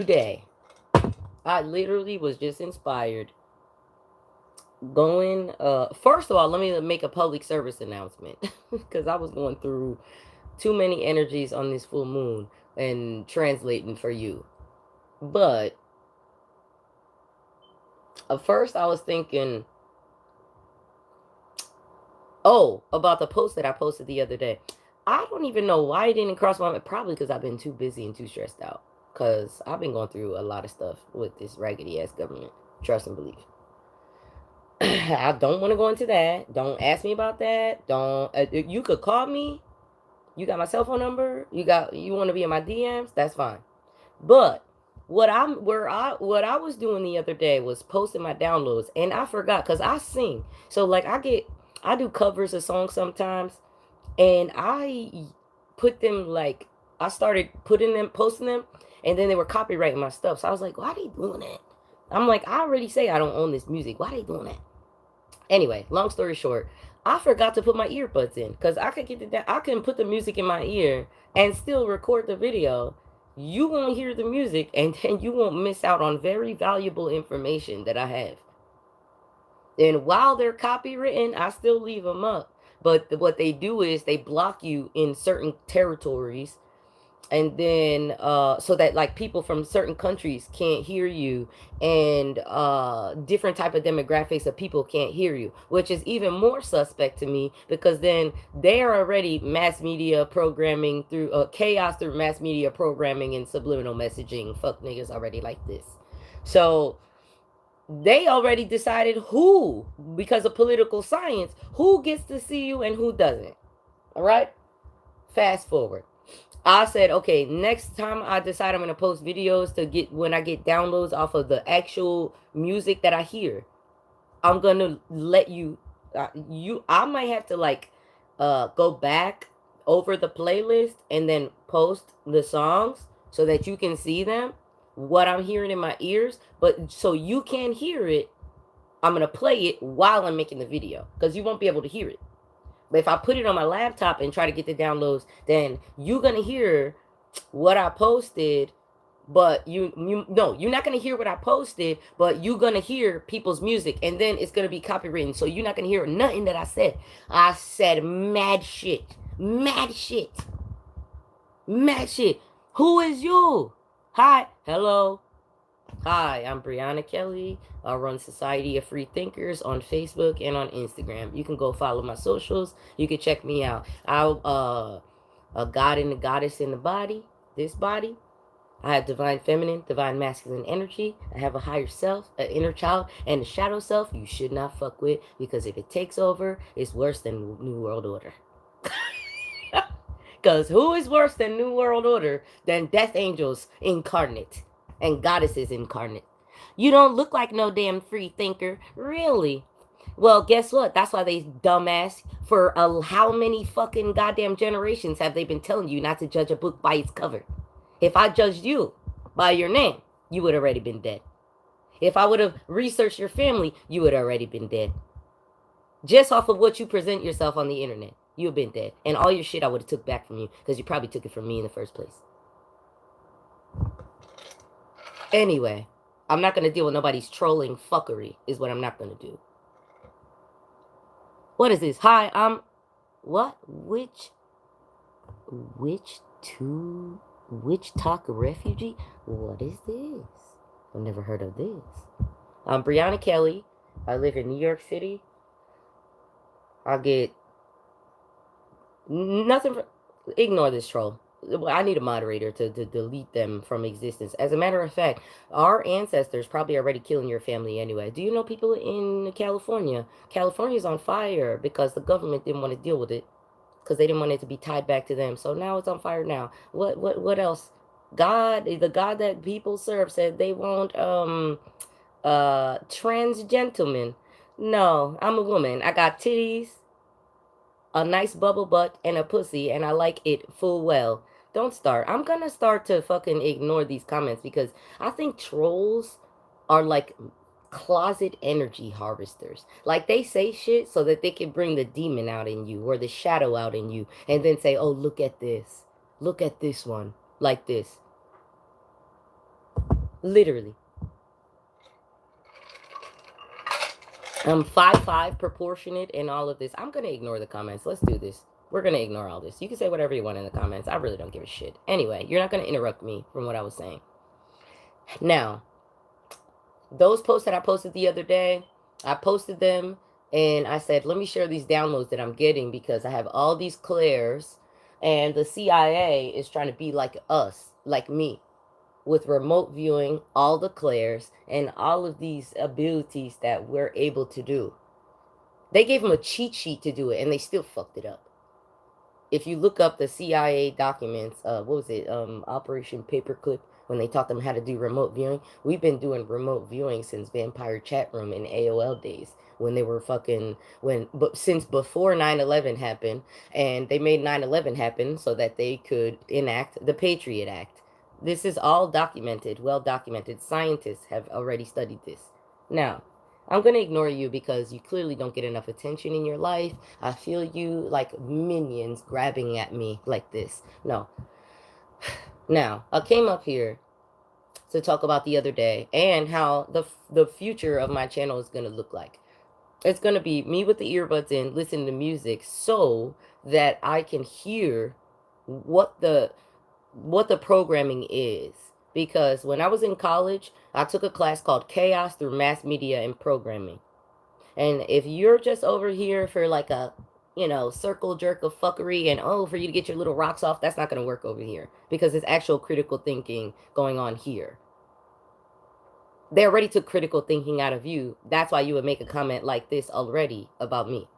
Today, I literally was just inspired going first of all, let me make a public service announcement because I was going through too many energies on this full moon and translating for you. But at first I was thinking, oh, about the post that I posted the other day. I don't even know why it didn't cross my mind. Probably because I've been too busy and too stressed out. Because I've been going through a lot of stuff with this raggedy ass government. Trust and believe. I don't want to go into that. Don't ask me about that. Don't. You could call me. You got my cell phone number. You want to be in my DMs. That's fine. But what I was doing the other day was posting my downloads, and I forgot because I sing. So like I do covers of songs sometimes, and I put them like I started putting them posting them, and then they were copyrighting my stuff. So I was like, why are they doing that? I'm like, I already say I don't own this music. Why are they doing that? Anyway, long story short, I forgot to put my earbuds in because I could get it. I can put the music in my ear and still record the video. You won't hear the music, and then you won't miss out on very valuable information that I have. And while they're copywritten, I still leave them up. But what they do is they block you in certain territories, and then so that like people from certain countries can't hear you, and different type of demographics of people can't hear you, which is even more suspect to me because then they are already mass media programming through chaos through mass media programming and subliminal messaging. Fuck niggas already like this. So they already decided who, because of political science, who gets to see you and who doesn't. All right, fast forward. I said, okay, next time I decide I'm gonna post videos to get when I get downloads off of the actual music that I hear, I'm gonna let you. I might have to like, go back over the playlist and then post the songs so that you can see them, what I'm hearing in my ears. But so you can hear it, I'm gonna play it while I'm making the video because you won't be able to hear it. But if I put it on my laptop and try to get the downloads, then you're gonna hear what I posted, but you no, you're not gonna hear what I posted, but you're gonna hear people's music, and then it's gonna be copywritten, so you're not gonna hear nothing that I said. I said mad shit, mad shit, mad shit. Who is you? Hi, hello. Hi, I'm Brianna Kelly. I run Society of Free Thinkers on Facebook and on Instagram. You can go follow my socials. You can check me out. I'm a god and a goddess in the body, this body. I have divine feminine, divine masculine energy. I have a higher self, an inner child, and a shadow self you should not fuck with because if it takes over, it's worse than New World Order. Because who is worse than New World Order than Death Angels incarnate and goddesses incarnate? You don't look like no damn free thinker, really. Well, guess what? That's why they dumbass for how many fucking goddamn generations have they been telling you not to judge a book by its cover? If I judged you by your name, you would already been dead. If I would have researched your family, you would already been dead. Just off of what you present yourself on the internet, you have been dead. And all your shit I would have took back from you because you probably took it from me in the first place. Anyway, I'm not gonna deal with nobody's trolling fuckery. Is what I'm not gonna do. What is this? Hi, I'm what? Which talk refugee? What is this? I've never heard of this. I'm Brianna Kelly. I live in New York City. I get nothing. Ignore this troll. I need a moderator to delete them from existence. As a matter of fact, our ancestors probably already killing your family anyway. Do you know people in California? California's on fire because the government didn't want to deal with it because they didn't want it to be tied back to them. So now it's on fire now. What else? God, the God that people serve said they won't trans gentlemen. No, I'm a woman. I got titties, a nice bubble butt, and a pussy, and I like it full well. Don't start. I'm gonna start to fucking ignore these comments because I think trolls are like closet energy harvesters. Like they say shit so that they can bring the demon out in you or the shadow out in you and then say, oh, look at this. Look at this one. Like this. Literally. I'm 5'5", proportionate, and all of this. I'm gonna ignore the comments. Let's do this. We're gonna ignore all this. You can say whatever you want in the comments. I really don't give a shit. Anyway, you're not gonna interrupt me from what I was saying. Now, those posts that I posted the other day, I posted them and I said, let me share these downloads that I'm getting because I have all these clairs and the CIA is trying to be like us, like me, with remote viewing, all the clairs, and all of these abilities that we're able to do. They gave them a cheat sheet to do it and they still fucked it up. If you look up the CIA documents, what was it, Operation Paperclip, when they taught them how to do remote viewing, we've been doing remote viewing since Vampire Chat Room in AOL days, when they were fucking, but since before 9/11 happened, and they made 9/11 happen so that they could enact the Patriot Act. This is all documented, well documented. Scientists have already studied this. Now, I'm going to ignore you because you clearly don't get enough attention in your life. I feel you like minions grabbing at me like this. No. Now, I came up here to talk about the other day and how the future of my channel is going to look like. It's going to be me with the earbuds in, listening to music so that I can hear what the programming is. Because when I was in college, I took a class called Chaos Through Mass Media and Programming. And if you're just over here for like a, circle jerk of fuckery and, for you to get your little rocks off, that's not going to work over here because it's actual critical thinking going on here. They already took critical thinking out of you. That's why you would make a comment like this already about me.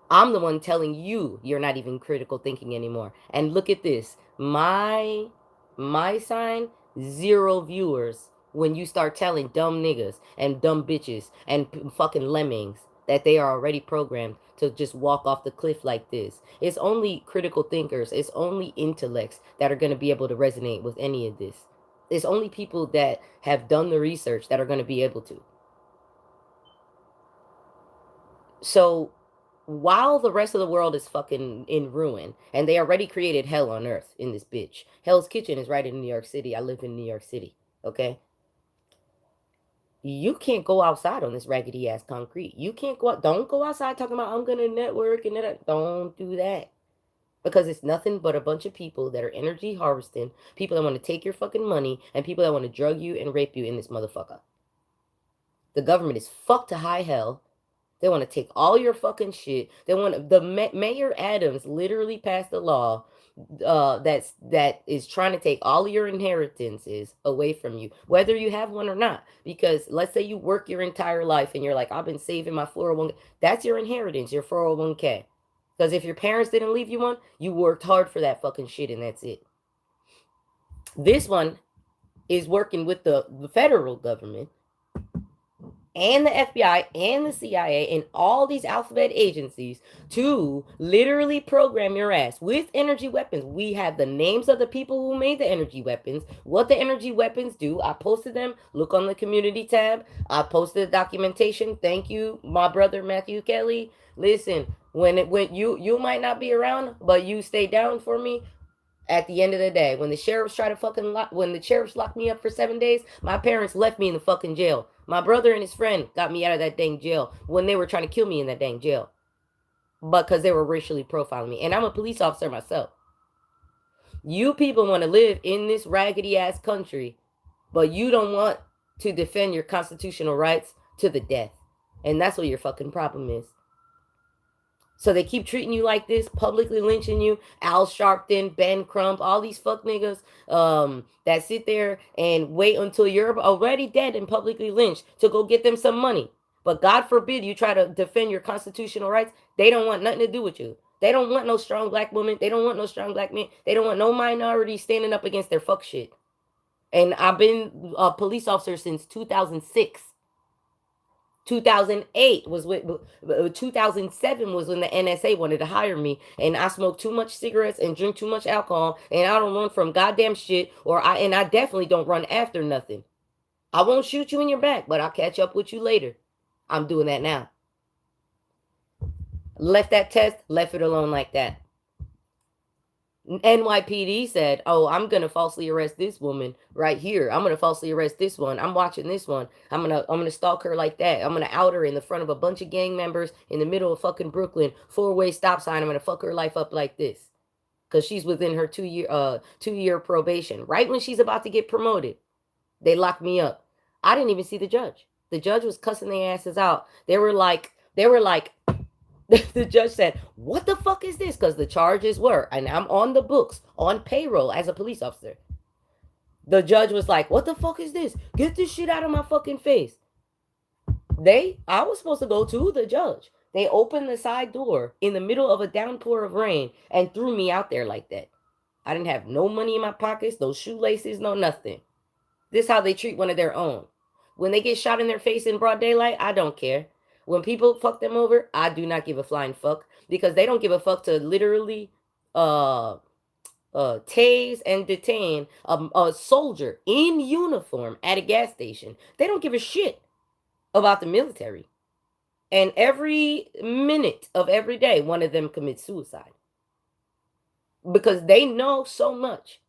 I'm the one telling you you're not even critical thinking anymore. And look at this. My sign, 0 viewers when you start telling dumb niggas and dumb bitches and fucking lemmings that they are already programmed to just walk off the cliff like this. It's only critical thinkers, it's only intellects that are going to be able to resonate with any of this. It's only people that have done the research that are going to be able to. So while the rest of the world is fucking in ruin, and they already created hell on earth in this bitch. Hell's Kitchen is right in New York City. I live in New York City, okay? You can't go outside on this raggedy ass concrete. You can't go out. Don't go outside talking about I'm gonna network and that. Don't do that. Because it's nothing but a bunch of people that are energy harvesting, people that want to take your fucking money, and people that want to drug you and rape you in this motherfucker. The government is fucked to high hell. They want to take all your fucking shit. They want Mayor Adams literally passed a law that is trying to take all of your inheritances away from you, whether you have one or not. Because let's say you work your entire life and you're like, I've been saving my 401k. That's your inheritance, your 401k. Because if your parents didn't leave you one, you worked hard for that fucking shit and that's it. This one is working with the federal government and the FBI and the CIA and all these alphabet agencies to literally program your ass with energy weapons. We have the names of the people who made the energy weapons, what the energy weapons do. I posted them. Look on the community tab. I posted the documentation. Thank you, my brother Matthew Kelly. Listen, when you might not be around, but you stay down for me. At the end of the day, when the sheriffs locked me up for 7 days, my parents left me in the fucking jail. My brother and his friend got me out of that dang jail when they were trying to kill me in that dang jail. But because they were racially profiling me. And I'm a police officer myself. You people want to live in this raggedy ass country, but you don't want to defend your constitutional rights to the death. And that's what your fucking problem is. So they keep treating you like this, publicly lynching you. Al Sharpton, Ben Crump, all these fuck niggas that sit there and wait until you're already dead and publicly lynched to go get them some money. But God forbid you try to defend your constitutional rights. They don't want nothing to do with you. They don't want no strong black woman. They don't want no strong black men. They don't want no minority standing up against their fuck shit. And I've been a police officer since 2006. 2008 was when 2007 was when the NSA wanted to hire me, and I smoked too much cigarettes and drink too much alcohol, and I don't run from goddamn shit, and I definitely don't run after nothing. I won't shoot you in your back, but I'll catch up with you later. I'm doing that now. Left that test, left it alone like that. NYPD said, "Oh, I'm gonna falsely arrest this woman right here. I'm gonna falsely arrest this one. I'm watching this one. I'm gonna stalk her like that. I'm gonna out her in the front of a bunch of gang members in the middle of fucking Brooklyn, four-way stop sign. I'm gonna fuck her life up like this because she's within her 2-year probation. Right when she's about to get promoted, they locked me up. I didn't even see the judge. The judge was cussing their asses out. They were like, the judge said, "What the fuck is this?" Because the charges were, and I'm on the books, on payroll as a police officer. The judge was like, "What the fuck is this? Get this shit out of my fucking face." I was supposed to go to the judge. They opened the side door in the middle of a downpour of rain and threw me out there like that. I didn't have no money in my pockets, no shoelaces, no nothing. This is how they treat one of their own. When they get shot in their face in broad daylight, I don't care. When people fuck them over, I do not give a flying fuck because they don't give a fuck to literally uh tase and detain a soldier in uniform at a gas station. They don't give a shit about the military. And every minute of every day, one of them commits suicide because they know so much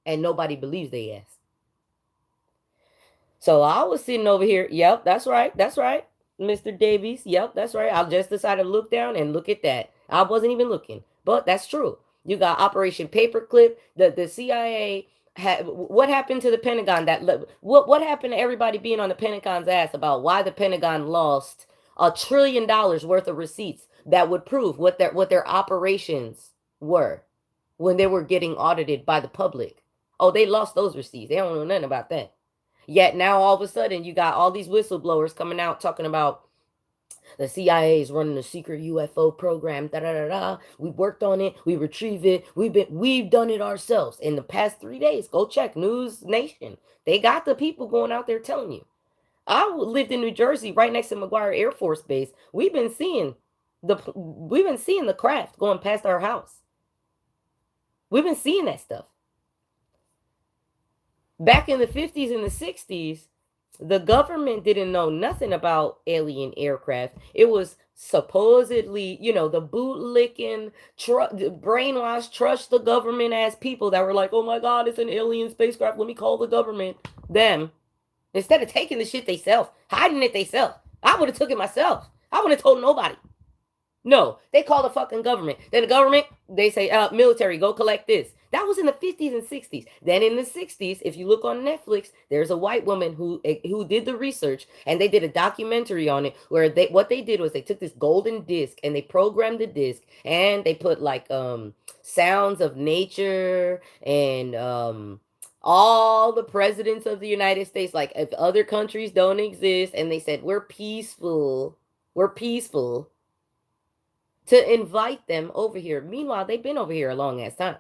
and nobody believes they ask. So I was sitting over here. Yep, that's right. That's right, Mr. Davies. Yep, that's right. I just decided to look down and look at that. I wasn't even looking, but that's true. You got Operation Paperclip. The CIA had what happened to the Pentagon? What happened to everybody being on the Pentagon's ass about why the Pentagon lost $1 trillion worth of receipts that would prove what their operations were when they were getting audited by the public. Oh, they lost those receipts. They don't know nothing about that. Yet now all of a sudden you got all these whistleblowers coming out talking about the CIA is running a secret UFO program. Da da da da. We worked on it. We retrieved it. We've done it ourselves in the past 3 days. Go check News Nation. They got the people going out there telling you. I lived in New Jersey, right next to McGuire Air Force Base. We've been seeing the craft going past our house. We've been seeing that stuff. Back in the 50s and the 60s, the government didn't know nothing about alien aircraft. It was supposedly, the bootlicking, brainwashed, trust the government as people that were like, "Oh my God, it's an alien spacecraft. Let me call the government." Them, instead of taking the shit theyself, hiding it theyself. I would have took it myself. I wouldn't have told nobody. No, they call the fucking government. Then the government, they say, military, go collect this. That was in the 50s and 60s. Then in the 60s, if you look on Netflix, there's a white woman who did the research, and they did a documentary on it where what they did was they took this golden disc and they programmed the disc and they put like sounds of nature and all the presidents of the United States, like if other countries don't exist, and they said, we're peaceful, to invite them over here. Meanwhile, they've been over here a long ass time.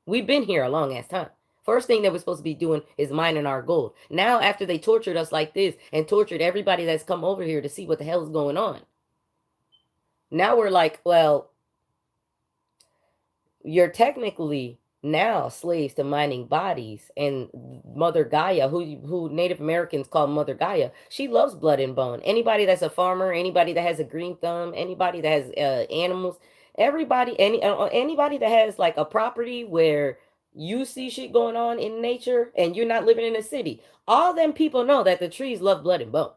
We've been here a long ass time. First thing that we're supposed to be doing is mining our gold. Now, after they tortured us like this and tortured everybody that's come over here to see what the hell is going on, now we're like, well, you're technically now slaves to mining bodies. And Mother Gaia, who Native Americans call Mother Gaia, she loves blood and bone. Anybody that's a farmer, anybody that has a green thumb, anybody that has animals, anybody that has like a property where you see shit going on in nature and you're not living in a city, all them people know that the trees love blood and bone.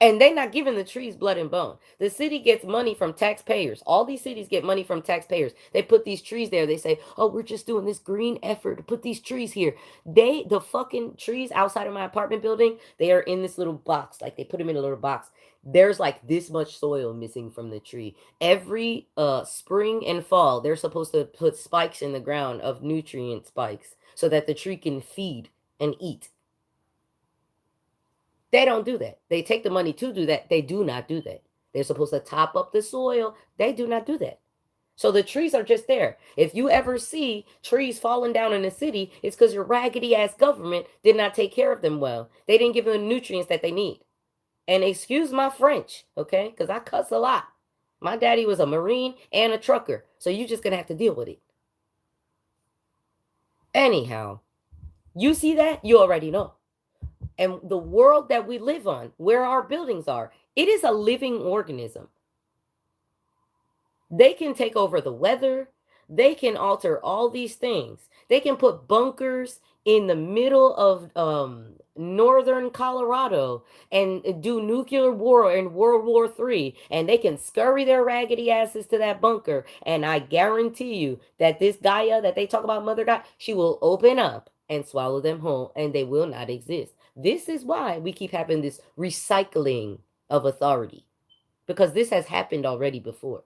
And they're not giving the trees blood and bone. The city gets money from taxpayers. All these cities get money from taxpayers. They put these trees there. They say, "Oh, we're just doing this green effort to put these trees here." The fucking trees outside of my apartment building, they are in this little box. Like they put them in a little box. There's like this much soil missing from the tree. Every spring and fall, they're supposed to put spikes in the ground of nutrient spikes so that the tree can feed and eat. They don't do that. They take the money to do that. They do not do that. They're supposed to top up the soil. They do not do that. So the trees are just there. If you ever see trees falling down in the city, it's because your raggedy ass government did not take care of them well. They didn't give them the nutrients that they need. And excuse my French, okay? Because I cuss a lot. My daddy was a Marine and a trucker. So you're just going to have to deal with it. Anyhow, you see that? You already know. And the world that we live on, where our buildings are, it is a living organism. They can take over the weather. They can alter all these things. They can put bunkers in the middle of northern Colorado and do nuclear war in World War III, and they can scurry their raggedy asses to that bunker. And I guarantee you that this Gaia that they talk about, Mother God, she will open up and swallow them whole, and they will not exist. This is why we keep having this recycling of authority, because this has happened already before.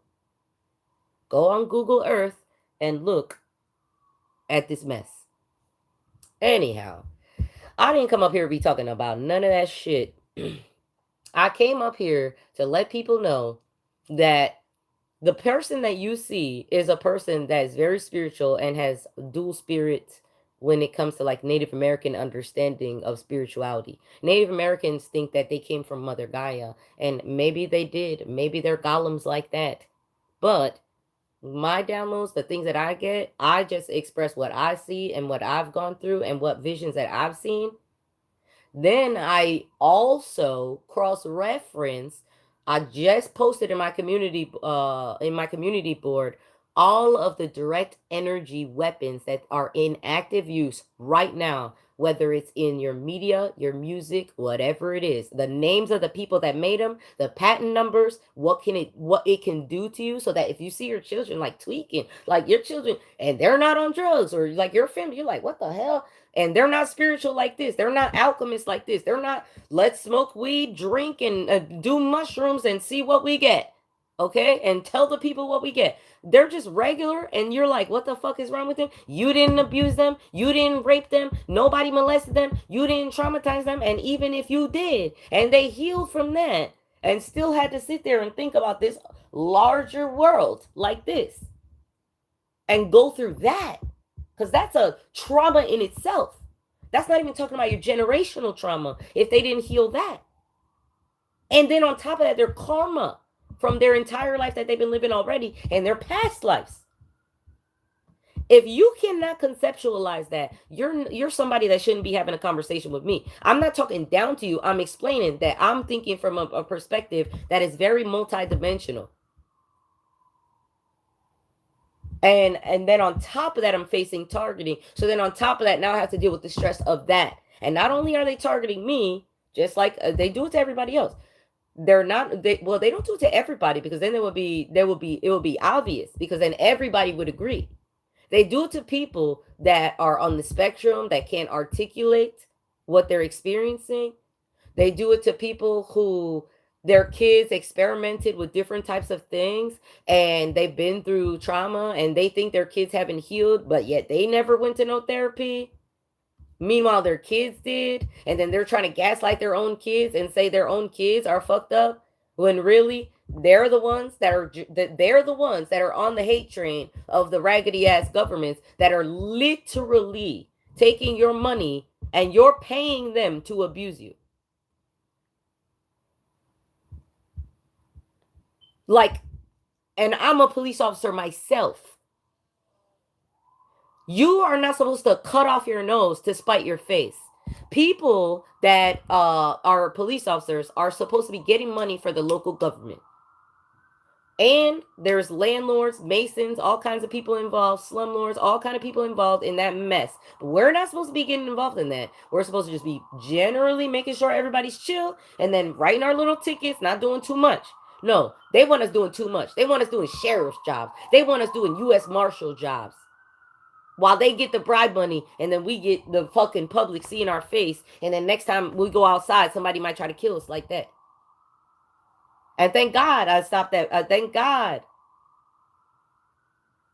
Go on Google Earth and look at this mess. Anyhow, I didn't come up here to be talking about none of that shit. I came up here to let people know that the person that you see is a person that is very spiritual and has dual spirit when it comes to like Native American understanding of spirituality. Native Americans think that they came from Mother Gaia, and maybe they did. Maybe they're golems like that. But my downloads, the things that I get, I just express what I see and what I've gone through and what visions that I've seen. Then I also cross-reference. I just posted in my community board all of the direct energy weapons that are in active use right now, whether it's in your media, your music, whatever it is, the names of the people that made them, the patent numbers, what it can do to you, so that if you see your children like tweaking, like your children, and they're not on drugs, or like your family, you're like, what the hell? And they're not spiritual like this. They're not alchemists like this. They're not, let's smoke weed, drink, and do mushrooms and see what we get. Okay? And tell the people what we get. They're just regular, and you're like, what the fuck is wrong with them? You didn't abuse them. You didn't rape them. Nobody molested them. You didn't traumatize them. And even if you did, and they healed from that, and still had to sit there and think about this larger world like this, and go through that, because that's a trauma in itself. That's not even talking about your generational trauma if they didn't heal that. And then on top of that, their karma from their entire life that they've been living already, and their past lives. If you cannot conceptualize that, you're somebody that shouldn't be having a conversation with me. I'm not talking down to you. I'm explaining that I'm thinking from a perspective that is very multidimensional. And then on top of that, I'm facing targeting. So then on top of that, now I have to deal with the stress of that. And not only are they targeting me, just like they do it to everybody else. They don't do it to everybody, because then it will be obvious, because then everybody would agree. They do it to people that are on the spectrum, that can't articulate what they're experiencing. They do it to people who their kids experimented with different types of things, and they've been through trauma, and they think their kids haven't healed, but yet they never went to no therapy. Meanwhile, their kids did, and then they're trying to gaslight their own kids and say their own kids are fucked up, when really they're the ones that are on the hate train of the raggedy ass governments that are literally taking your money, and you're paying them to abuse you. Like, and I'm a police officer myself. You are not supposed to cut off your nose to spite your face. People that are police officers are supposed to be getting money for the local government. And there's landlords, masons, all kinds of people involved, slumlords, all kinds of people involved in that mess. But we're not supposed to be getting involved in that. We're supposed to just be generally making sure everybody's chill, and then writing our little tickets, not doing too much. No, they want us doing too much. They want us doing sheriff's jobs. They want us doing U.S. Marshal jobs. While they get the bribe money, and then we get the fucking public seeing our face, and then next time we go outside, somebody might try to kill us like that. And thank God I stopped that. Thank God.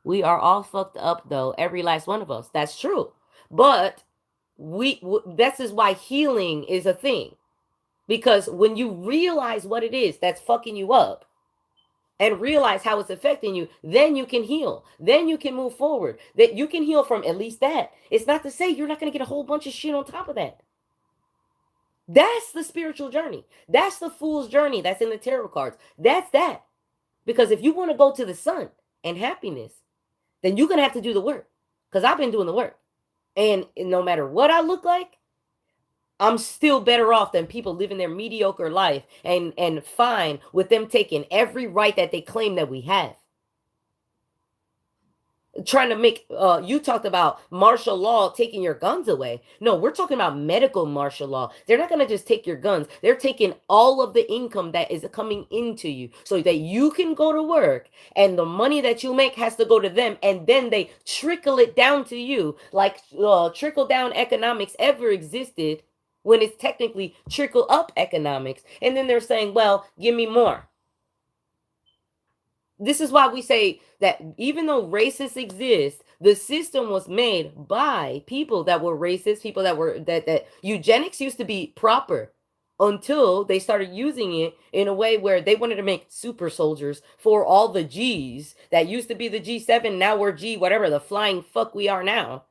We are all fucked up, though, every last one of us. That's true. But this is why healing is a thing. Because when you realize what it is that's fucking you up, and realize how it's affecting you, then you can heal. Then you can move forward. That you can heal from at least that. It's not to say you're not going to get a whole bunch of shit on top of that. That's the spiritual journey. That's the fool's journey that's in the tarot cards. That's that. Because if you want to go to the sun and happiness, then you're going to have to do the work. Because I've been doing the work. And no matter what I look like, I'm still better off than people living their mediocre life and fine with them taking every right that they claim that we have. trying to make you talked about martial law taking your guns away. No, we're talking about medical martial law. They're not going to just take your guns. They're taking all of the income that is coming into you so that you can go to work, and the money that you make has to go to them, and then they trickle it down to you, like trickle down economics ever existed, when it's technically trickle up economics. And then they're saying, well, give me more. This is why we say that even though racists exist, the system was made by people that were racist, people that were that eugenics used to be proper until they started using it in a way where they wanted to make super soldiers for all the G's that used to be the G7. Now we're G, whatever the flying fuck we are now.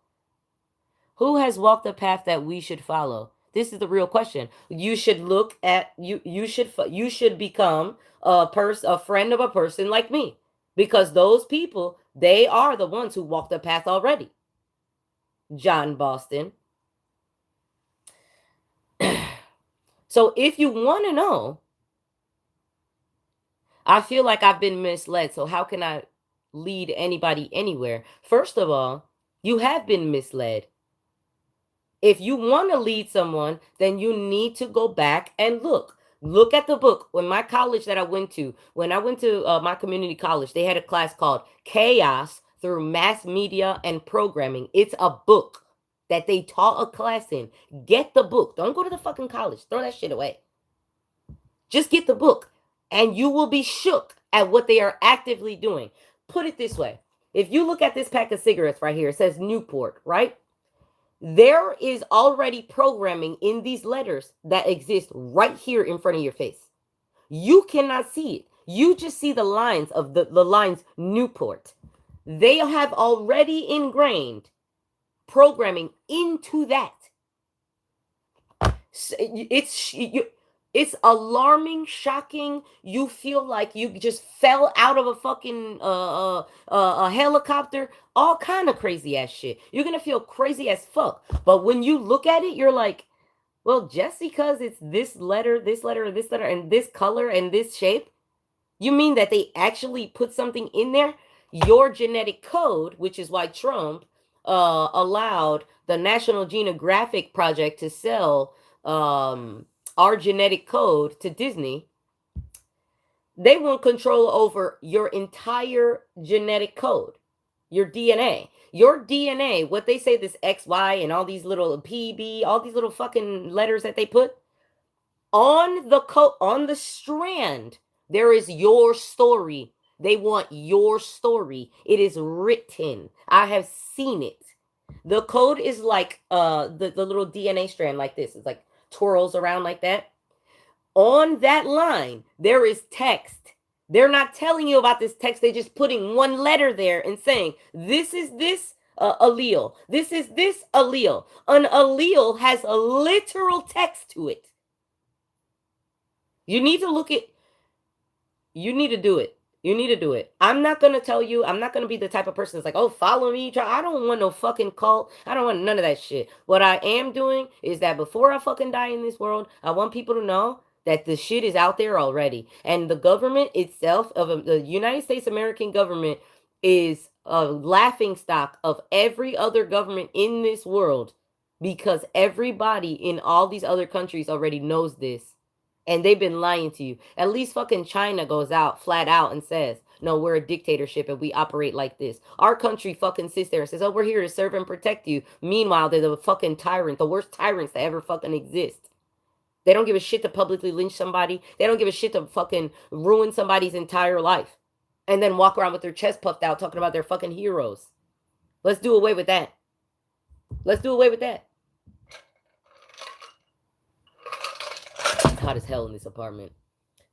Who has walked the path that we should follow? This is the real question. You should look at you should become a friend of a person like me, because those people, they are the ones who walked the path already. John Boston. So if you want to know, I feel like I've been misled. So how can I lead anybody anywhere? First of all, you have been misled. If you want to lead someone, then you need to go back and look at the book. When my college that I went to, when I went to my community college, they had a class called Chaos Through Mass Media and Programming. It's a book that they taught a class in. Get the book. Don't go to the fucking college. Throw that shit away. Just get the book, and you will be shook at what they are actively doing. Put it this way. If you look at this pack of cigarettes right here, it says Newport, right? There is already programming in these letters that exist right here in front of your face. You cannot see it. You just see the lines of the lines Newport. They have already ingrained programming into that. It's alarming, shocking. You feel like you just fell out of a fucking a helicopter. All kind of crazy ass shit. You're gonna feel crazy as fuck. But when you look at it, you're like, well, just because it's this letter, and this color and this shape, you mean that they actually put something in there? Your genetic code, which is why Trump allowed the National Geographic Project to sell our genetic code to Disney. They want control over your entire genetic code, your DNA. Your DNA, what they say, this XY and all these little PB, all these little fucking letters that they put on the code, on the strand, there is your story. They want your story. It is written. I have seen it. The code is like the little DNA strand like this. It's like twirls around like that. On that line, there is text. They're not telling you about this text. They're just putting one letter there and saying, this is this allele. This is this allele. An allele has a literal text to it. You need to look at, you need to do it. You need to do it. I'm not going to tell you, I'm not going to be the type of person that's like, oh, follow me. I don't want no fucking cult. I don't want none of that shit. What I am doing is that before I fucking die in this world, I want people to know that the shit is out there already. And the government itself, of the United States American government, is a laughing stock of every other government in this world, because everybody in all these other countries already knows this. And they've been lying to you. At least fucking China goes out flat out and says, no, we're a dictatorship and we operate like this. Our country fucking sits there and says, oh, we're here to serve and protect you. Meanwhile, they're the fucking tyrant, the worst tyrants that ever fucking exist. They don't give a shit to publicly lynch somebody. They don't give a shit to fucking ruin somebody's entire life. And then walk around with their chest puffed out talking about their fucking heroes. Let's do away with that. Let's do away with that. It's hot as hell in this apartment.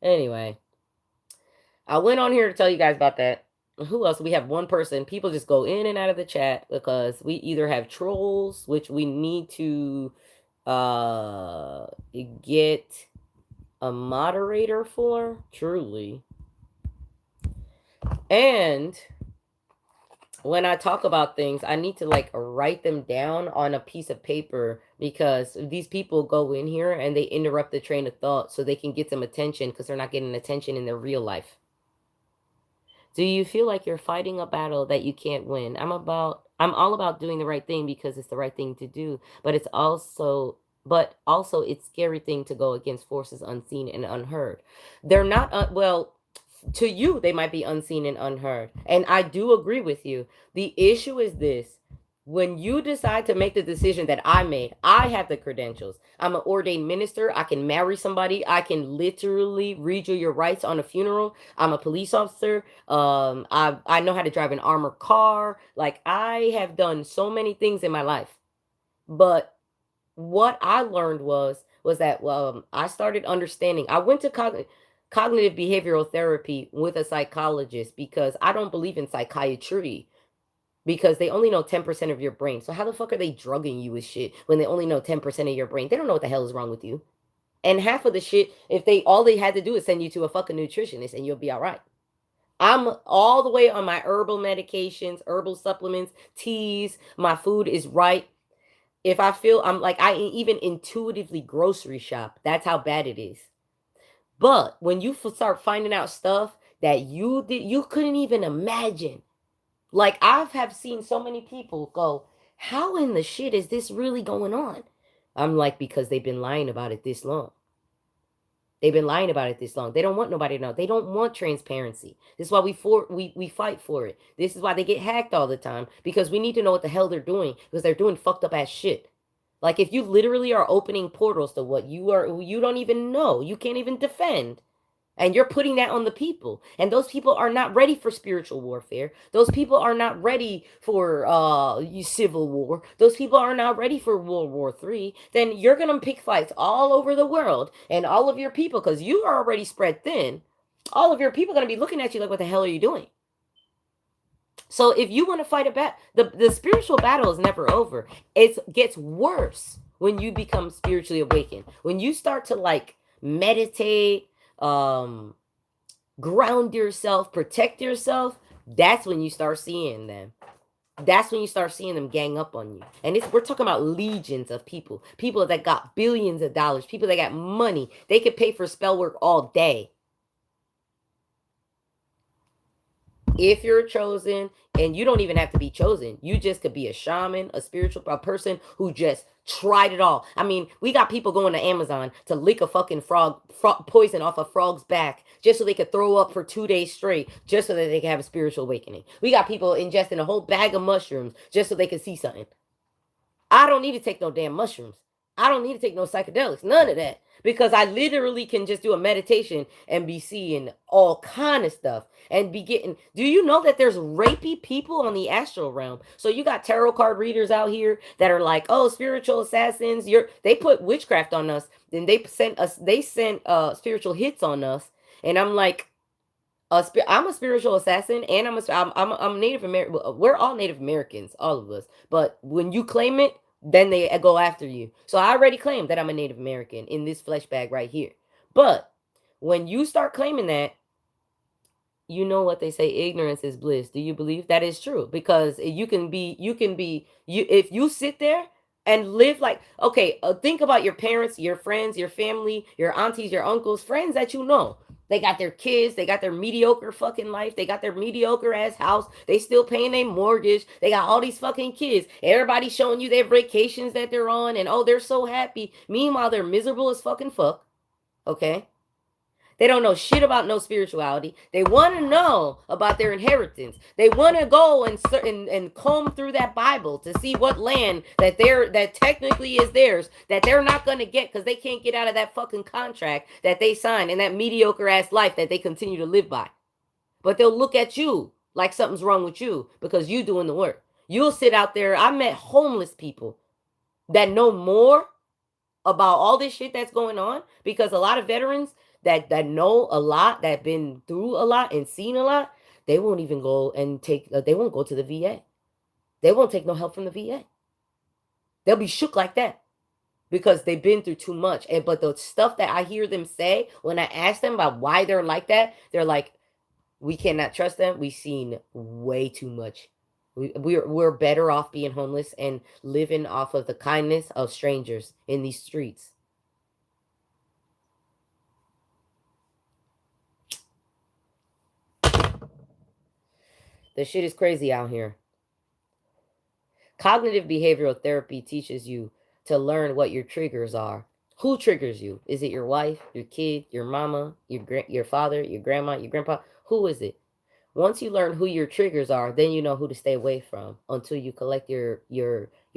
Anyway, I went on here to tell you guys about that. Who else? We have one person. People just go in and out of the chat because we either have trolls, which we need to get a moderator for, truly. And when I talk about things, I need to like write them down on a piece of paper, because these people go in here and they interrupt the train of thought so they can get some attention, because they're not getting attention in their real life. Do you feel like you're fighting a battle that you can't win? I'm all about doing the right thing because it's the right thing to do, but also it's scary thing to go against forces unseen and unheard. They're not well, to you they might be unseen and unheard. And I do agree with you. The issue is this: when you decide to make the decision that I made, I have the credentials. I'm an ordained minister. I can marry somebody. I can literally read you your rights on a funeral. I'm a police officer. I know how to drive an armored car. Like, I have done so many things in my life. But what I learned was that, I started understanding. I went to cognitive behavioral therapy with a psychologist because I don't believe in psychiatry, because they only know 10% of your brain. So how the fuck are they drugging you with shit when they only know 10% of your brain? They don't know what the hell is wrong with you. And half of the shit, if they all they had to do is send you to a fucking nutritionist and you'll be all right. I'm all the way on my herbal medications, herbal supplements, teas. My food is right. If I feel I'm like, I even intuitively grocery shop. That's how bad it is. But when you start finding out stuff that you couldn't even imagine. Like, have seen so many people go, how in the shit is this really going on? I'm like, because they've been lying about it this long. They've been lying about it this long. They don't want nobody to know. They don't want transparency. This is why we fight for it. This is why they get hacked all the time, because we need to know what the hell they're doing, because they're doing fucked up ass shit. Like, if you literally are opening portals to what you don't even know, you can't even defend. And you're putting that on the people. And those people are not ready for spiritual warfare. Those people are not ready for civil war. Those people are not ready for World War III. Then you're going to pick fights all over the world. And all of your people, because you are already spread thin, all of your people are going to be looking at you like, what the hell are you doing? So if you want to fight a battle, the spiritual battle is never over. It gets worse when you become spiritually awakened. When you start to, like, meditate, ground yourself, protect yourself, that's when you start seeing them. That's when you start seeing them gang up on you. And we're talking about legions of people. People that got billions of dollars. People that got money. They could pay for spell work all day. If you're chosen, and you don't even have to be chosen, you just could be a shaman, a person who just tried it all. I mean, we got people going to Amazon to lick a fucking frog poison off a frog's back just so they could throw up for 2 days straight, just so that they can have a spiritual awakening. We got people ingesting a whole bag of mushrooms just so they can see something. I don't need to take no damn mushrooms. I don't need to take no psychedelics, none of that, because I literally can just do a meditation and be seeing all kind of stuff and be getting. Do you know that there's rapey people on the astral realm? So you got tarot card readers out here that are like, oh, spiritual assassins. They put witchcraft on us, then they sent spiritual hits on us, and I'm like, I'm a spiritual assassin, and I'm Native American. We're all Native Americans, all of us. But when you claim it, then they go after you. So I already claimed that I'm a Native American in this flesh bag right here. But when you start claiming that, you know what they say, ignorance is bliss. Do you believe that is true? Because if you sit there and live like, okay, think about your parents, your friends, your family, your aunties, your uncles, friends that you know. They got their kids. They got their mediocre fucking life. They got their mediocre ass house. They still paying their mortgage. They got all these fucking kids. Everybody showing you their vacations that they're on, and oh, they're so happy. Meanwhile, they're miserable as fucking fuck. Okay? They don't know shit about no spirituality. They want to know about their inheritance. They want to go and comb through that Bible to see what land that technically is theirs, that they're not going to get because they can't get out of that fucking contract that they signed and that mediocre ass life that they continue to live by. But they'll look at you like something's wrong with you because you doing the work. You'll sit out there. I met homeless people that know more about all this shit that's going on, because a lot of veterans that know a lot, that been through a lot and seen a lot, they won't even go and they won't go to the VA. They won't take no help from the VA. They'll be shook like that because they've been through too much. But the stuff that I hear them say when I ask them about why they're like that, they're like, we cannot trust them. We've seen way too much. We're better off being homeless and living off of the kindness of strangers in these streets. The shit is crazy out here. Cognitive behavioral therapy teaches you to learn what your triggers are. Who triggers you? Is it your wife, your kid, your mama, your father, your grandma, your grandpa? Who is it? Once you learn who your triggers are, then you know who to stay away from until you collect your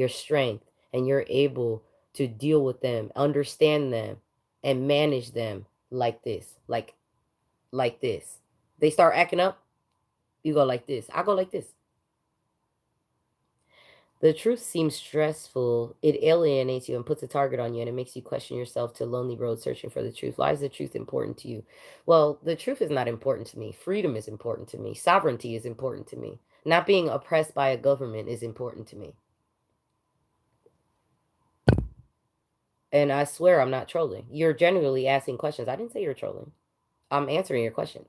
strength and you're able to deal with them, understand them, and manage them like this, like this. They start acting up, you go like this. I go like this. The truth seems stressful. It alienates you and puts a target on you, and it makes you question yourself to a lonely road searching for the truth. Why is the truth important to you? Well, the truth is not important to me. Freedom is important to me. Sovereignty is important to me. Not being oppressed by a government is important to me. And I swear I'm not trolling. You're genuinely asking questions. I didn't say you're trolling. I'm answering your questions.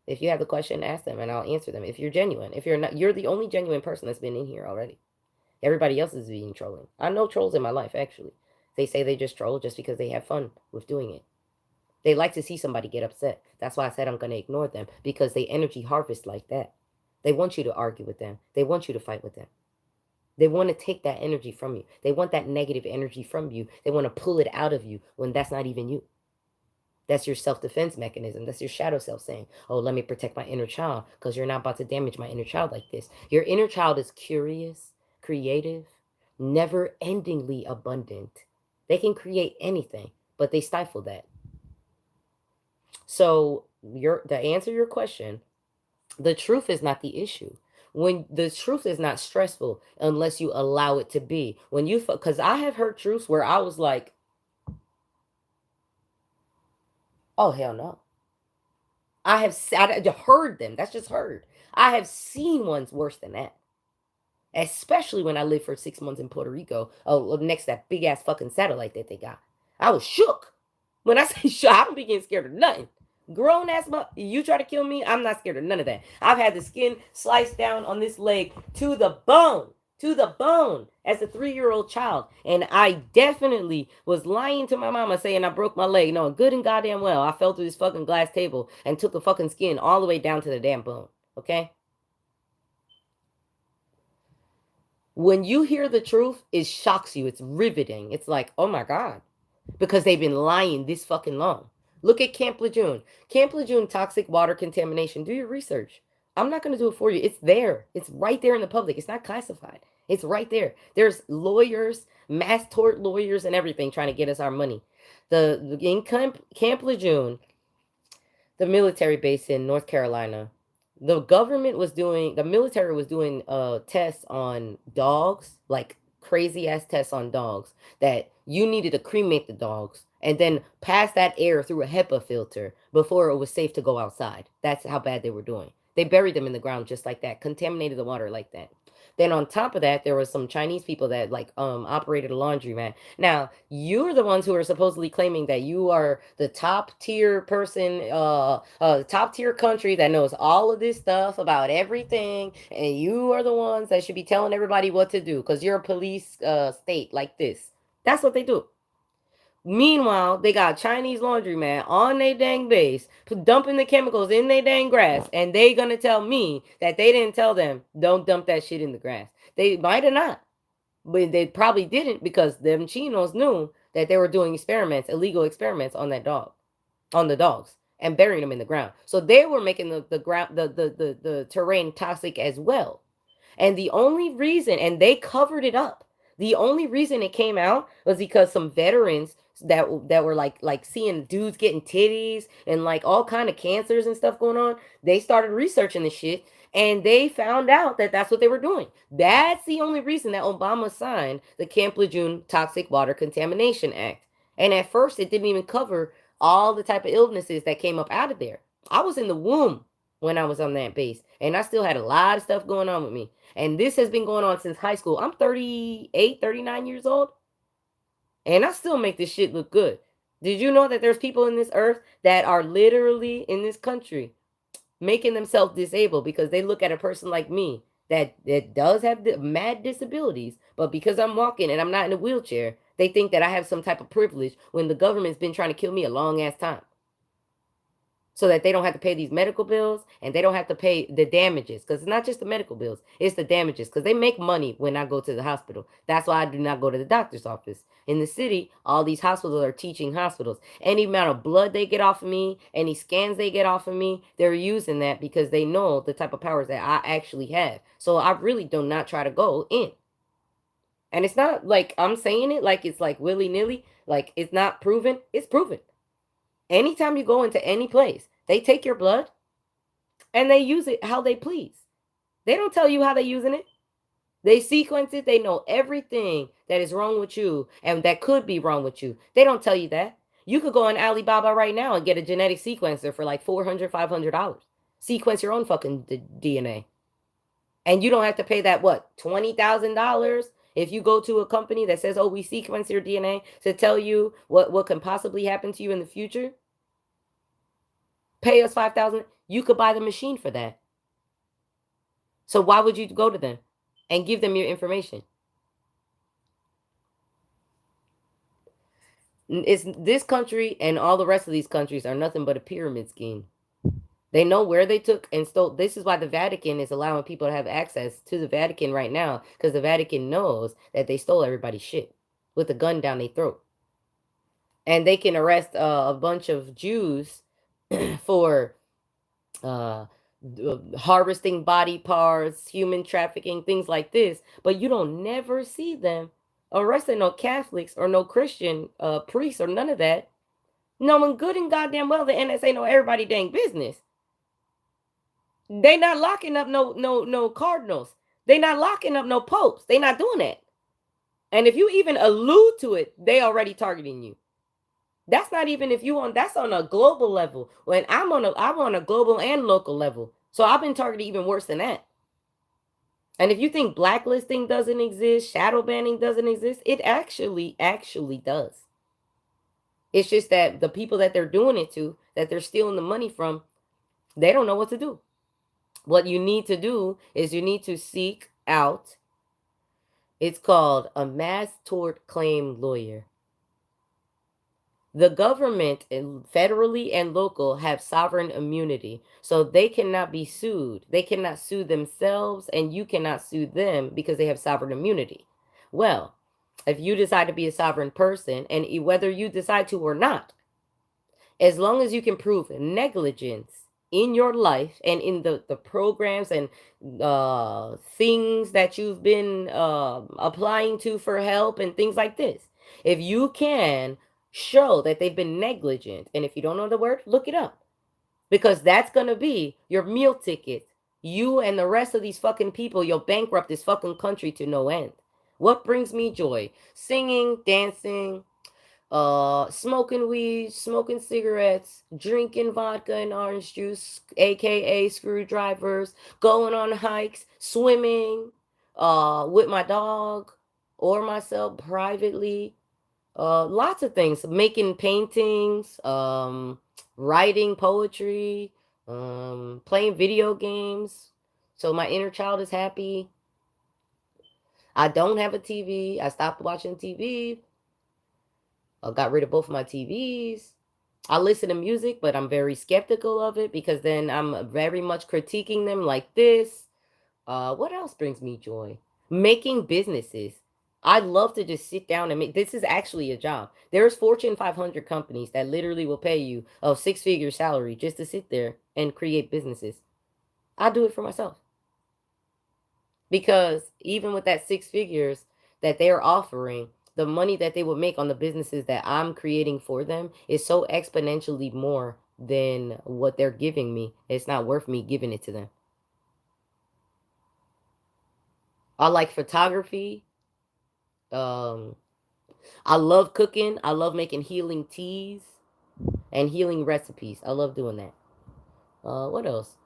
If you have the question, ask them and I'll answer them. If you're genuine. If you're not, you're the only genuine person that's been in here already. Everybody else is being trolling. I know trolls in my life, actually. They say they just troll just because they have fun with doing it. They like to see somebody get upset. That's why I said I'm going to ignore them, because they energy harvest like that. They want you to argue with them. They want you to fight with them. They want to take that energy from you. They want that negative energy from you. They want to pull it out of you when that's not even you. That's your self-defense mechanism. That's your shadow self saying, oh, let me protect my inner child because you're not about to damage my inner child like this. Your inner child is curious, creative, never-endingly abundant. They can create anything, but they stifle that. So to answer your question, the truth is not the issue. When the truth is not stressful unless you allow it to be. When you, because I have heard truths where I was like, oh, hell no. I heard them. That's just heard. I have seen ones worse than that. Especially when I lived for 6 months in Puerto Rico. Oh, next to that big ass fucking satellite that they got. I was shook. When I say shook, I don't be getting scared of nothing. Grown ass, you try to kill me, I'm not scared of none of that. I've had the skin sliced down on this leg to the bone. To the bone as a 3-year-old child. And I definitely was lying to my mama saying I broke my leg. No, good and goddamn well. I fell through this fucking glass table and took the fucking skin all the way down to the damn bone. Okay? When you hear the truth, it shocks you. It's riveting. It's like, oh my God. Because they've been lying this fucking long. Look at Camp Lejeune. Camp Lejeune toxic water contamination. Do your research. I'm not going to do it for you. It's there. It's right there in the public. It's not classified. It's right there. There's lawyers, mass tort lawyers and everything trying to get us our money. In Camp Lejeune, the military base in North Carolina, the military was doing tests on dogs, like crazy ass tests on dogs, that you needed to cremate the dogs and then pass that air through a HEPA filter before it was safe to go outside. That's how bad they were doing. They buried them in the ground just like that, contaminated the water like that. Then on top of that, there was some Chinese people that like operated a laundromat. Now, you're the ones who are supposedly claiming that you are the top tier person, top tier country that knows all of this stuff about everything, and you are the ones that should be telling everybody what to do because you're a police state like this. That's what they do. Meanwhile, they got Chinese laundromat on their dang base, dumping the chemicals in their dang grass, and they gonna tell me that they didn't tell them, don't dump that shit in the grass. They might have not, but they probably didn't because them chinos knew that they were doing experiments, illegal experiments on the dogs, and burying them in the ground. So they were making the terrain toxic as well. And the only reason, and they covered it up. The only reason it came out was because some veterans that were like seeing dudes getting titties and like all kind of cancers and stuff going on. They started researching this shit and they found out that that's what they were doing. That's the only reason that Obama signed the Camp Lejeune Toxic Water Contamination Act. And at first, it didn't even cover all the type of illnesses that came up out of there. I was in the womb when I was on that base, and I still had a lot of stuff going on with me. And this has been going on since high school. I'm 38, 39 years old, and I still make this shit look good. Did you know that there's people in this earth that are literally in this country making themselves disabled because they look at a person like me that does have mad disabilities, but because I'm walking and I'm not in a wheelchair, they think that I have some type of privilege when the government's been trying to kill me a long ass time. so that they don't have to pay these medical bills and they don't have to pay the damages, because it's not just the medical bills, it's the damages, because they make money when I go to the hospital. That's why I do not go to the doctor's office. In the city, all these hospitals are teaching hospitals. Any amount of blood they get off of me, any scans they get off of me, they're using that because they know the type of powers that I actually have. So I really do not try to go in. And it's not like I'm saying it like it's like willy-nilly, like it's not proven. It's proven. Anytime you go into any place, they take your blood and they use it how they please. They don't tell you how they're using it. They sequence it. They know everything that is wrong with you and that could be wrong with you. They don't tell you that. You could go on Alibaba right now and get a genetic sequencer for like $400, $500. Sequence your own fucking DNA. And you don't have to pay that, what, $20,000? If you go to a company that says, oh, we sequence your DNA to tell you what can possibly happen to you in the future, pay us $5,000. You could buy the machine for that. So why would you go to them and give them your information? It's this country and all the rest of these countries are nothing but a pyramid scheme. They know where they took and stole. This is why the Vatican is allowing people to have access to the Vatican right now, because the Vatican knows that they stole everybody's shit with a gun down their throat. And they can arrest a bunch of Jews for harvesting body parts, human trafficking, things like this. But you don't never see them arresting no Catholics or no Christian priests or none of that. Knowing good and goddamn well the NSA know everybody dang business. They not locking up no cardinals. They not locking up no popes. They not doing that. And if you even allude to it, they already targeting you. That's not even if you on, that's on a global level. When I'm on a global and local level. So I've been targeted even worse than that. And if you think blacklisting doesn't exist, shadow banning doesn't exist, it actually does. It's just that the people that they're doing it to, that they're stealing the money from, they don't know what to do. What you need to do is you need to seek out, it's called a mass tort claim lawyer. The government, federally and local, have sovereign immunity, so they cannot be sued. They cannot sue themselves, and you cannot sue them because they have sovereign immunity. Well, if you decide to be a sovereign person, and whether you decide to or not, as long as you can prove negligence in your life and in the programs and things that you've been applying to for help and things like this, if you can show that they've been negligent, and if you don't know the word, look it up, because that's going to be your meal ticket. You and the rest of these fucking people, you'll bankrupt this fucking country to no end. What brings me joy? Singing, dancing, smoking weed, smoking cigarettes, drinking vodka and orange juice, aka screwdrivers, going on hikes, swimming, with my dog or myself privately, lots of things, making paintings, writing poetry, playing video games. So my inner child is happy. I don't have a TV. I stopped watching TV. I got rid of both of my TVs. I listen to music, but I'm very skeptical of it because then I'm very much critiquing them like this. What else brings me joy? Making businesses. I'd love to just sit down and make, this is actually a job. There's Fortune 500 companies that literally will pay you a six-figure salary just to sit there and create businesses. I do it for myself. Because even with that six figures that they're offering, the money that they would make on the businesses that I'm creating for them is so exponentially more than what they're giving me. It's not worth me giving it to them. I like photography. I love cooking. I love making healing teas and healing recipes. I love doing that. What else?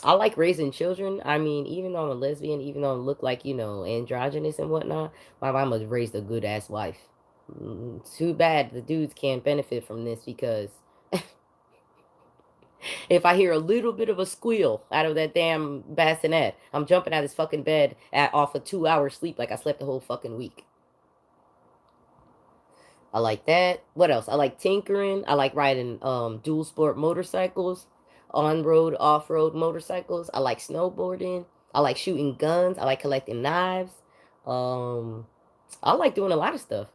I like raising children. I mean, even though I'm a lesbian, even though I look like, androgynous and whatnot, my mama raised a good ass wife. Too bad the dudes can't benefit from this, because if I hear a little bit of a squeal out of that damn bassinet, I'm jumping out of this fucking bed off a 2 hour sleep like I slept the whole fucking week. I like that. What else? I like tinkering. I like riding dual sport motorcycles, on road, off road motorcycles. I like snowboarding. I like shooting guns. I like collecting knives. Um, I like doing a lot of stuff.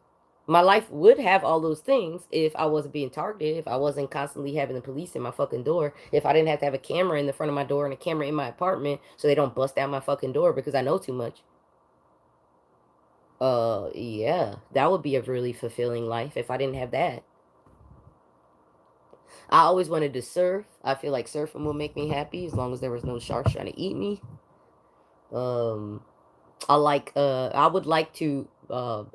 My life would have all those things if I wasn't being targeted, if I wasn't constantly having the police in my fucking door, if I didn't have to have a camera in the front of my door and a camera in my apartment so they don't bust down my fucking door because I know too much. Yeah, that would be a really fulfilling life if I didn't have that. I always wanted to surf. I feel like surfing will make me happy as long as there was no sharks trying to eat me. Um, I would like to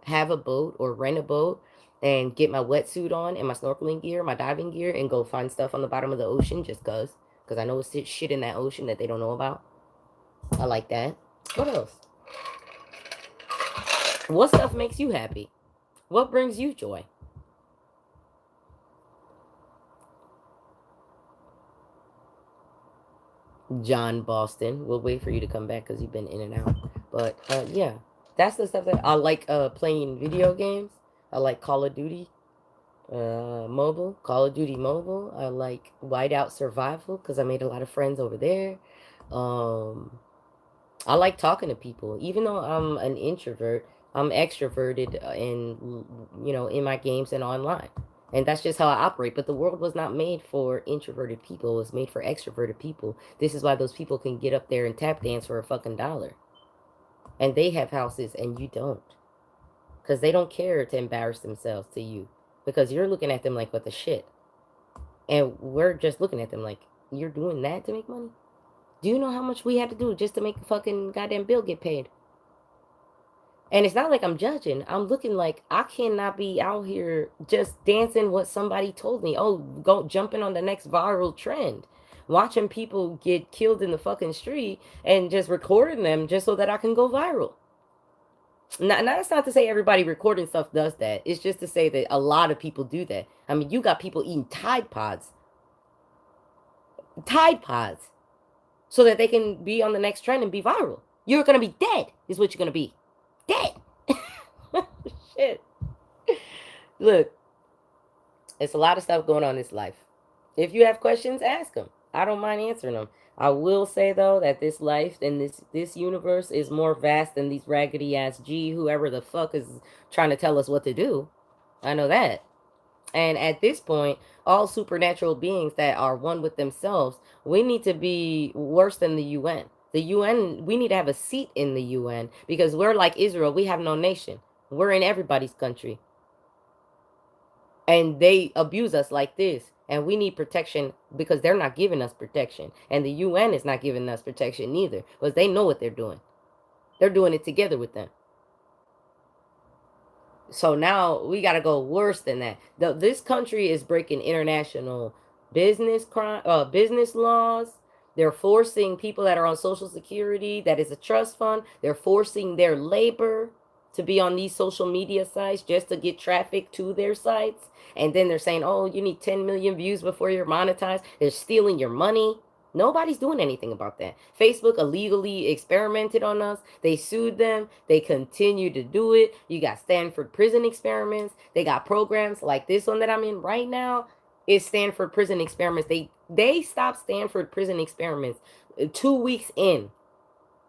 have a boat or rent a boat and get my wetsuit on and my snorkeling gear, my diving gear, and go find stuff on the bottom of the ocean just cause I know it's shit in that ocean that they don't know about. I like that. What else? What stuff makes you happy? What brings you joy? John Boston. We'll wait for you to come back because you've been in and out. But yeah, that's the stuff that I like. Playing video games. I like Call of Duty. Mobile, Call of Duty Mobile. I like Whiteout Survival because I made a lot of friends over there. Um, I like talking to people, even though I'm an introvert. I'm extroverted in my games and online, and that's just how I operate. But the world was not made for introverted people; it was made for extroverted people. This is why those people can get up there and tap dance for a fucking dollar, and they have houses and you don't, because they don't care to embarrass themselves to you, because you're looking at them like what the shit. And we're just looking at them like, you're doing that to make money? Do you know how much we had to do just to make the fucking goddamn bill get paid? And it's not like I'm judging. I'm looking like I cannot be out here just dancing what somebody told me. Oh, go jumping on the next viral trend. Watching people get killed in the fucking street and just recording them just so that I can go viral. Now, that's not to say everybody recording stuff does that. It's just to say that a lot of people do that. I mean, you got people eating Tide Pods, so that they can be on the next trend and be viral. You're gonna be dead, is what you're gonna be. Dead. Shit. Look, it's a lot of stuff going on in this life. If you have questions, ask them. I don't mind answering them. I will say though that this life and this universe is more vast than these raggedy ass whoever the fuck is trying to tell us what to do. I know that. And at this point, all supernatural beings that are one with themselves, we need to be worse than the UN. The UN, we need to have a seat in the UN because we're like Israel. We have no nation. We're in everybody's country. And they abuse us like this. And we need protection because they're not giving us protection. And the UN is not giving us protection either because they know what they're doing. They're doing it together with them. So now we got to go worse than that. This country is breaking international business laws. They're forcing people that are on Social Security, that is a trust fund. They're forcing their labor to be on these social media sites just to get traffic to their sites. And then they're saying, oh, you need 10 million views before you're monetized. They're stealing your money. Nobody's doing anything about that. Facebook illegally experimented on us. They sued them. They continue to do it. You got Stanford prison experiments. They got programs like this one that I'm in right now. Is Stanford prison experiments. They stopped Stanford prison experiments 2 weeks in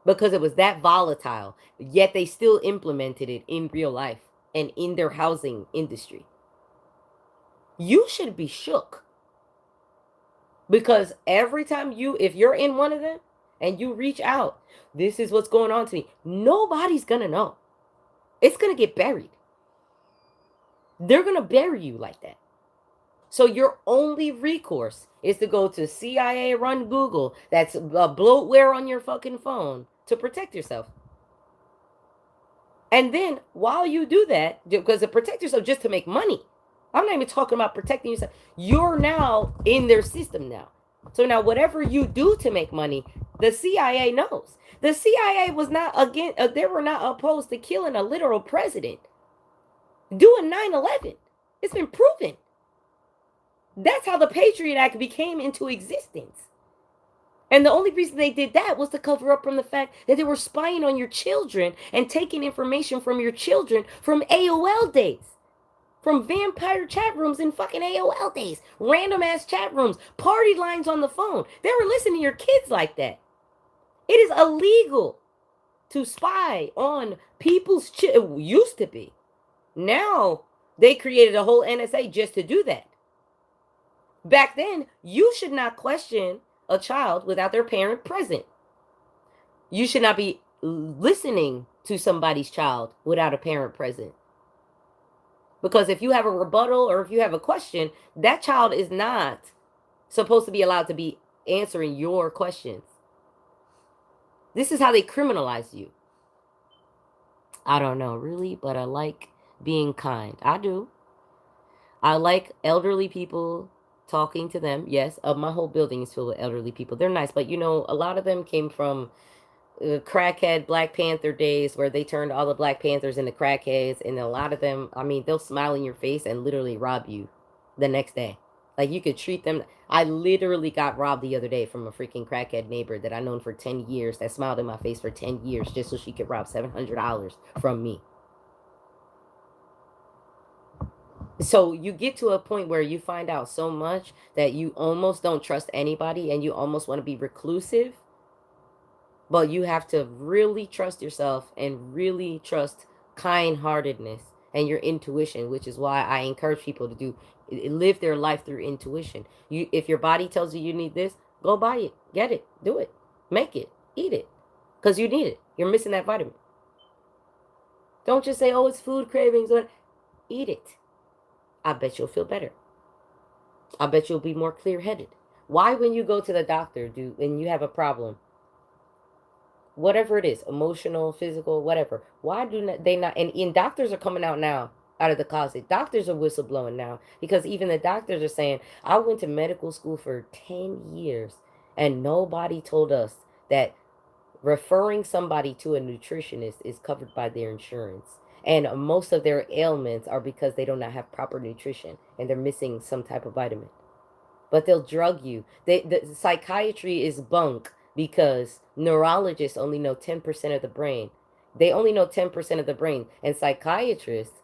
because it was that volatile. Yet they still implemented it in real life and in their housing industry. You should be shook. Because every time if you're in one of them and you reach out, this is what's going on to me. Nobody's going to know. It's going to get buried. They're going to bury you like that. So your only recourse is to go to CIA run Google. That's bloatware on your fucking phone to protect yourself. And then while you do that, because to protect yourself just to make money, I'm not even talking about protecting yourself. You're now in their system now. So now whatever you do to make money, the CIA knows. The CIA was not they were not opposed to killing a literal president. Doing 9/11. It's been proven. That's how the Patriot Act became into existence. And the only reason they did that was to cover up from the fact that they were spying on your children and taking information from your children from AOL days. From vampire chat rooms in fucking AOL days. Random ass chat rooms. Party lines on the phone. They were listening to your kids like that. It is illegal to spy on people's it used to be. Now they created a whole NSA just to do that. Back then, you should not question a child without their parent present. You should not be listening to somebody's child without a parent present. Because if you have a rebuttal or if you have a question, that child is not supposed to be allowed to be answering your questions. This is how they criminalize you. I don't know, really, but I like being kind. I do. I like elderly people, talking to them. Yes, my whole building is filled with elderly people. They're nice, but you know, a lot of them came from crackhead Black Panther days where they turned all the Black Panthers into crackheads, and a lot of them, I mean, they'll smile in your face and literally rob you the next day. Like you could treat them. I literally got robbed the other day from a freaking crackhead neighbor that I known for 10 years that smiled in my face for 10 years just so she could rob $700 from me. So you get to a point where you find out so much that you almost don't trust anybody and you almost want to be reclusive. But you have to really trust yourself and really trust kind-heartedness and your intuition, which is why I encourage people to do live their life through intuition. You, if your body tells you you need this, go buy it, get it, do it, make it, eat it, because you need it. You're missing that vitamin. Don't just say, "Oh, it's food cravings." Eat it. I bet you'll feel better. I bet you'll be more clear-headed. Why, when you go to the doctor, and you have a problem, whatever it is, emotional, physical, whatever, why do not, they not, and doctors are coming out now out of the closet. Doctors are whistleblowing now because even the doctors are saying, I went to medical school for 10 years and nobody told us that referring somebody to a nutritionist is covered by their insurance. And most of their ailments are because they do not have proper nutrition and they're missing some type of vitamin. But they'll drug you. The psychiatry is bunk because neurologists only know 10% of the brain. They only know 10% of the brain. And psychiatrists,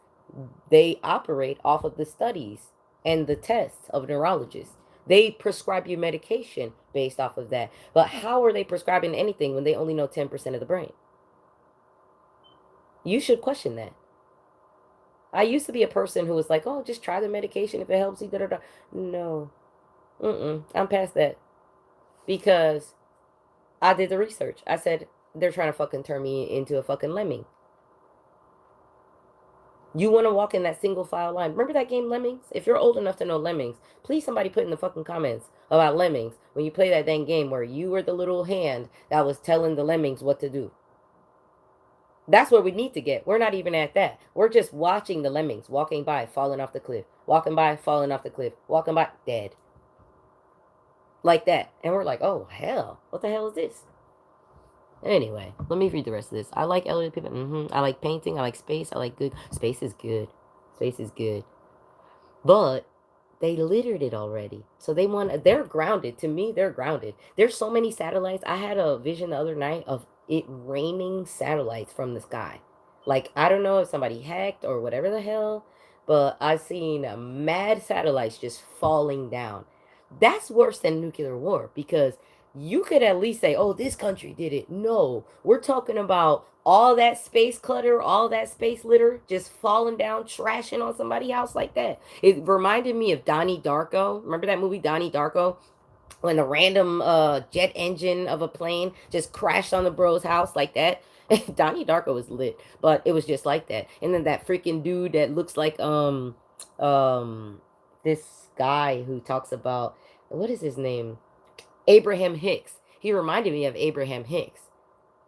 they operate off of the studies and the tests of neurologists. They prescribe you medication based off of that. But how are they prescribing anything when they only know 10% of the brain? You should question that. I used to be a person who was like, oh, just try the medication if it helps you. Da, da, da. No. I'm past that. Because I did the research. I said, they're trying to fucking turn me into a fucking lemming. You want to walk in that single file line. Remember that game Lemmings? If you're old enough to know Lemmings, please somebody put in the fucking comments about Lemmings when you play that dang game where you were the little hand that was telling the lemmings what to do. That's where we need to get. We're not even at that. We're just watching the lemmings walking by, falling off the cliff. Walking by, falling off the cliff. Walking by, dead. Like that. And we're like, oh, hell. What the hell is this? Anyway, let me read the rest of this. I like elderly people. I like painting. I like space. I like good. Space is good. Space is good. But they littered it already. So they're grounded. To me, they're grounded. There's so many satellites. I had a vision the other night of it raining satellites from the sky. Like, I don't know if somebody hacked or whatever the hell, but I've seen mad satellites just falling down. That's worse than nuclear war because you could at least say, oh, this country did it. No, we're talking about all that space clutter, all that space litter just falling down, trashing on somebody's house like that. It reminded me of Donnie Darko. Remember that movie, Donnie Darko? When the random jet engine of a plane just crashed on the bro's house like that. Donnie Darko was lit, but it was just like that. And then that freaking dude that looks like this guy who talks about, what is his name? Abraham Hicks. He reminded me of Abraham Hicks.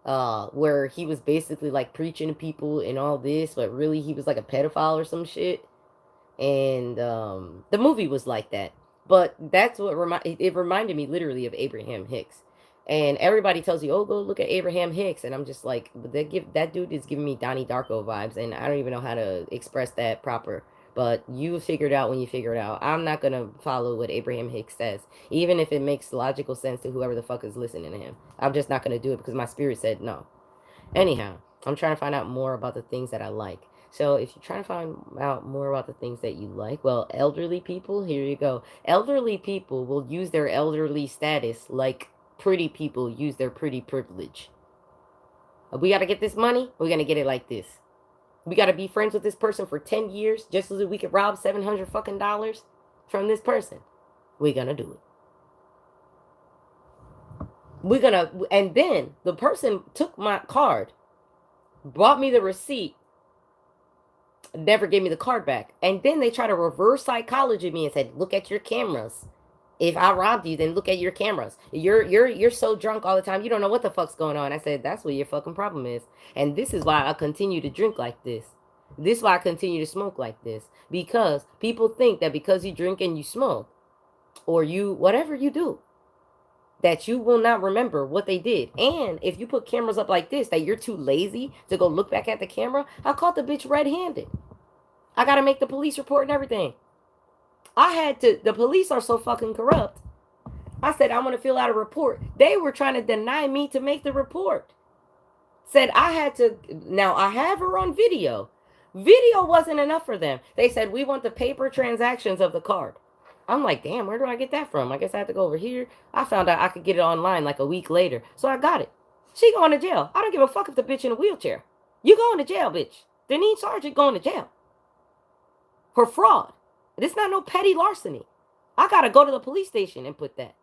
Where he was basically like preaching to people and all this, but really he was like a pedophile or some shit. And the movie was like that. But that's what it reminded me literally of Abraham Hicks. And everybody tells you, "Oh, go look at Abraham Hicks," and I'm just like, that dude is giving me Donnie Darko vibes, and I don't even know how to express that proper. But you figure it out when you figure it out. I'm not gonna follow what Abraham Hicks says, even if it makes logical sense to whoever the fuck is listening to him. I'm just not gonna do it because my spirit said no. Anyhow, I'm trying to find out more about the things that I like. So if you're trying to find out more about the things that you like, well, elderly people, here you go. Elderly people will use their elderly status like pretty people use their pretty privilege. We got to get this money. We're going to get it like this. We got to be friends with this person for 10 years just so that we could rob 700 fucking dollars from this person. We're going to do it. And then the person took my card, brought me the receipt, never gave me the card back. And then they try to reverse psychology me and said, look at your cameras. If I robbed you, then look at your cameras. You're so drunk all the time, you don't know what the fuck's going on. I said, that's what your fucking problem is. And this is why I continue to drink like this. This is why I continue to smoke like this. Because people think that because you drink and you smoke, or you, whatever you do, that you will not remember what they did. And if you put cameras up like this, that you're too lazy to go look back at the camera, I caught the bitch red-handed. I got to make the police report and everything. The police are so fucking corrupt. I said, I want to fill out a report. They were trying to deny me to make the report. Said I had to, now I have her on video. Video wasn't enough for them. They said, we want the paper transactions of the card. I'm like, damn, where do I get that from? I guess I have to go over here. I found out I could get it online like a week later. So I got it. She going to jail. I don't give a fuck if the bitch in a wheelchair. You going to jail, bitch. Denise Sargent going to jail. For fraud. This is not no petty larceny. I got to go to the police station and put that.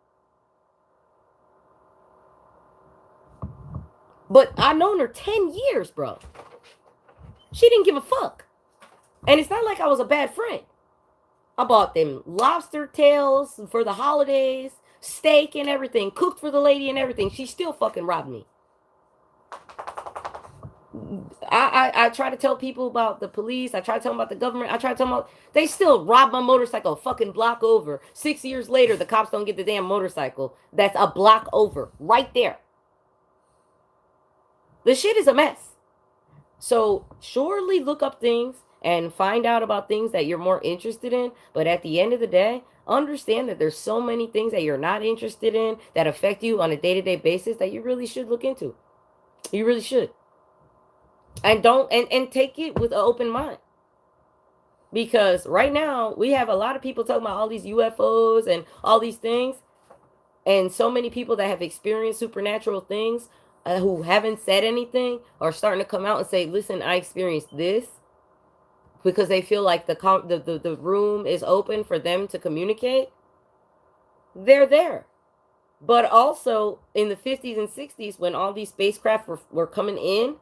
But I known her 10 years, bro. She didn't give a fuck. And it's not like I was a bad friend. I bought them lobster tails for the holidays, steak and everything, cooked for the lady and everything. She still fucking robbed me. I try to tell people about the police. I try to tell them about the government. I try to tell them about, they still rob my motorcycle a fucking block over. 6 years later, the cops don't get the damn motorcycle. That's a block over, right there. The shit is a mess. So surely look up things and find out about things that you're more interested in. But at the end of the day, understand that there's so many things that you're not interested in that affect you on a day-to-day basis that you really should look into. You really should. And and take it with an open mind. Because right now we have a lot of people talking about all these UFOs and all these things. And so many people that have experienced supernatural things who haven't said anything are starting to come out and say, listen, I experienced this, because they feel like the room is open for them to communicate. They're there. But also in the 50s and 60s, when all these spacecraft were coming in,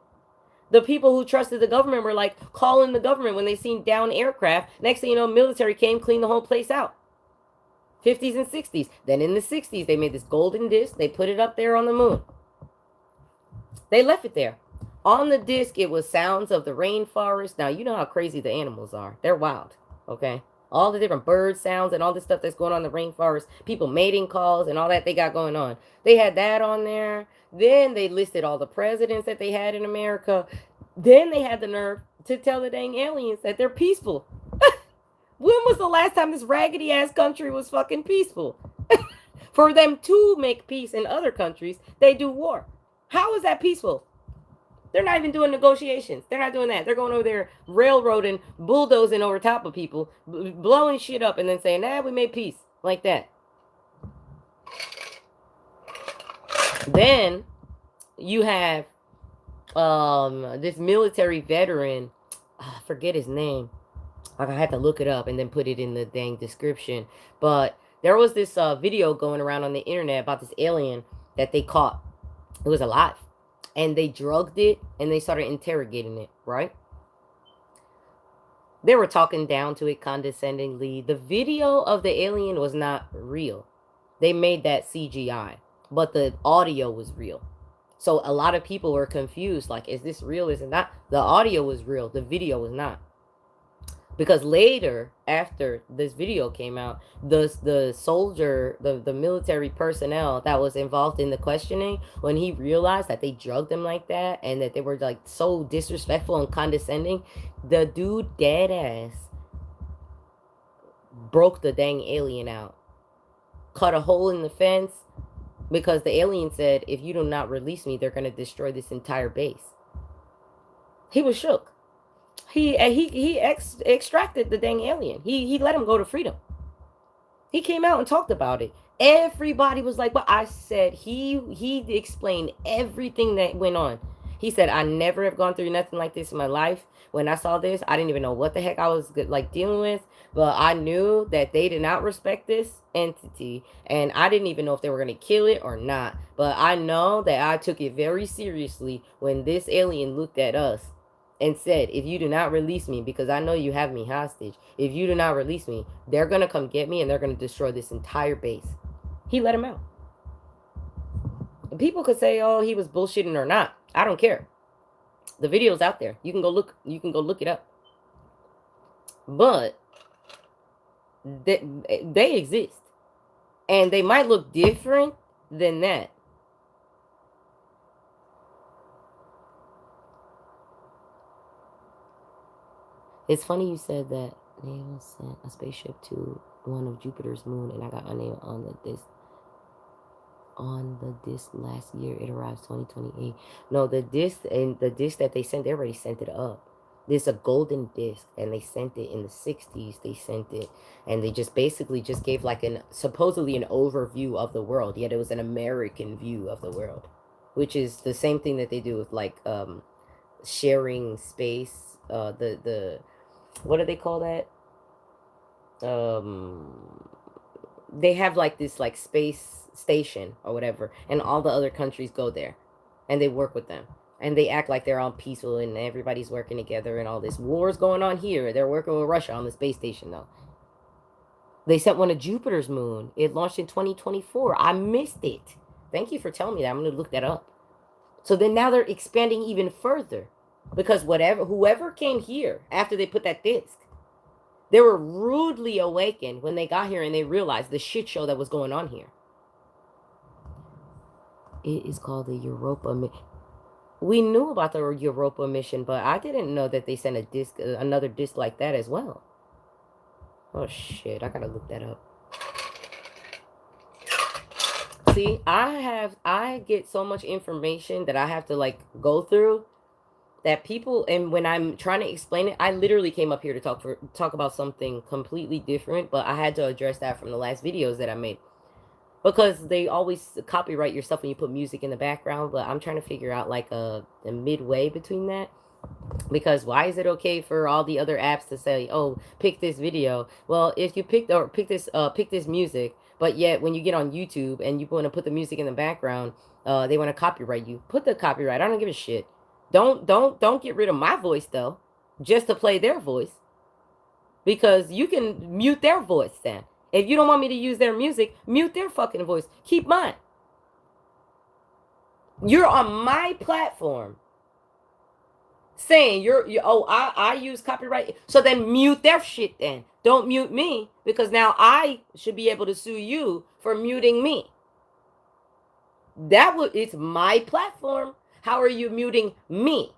the people who trusted the government were like calling the government when they seen down aircraft. Next thing you know, military came, cleaned the whole place out. 50s and 60s. Then in the 60s, they made this golden disc. They put it up there on the moon. They left it there. On the disc, it was sounds of the rainforest. Now, you know how crazy the animals are. They're wild, okay? All the different bird sounds and all this stuff that's going on in the rainforest. People mating calls and all that they got going on. They had that on there. Then they listed all the presidents that they had in America. Then they had the nerve to tell the dang aliens that they're peaceful. When was the last time this raggedy-ass country was fucking peaceful? For them to make peace in other countries, they do war. How is that peaceful? They're not even doing negotiations. They're not doing that. They're going over there railroading, bulldozing over top of people, blowing shit up, and then saying, we made peace. Like that. Then you have this military veteran. I forget his name. I had to look it up and then put it in the dang description. But there was this video going around on the internet about this alien that they caught. It was alive. And they drugged it and they started interrogating it, right? They were talking down to it condescendingly. The video of the alien was not real. They made that CGI, but the audio was real. So a lot of people were confused, like, is this real? Is it not? The audio was real. The video was not. Because later, after this video came out, the soldier, the military personnel that was involved in the questioning, when he realized that they drugged him like that and that they were like so disrespectful and condescending, the dude dead ass broke the dang alien out, cut a hole in the fence, because the alien said, if you do not release me, they're going to destroy this entire base. He was shook. He extracted the dang alien. He let him go to freedom. He came out and talked about it. Everybody was like, "But I said he explained everything that went on." He said, "I never have gone through nothing like this in my life. When I saw this, I didn't even know what the heck I was like dealing with, but I knew that they did not respect this entity, and I didn't even know if they were gonna kill it or not. But I know that I took it very seriously when this alien looked at us and said, if you do not release me, because I know you have me hostage, if you do not release me, they're going to come get me and they're going to destroy this entire base." He let him out. And people could say, oh, he was bullshitting or not. I don't care. The video's out there. You can go look it up. But they exist. And they might look different than that. It's funny you said that NASA sent a spaceship to one of Jupiter's moon, and I got unable on the disc last year. It arrives 2028. No, the disc that they sent, they already sent it up. There's a golden disc, and they sent it in the 60s. They sent it, and they just basically just gave like supposedly an overview of the world. Yet it was an American view of the world, which is the same thing that they do with like sharing space. The what do they call that? They have like this like space station or whatever, and all the other countries go there and they work with them, and they act like they're all peaceful and everybody's working together, and all this war's going on here. They're working with Russia on the space station though. They sent one to Jupiter's moon. It launched in 2024. I missed it. Thank you for telling me that. I'm going to look that up. So then now they're expanding even further, because whoever came here after they put that disc, they were rudely awakened when they got here and they realized the shit show that was going on here. It is called the Europa. We knew about the Europa mission, but I didn't know that they sent a disc, another disc like that as well. Oh shit, I gotta look that up. See, I get so much information that I have to like go through, that people, and when I'm trying to explain it, I literally came up here to talk about something completely different, but I had to address that from the last videos that I made, because they always copyright your stuff when you put music in the background. But I'm trying to figure out like a midway between that, because why is it okay for all the other apps to say, oh, pick this video? Well, if you pick this music, but yet when you get on YouTube and you want to put the music in the background, they want to copyright you. Put the copyright. I don't give a shit. Don't get rid of my voice though, just to play their voice, because you can mute their voice then. If you don't want me to use their music, mute their fucking voice. Keep mine. You're on my platform saying I use copyright. So then mute their shit then. Don't mute me, because now I should be able to sue you for muting me. It's my platform. How are you muting me?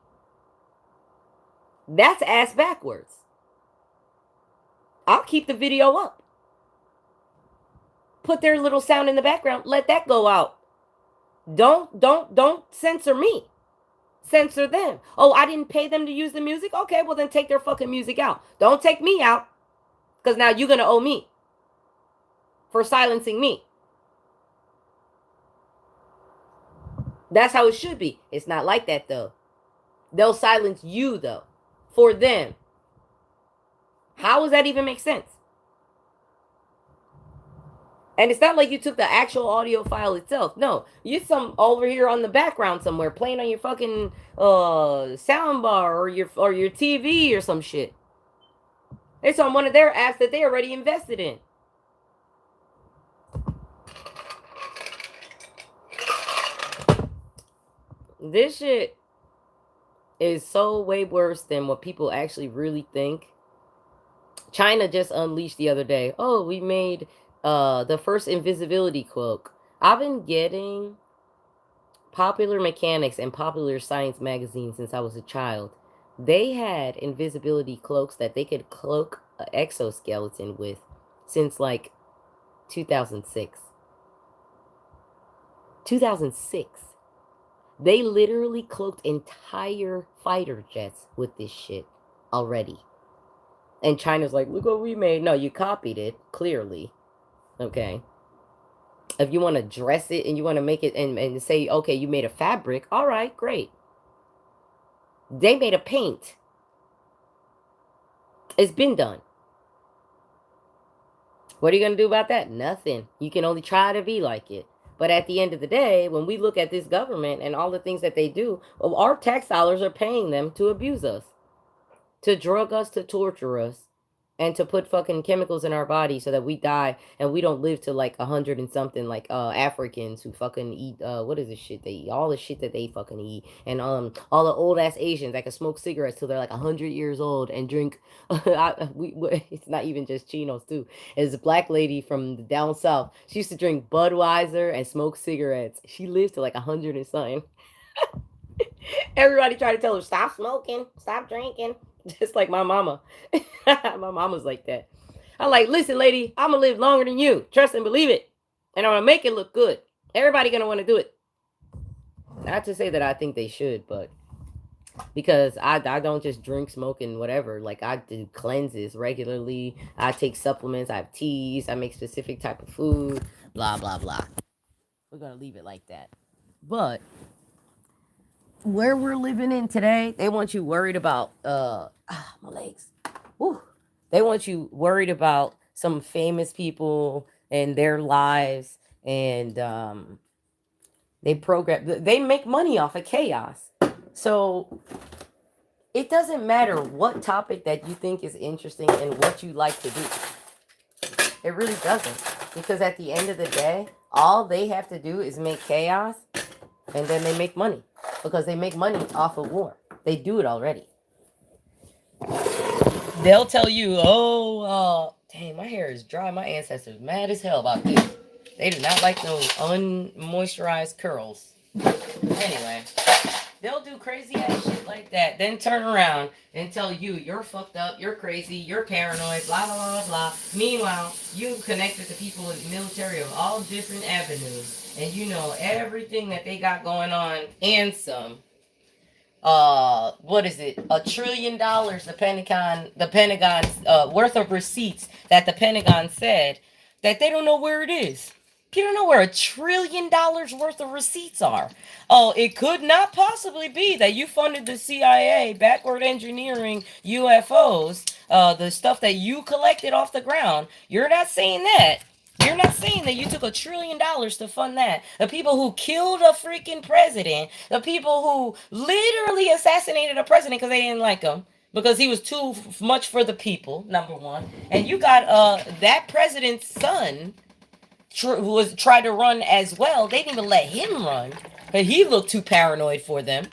That's ass backwards. I'll keep the video up. Put their little sound in the background. Let that go out. Don't censor me. Censor them. Oh, I didn't pay them to use the music? Okay, well then take their fucking music out. Don't take me out, because now you're going to owe me for silencing me. That's how it should be. It's not like that though. They'll silence you though, for them. How does that even make sense? And it's not like you took the actual audio file itself. No, you some over here on the background somewhere playing on your fucking sound bar or your TV or some shit. It's on one of their apps that they already invested in. This shit is so way worse than what people actually really think. China just unleashed the other day. Oh, we made the first invisibility cloak. I've been getting Popular Mechanics and Popular Science magazine since I was a child. They had invisibility cloaks that they could cloak an exoskeleton with since like 2006. 2006. They literally cloaked entire fighter jets with this shit. already. And China's like, look what we made. No, you copied it, clearly. Okay. If you want to dress it and you want to make it and say, okay, you made a fabric, all right, great. They made a paint. It's been done. What are you going to do about that? Nothing. You can only try to be like it. But at the end of the day, when we look at this government and all the things that they do, well, our tax dollars are paying them to abuse us, to drug us, to torture us, and to put fucking chemicals in our body so that we die and we don't live to like 100 and something, like Africans who fucking eat what is the shit they eat, all the shit that they fucking eat, and all the old ass Asians that can smoke cigarettes till they're like 100 years old and drink it's not even just chinos too. It's a black lady from the down south. She used to drink Budweiser and smoke cigarettes. She lived to like 100 and something. Everybody tried to tell her, stop smoking, stop drinking. Just like my mama. My mama's like that. I'm like, listen, lady, I'm gonna live longer than you. Trust and believe it. And I'm gonna make it look good. Everybody gonna want to do it. Not to say that I think they should, but because I don't just drink, smoke, and whatever. Like, I do cleanses regularly. I take supplements. I have teas. I make specific type of food. Blah blah blah. We're gonna leave it like that. But where we're living in today, they want you worried about my legs. Woo. They want you worried about some famous people and their lives, and they make money off of chaos. So it doesn't matter what topic that you think is interesting and what you like to do. It really doesn't, because at the end of the day, all they have to do is make chaos, and then they make money, because they make money off of war. They do it already. They'll tell you, oh, dang, my hair is dry. My ancestors mad as hell about this. They do not like those unmoisturized curls. Anyway, they'll do crazy ass shit like that, then turn around and tell you you're fucked up, you're crazy, you're paranoid, blah blah blah blah. Meanwhile, you connected to people in the military of all different avenues, and you know everything that they got going on and some. What is it, $1 trillion the Pentagon's worth of receipts that the Pentagon said that they don't know where it is. You don't know where $1 trillion worth of receipts are. Oh, it could not possibly be that you funded the CIA, backward engineering UFOs, the stuff that you collected off the ground. You're not saying that. You're not saying that you took $1 trillion to fund that. The people who killed a freaking president, the people who literally assassinated a president because they didn't like him, because he was too much for the people, number one. And you got that president's son who was tried to run as well. They didn't even let him run, but he looked too paranoid for them.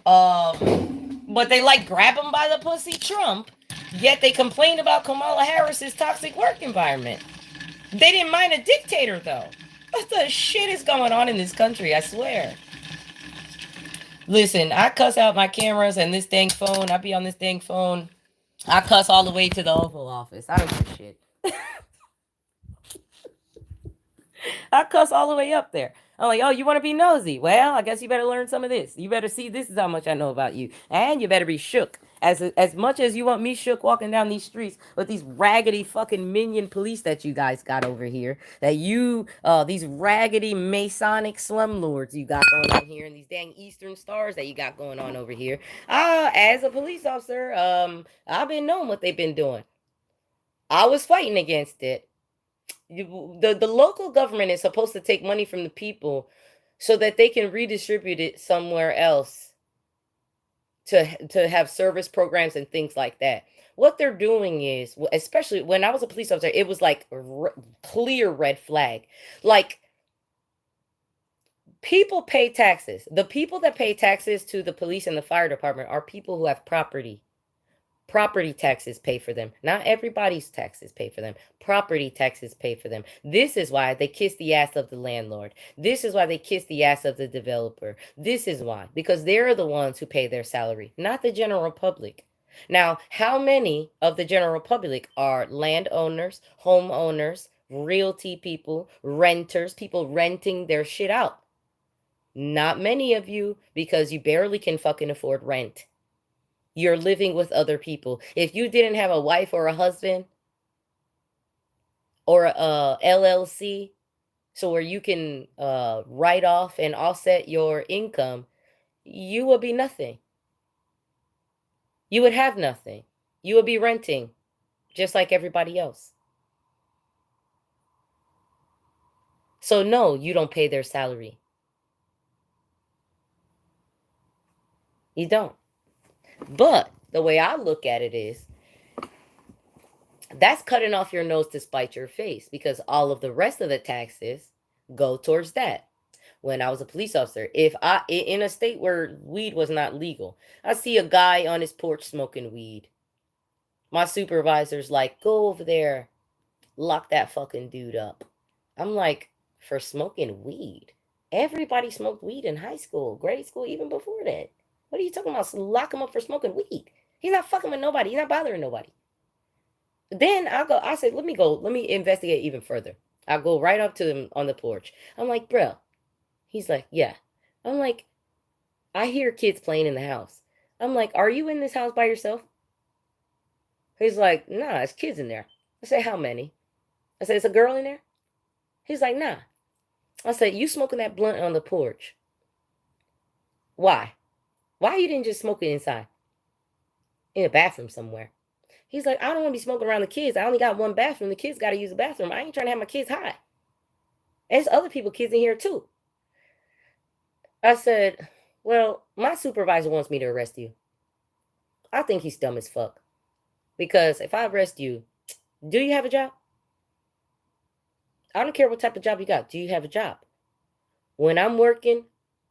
But they like grab him by the pussy, Trump. Yet they complain about Kamala Harris's toxic work environment. They didn't mind a dictator, though. What the shit is going on in this country, I swear. Listen, I cuss out my cameras and this dang phone. I be on this dang phone. I cuss all the way to the Oval Office. I don't give a shit. I cuss all the way up there. I'm like, oh, you want to be nosy? Well, I guess you better learn some of this. You better see this is how much I know about you. And you better be shook. As much as you want me shook walking down these streets with these raggedy fucking minion police that you guys got over here, that you, these raggedy Masonic slumlords you got going on here, and these dang Eastern Stars that you got going on over here. As a police officer, I've been knowing what they've been doing. I was fighting against it. The local government is supposed to take money from the people so that they can redistribute it somewhere else to have service programs and things like that. What they're doing is, especially when I was a police officer, it was like clear red flag. Like, people pay taxes. The people that pay taxes to the police and the fire department are people who have property. Property taxes pay for them. Not everybody's taxes pay for them. Property taxes pay for them. This is why they kiss the ass of the landlord. This is why they kiss the ass of the developer. This is why. Because they're the ones who pay their salary, not the general public. Now, how many of the general public are landowners, homeowners, realty people, renters, people renting their shit out? Not many of you, because you barely can fucking afford rent. You're living with other people. If you didn't have a wife or a husband or a LLC, so where you can write off and offset your income, you would be nothing. You would have nothing. You would be renting just like everybody else. So no, you don't pay their salary. You don't. But the way I look at it is that's cutting off your nose to spite your face because all of the rest of the taxes go towards that. When I was a police officer, if I in a state where weed was not legal, I see a guy on his porch smoking weed. My supervisor's like, "Go over there, lock that fucking dude up." I'm like, "For smoking weed? Everybody smoked weed in high school, grade school, even before that. What are you talking about? Lock him up for smoking weed. He's not fucking with nobody. He's not bothering nobody." Then I said, let me investigate even further. I go right up to him on the porch. I'm like, "Bro." He's like, "Yeah." I'm like, "I hear kids playing in the house." I'm like, "Are you in this house by yourself?" He's like, "Nah, it's kids in there." I say, "How many?" I said, "It's a girl in there?" He's like, "Nah." I said, "You smoking that blunt on the porch. Why? Why you didn't just smoke it inside? In a bathroom somewhere?" He's like, "I don't want to be smoking around the kids. I only got one bathroom. The kids got to use the bathroom. I ain't trying to have my kids high. There's other people kids in here too." I said, "Well, my supervisor wants me to arrest you. I think he's dumb as fuck. Because if I arrest you, do you have a job? I don't care what type of job you got. Do you have a job? When I'm working,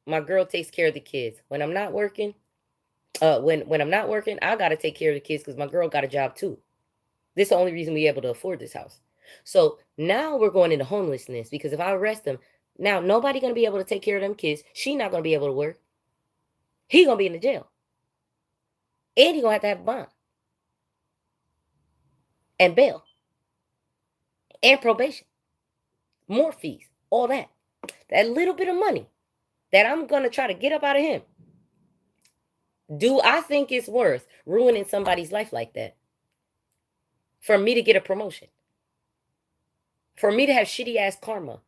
my girl takes care of the kids. When I'm not working, when I'm not working, I gotta take care of the kids because my girl got a job too. This is the only reason we able to afford this house. So now we're going into homelessness because if I arrest them, now nobody gonna be able to take care of them kids. She not gonna be able to work. He gonna be in the jail, and he gonna have to have a bond and bail and probation, more fees, all that. That little bit of money that I'm gonna try to get up out of him. Do I think it's worth ruining somebody's life like that for me to get a promotion? For me to have shitty ass karma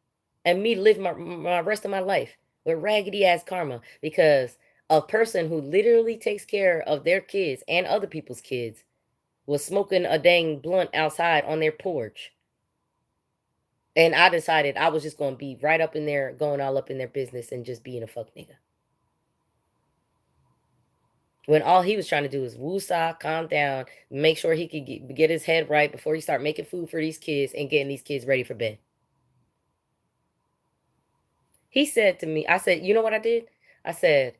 and me live my rest of my life with raggedy ass karma because a person who literally takes care of their kids and other people's kids was smoking a dang blunt outside on their porch. And I decided I was just going to be right up in there, going all up in their business and just being a fuck nigga. When all he was trying to do was woosah, calm down, make sure he could get his head right before he start making food for these kids and getting these kids ready for bed. He said to me, I said, "You know what I did?" I said,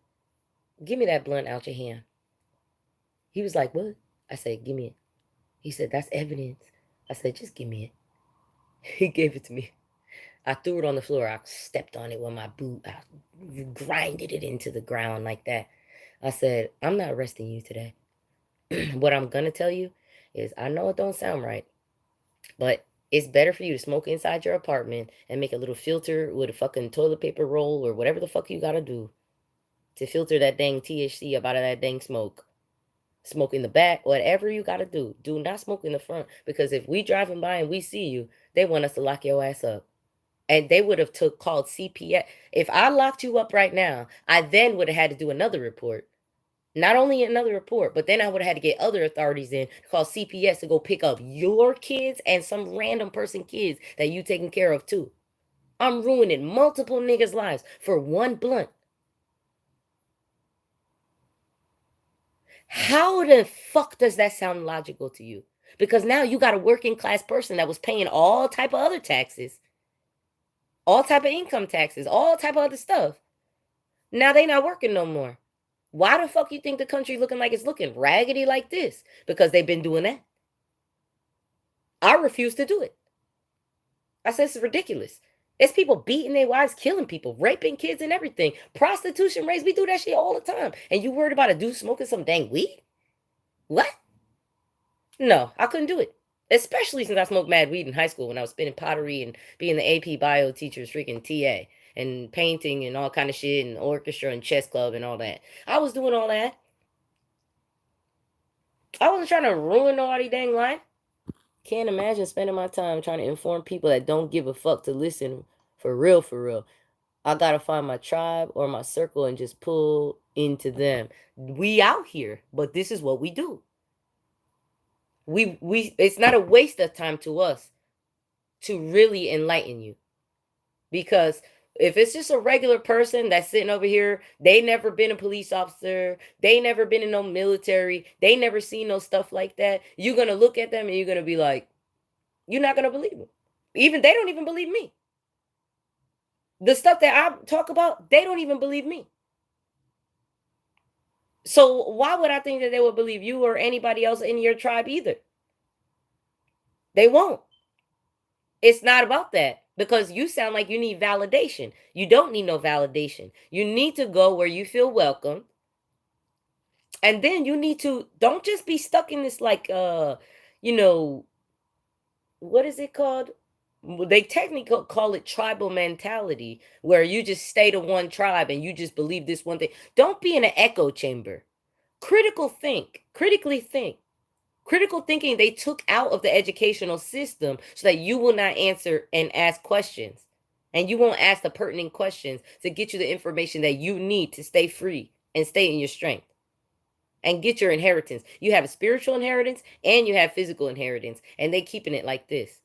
"Give me that blunt out your hand." He was like, "What?" I said, "Give me it." He said, "That's evidence." I said, "Just give me it." He gave it to me. I threw it on the floor. I stepped on it with my boot. I grinded it into the ground like that. I said, "I'm not arresting you today." What I'm going to tell you is I know it don't sound right, but it's better for you to smoke inside your apartment and make a little filter with a fucking toilet paper roll or whatever the fuck you got to do to filter that dang THC up out of that dang smoke. Smoke in the back, whatever you got to do. Do not smoke in the front because if we driving by and we see you, they want us to lock your ass up. And they would have called CPS. If I locked you up right now, I then would have had to do another report. Not only another report, but then I would have had to get other authorities in to call CPS to go pick up your kids and some random person kids that you taking care of too. I'm ruining multiple niggas' lives for one blunt. How the fuck does that sound logical to you? Because now you got a working class person that was paying all type of other taxes, all type of income taxes, all type of other stuff. Now they not working no more. Why the fuck you think the country looking like it's looking raggedy like this? Because they've been doing that. I refuse to do it. I said it's ridiculous. It's people beating their wives, killing people, raping kids and everything. Prostitution rates, we do that shit all the time. And you worried about a dude smoking some dang weed? What? No, I couldn't do it. Especially since I smoked mad weed in high school when I was spinning pottery and being the AP bio teacher's freaking TA and painting and all kind of shit and orchestra and chess club and all that. I was doing all that. I wasn't trying to ruin nobody's dang life. Can't imagine spending my time trying to inform people that don't give a fuck to listen for real, for real. I gotta find my tribe or my circle and just pull into them. We out here, but this is what we do. We it's not a waste of time to us to really enlighten you. Because if it's just a regular person that's sitting over here, they never been a police officer, they never been in no military, they never seen no stuff like that, you're gonna look at them and you're gonna be like, you're not gonna believe them. Even they don't even believe me. The stuff that I talk about, they don't even believe me. So why would I think that they would believe you or anybody else in your tribe either? They won't. It's not about that because you sound like you need validation. You don't need no validation. You need to go where you feel welcome. And then you need to don't just be stuck in this like you know, what is it called? They technically call it tribal mentality, where you just stay to one tribe and you just believe this one thing. Don't be in an echo chamber. Critically think. Critical thinking they took out of the educational system so that you will not answer and ask questions. And you won't ask the pertinent questions to get you the information that you need to stay free and stay in your strength and get your inheritance. You have a spiritual inheritance and you have physical inheritance, and they keeping it like this.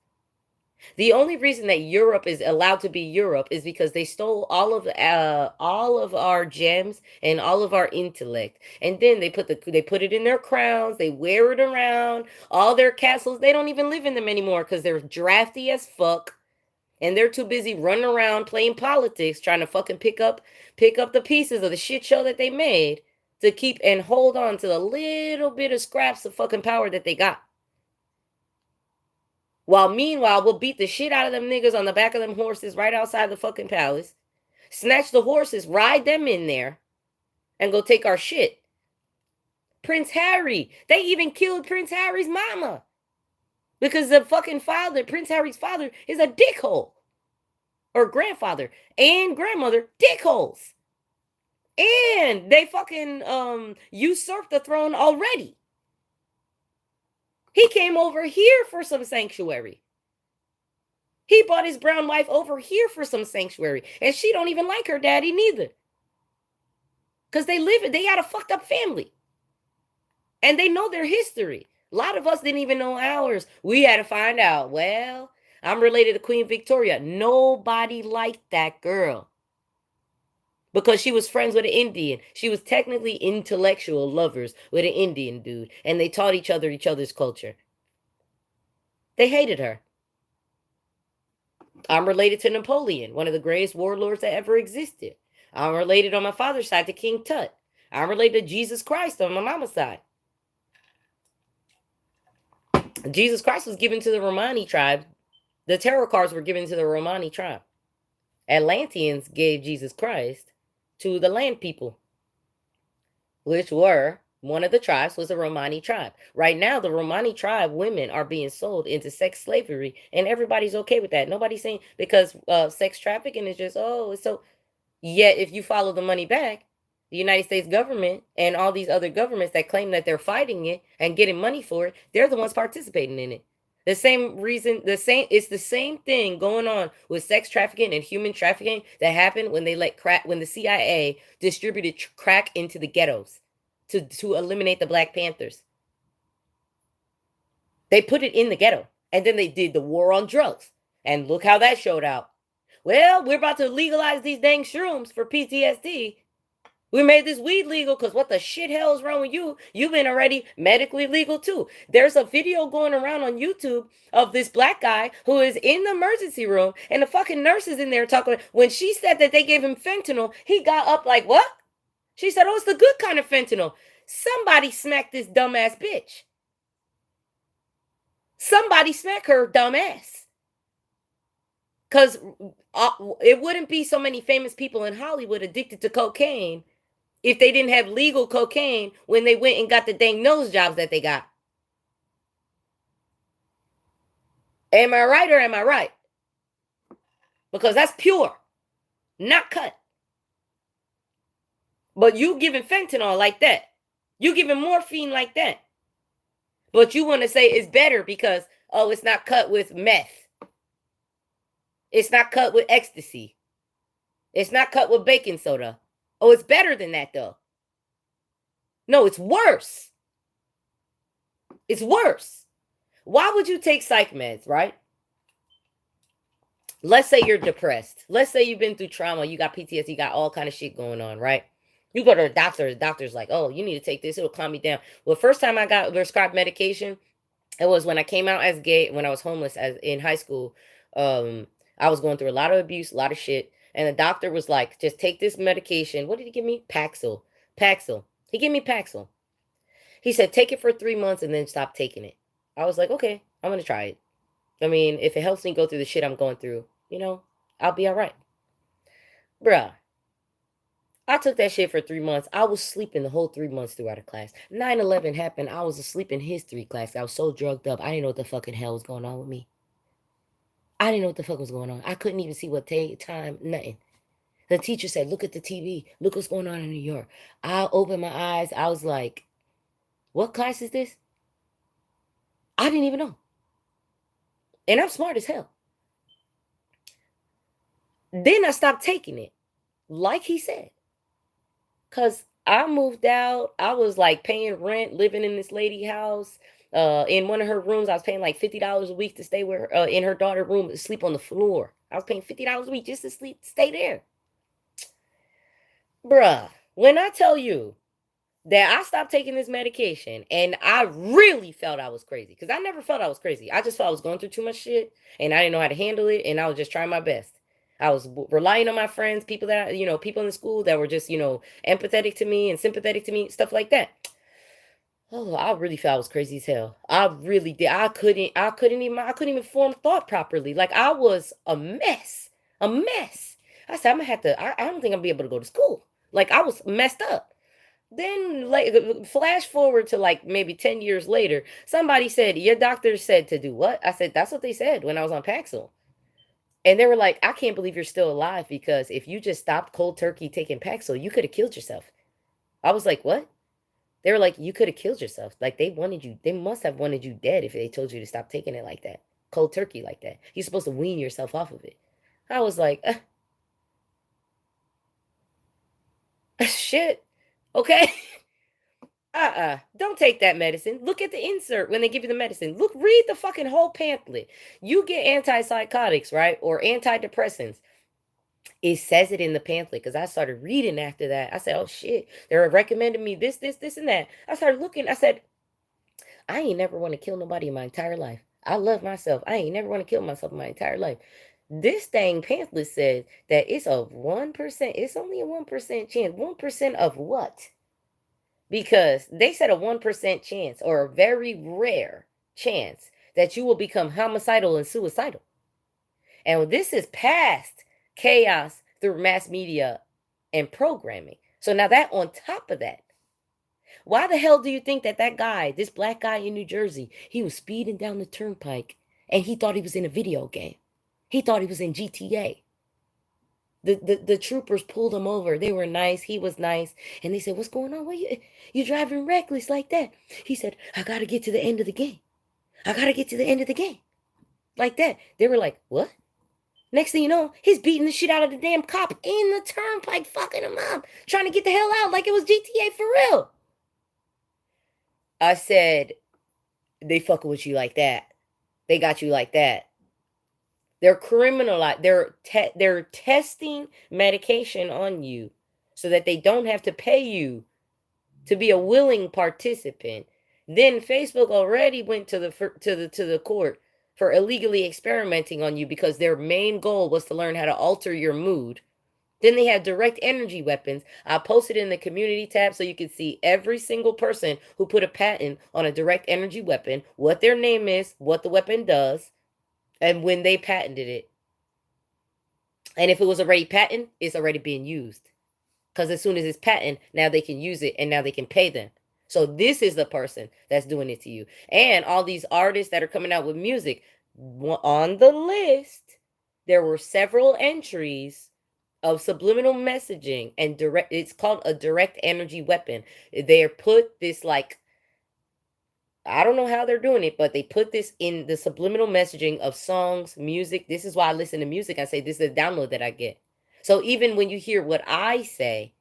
The only reason that Europe is allowed to be Europe is because they stole all of our gems and all of our intellect, and then they put it in their crowns. They wear it around all their castles. They don't even live in them anymore because they're drafty as fuck, and they're too busy running around playing politics, trying to fucking pick up the pieces of the shit show that they made to keep and hold on to the little bit of scraps of fucking power that they got. While meanwhile, we'll beat the shit out of them niggas on the back of them horses right outside the fucking palace, snatch the horses, ride them in there, and go take our shit. Prince Harry, they even killed Prince Harry's mama. Because the fucking father, Prince Harry's father, is a dickhole. Or grandfather and grandmother, dickholes. And they fucking usurped the throne already. He came over here for some sanctuary. He brought his brown wife over here for some sanctuary. And she don't even like her daddy neither. Because they had a fucked up family. And they know their history. A lot of us didn't even know ours. We had to find out. Well, I'm related to Queen Victoria. Nobody liked that girl. Because she was friends with an Indian. She was technically intellectual lovers with an Indian dude. And they taught each other's culture. They hated her. I'm related to Napoleon, one of the greatest warlords that ever existed. I'm related on my father's side to King Tut. I'm related to Jesus Christ on my mama's side. Jesus Christ was given to the Romani tribe. The tarot cards were given to the Romani tribe. Atlanteans gave Jesus Christ to the land people, which were one of the tribes was the Romani tribe. Right now, the Romani tribe women are being sold into sex slavery, and everybody's okay with that. Nobody's saying because sex trafficking is just it's so. Yet, if you follow the money back, the United States government and all these other governments that claim that they're fighting it and getting money for it, they're the ones participating in it. The same reason, it's the same thing going on with sex trafficking and human trafficking that happened when they when the CIA distributed crack into the ghettos to eliminate the Black Panthers. They put it in the ghetto, and then they did the war on drugs, and look how that showed out. Well, we're about to legalize these dang shrooms for PTSD. We made this weed legal because what the shit hell is wrong with you? You've been already medically legal too. There's a video going around on YouTube of this Black guy who is in the emergency room and the fucking nurse is in there talking. When she said that they gave him fentanyl, he got up like, what? She said, oh, it's the good kind of fentanyl. Somebody smacked this dumbass bitch. Somebody smack her dumbass. Because it wouldn't be so many famous people in Hollywood addicted to cocaine if they didn't have legal cocaine when they went and got the dang nose jobs that they got. Am I right or am I right? Because that's pure, not cut. But you giving fentanyl like that. You giving morphine like that. But you want to say it's better because, oh, it's not cut with meth. It's not cut with ecstasy. It's not cut with baking soda. Oh, it's better than that, though. No, it's worse. It's worse. Why would you take psych meds, right? Let's say you're depressed. Let's say you've been through trauma. You got PTSD, you got all kind of shit going on, right? You go to the doctor's like, oh, you need to take this. It'll calm you down. Well, first time I got prescribed medication, it was when I came out as gay, when I was homeless as in high school. I was going through a lot of abuse, a lot of shit. And the doctor was like, just take this medication. What did he give me? Paxil. Paxil. He gave me Paxil. He said, take it for 3 months and then stop taking it. I was like, okay, I'm going to try it. I mean, if it helps me go through the shit I'm going through, I'll be all right. Bruh, I took that shit for 3 months. I was sleeping the whole 3 months throughout a class. 9/11 happened. I was asleep in history class. I was so drugged up. I didn't know what the fucking hell was going on with me. I didn't know what the fuck was going on. I couldn't even see what time, nothing. The teacher said, look at the TV. Look what's going on in New York. I opened my eyes. I was like, what class is this? I didn't even know. And I'm smart as hell. Then I stopped taking it, like he said. Because I moved out. I was like paying rent, living in this lady house. In one of her rooms, I was paying like $50 a week to stay with her, in her daughter's room, to sleep on the floor. I was paying $50 a week just to stay there. Bruh, when I tell you that I stopped taking this medication and I really felt I was crazy, because I never felt I was crazy. I just felt I was going through too much shit and I didn't know how to handle it, and I was just trying my best. I was relying on my friends, people that, people in the school that were just, empathetic to me and sympathetic to me, stuff like that. Oh, I really felt I was crazy as hell. I really did. I couldn't even form thought properly. Like, I was a mess. A mess. I said, I'm gonna have to, I don't think I'm gonna be able to go to school. Like, I was messed up. Then, like, flash forward to like maybe 10 years later, somebody said, your doctor said to do what? I said, that's what they said when I was on Paxil. And they were like, I can't believe you're still alive, because if you just stopped cold turkey taking Paxil, you could have killed yourself. I was like, what? They were like, you could have killed yourself. Like, they must have wanted you dead if they told you to stop taking it like that. Cold turkey like that. You're supposed to wean yourself off of it. I was like, shit. Okay. Don't take that medicine. Look at the insert when they give you the medicine. Look, read the fucking whole pamphlet. You get antipsychotics, right? Or antidepressants. It says it in the pamphlet, because I started reading after that. I said, oh shit, they're recommending me this, and that. I started looking. I said, I ain't never want to kill nobody in my entire life. I love myself. I ain't never want to kill myself in my entire life. This dang pamphlet says that it's a 1%. It's only a 1% chance. 1% of what? Because they said a 1% chance, or a very rare chance, that you will become homicidal and suicidal. And this is past chaos through mass media and programming. So now that on top of that, why the hell do you think that guy, this black guy in New Jersey, he was speeding down the turnpike and he thought he was in a video game? He thought he was in GTA. The troopers pulled him over. They were nice. He was nice. And they said, what's going on? Why you driving reckless like that? He said, I got to get to the end of the game. I got to get to the end of the game. Like that. They were like, what? Next thing you know, he's beating the shit out of the damn cop in the turnpike, fucking him up, trying to get the hell out like it was GTA for real. I said, they fucking with you like that. They got you like that. They're criminalized. They're testing medication on you so that they don't have to pay you to be a willing participant. Then Facebook already went to the court for illegally experimenting on you, because their main goal was to learn how to alter your mood. Then they have direct energy weapons. I posted in the community tab so you can see every single person who put a patent on a direct energy weapon, what their name is, what the weapon does, and when they patented it. And if it was already patented, it's already being used. Because as soon as it's patented, now they can use it and now they can pay them. So this is the person that's doing it to you. And all these artists that are coming out with music, on the list, there were several entries of subliminal messaging and it's called a direct energy weapon. They put this like I don't know how they're doing it, but they put this in the subliminal messaging of songs, music. This is why I listen to music. I say this is a download that I get. So even when you hear what I say,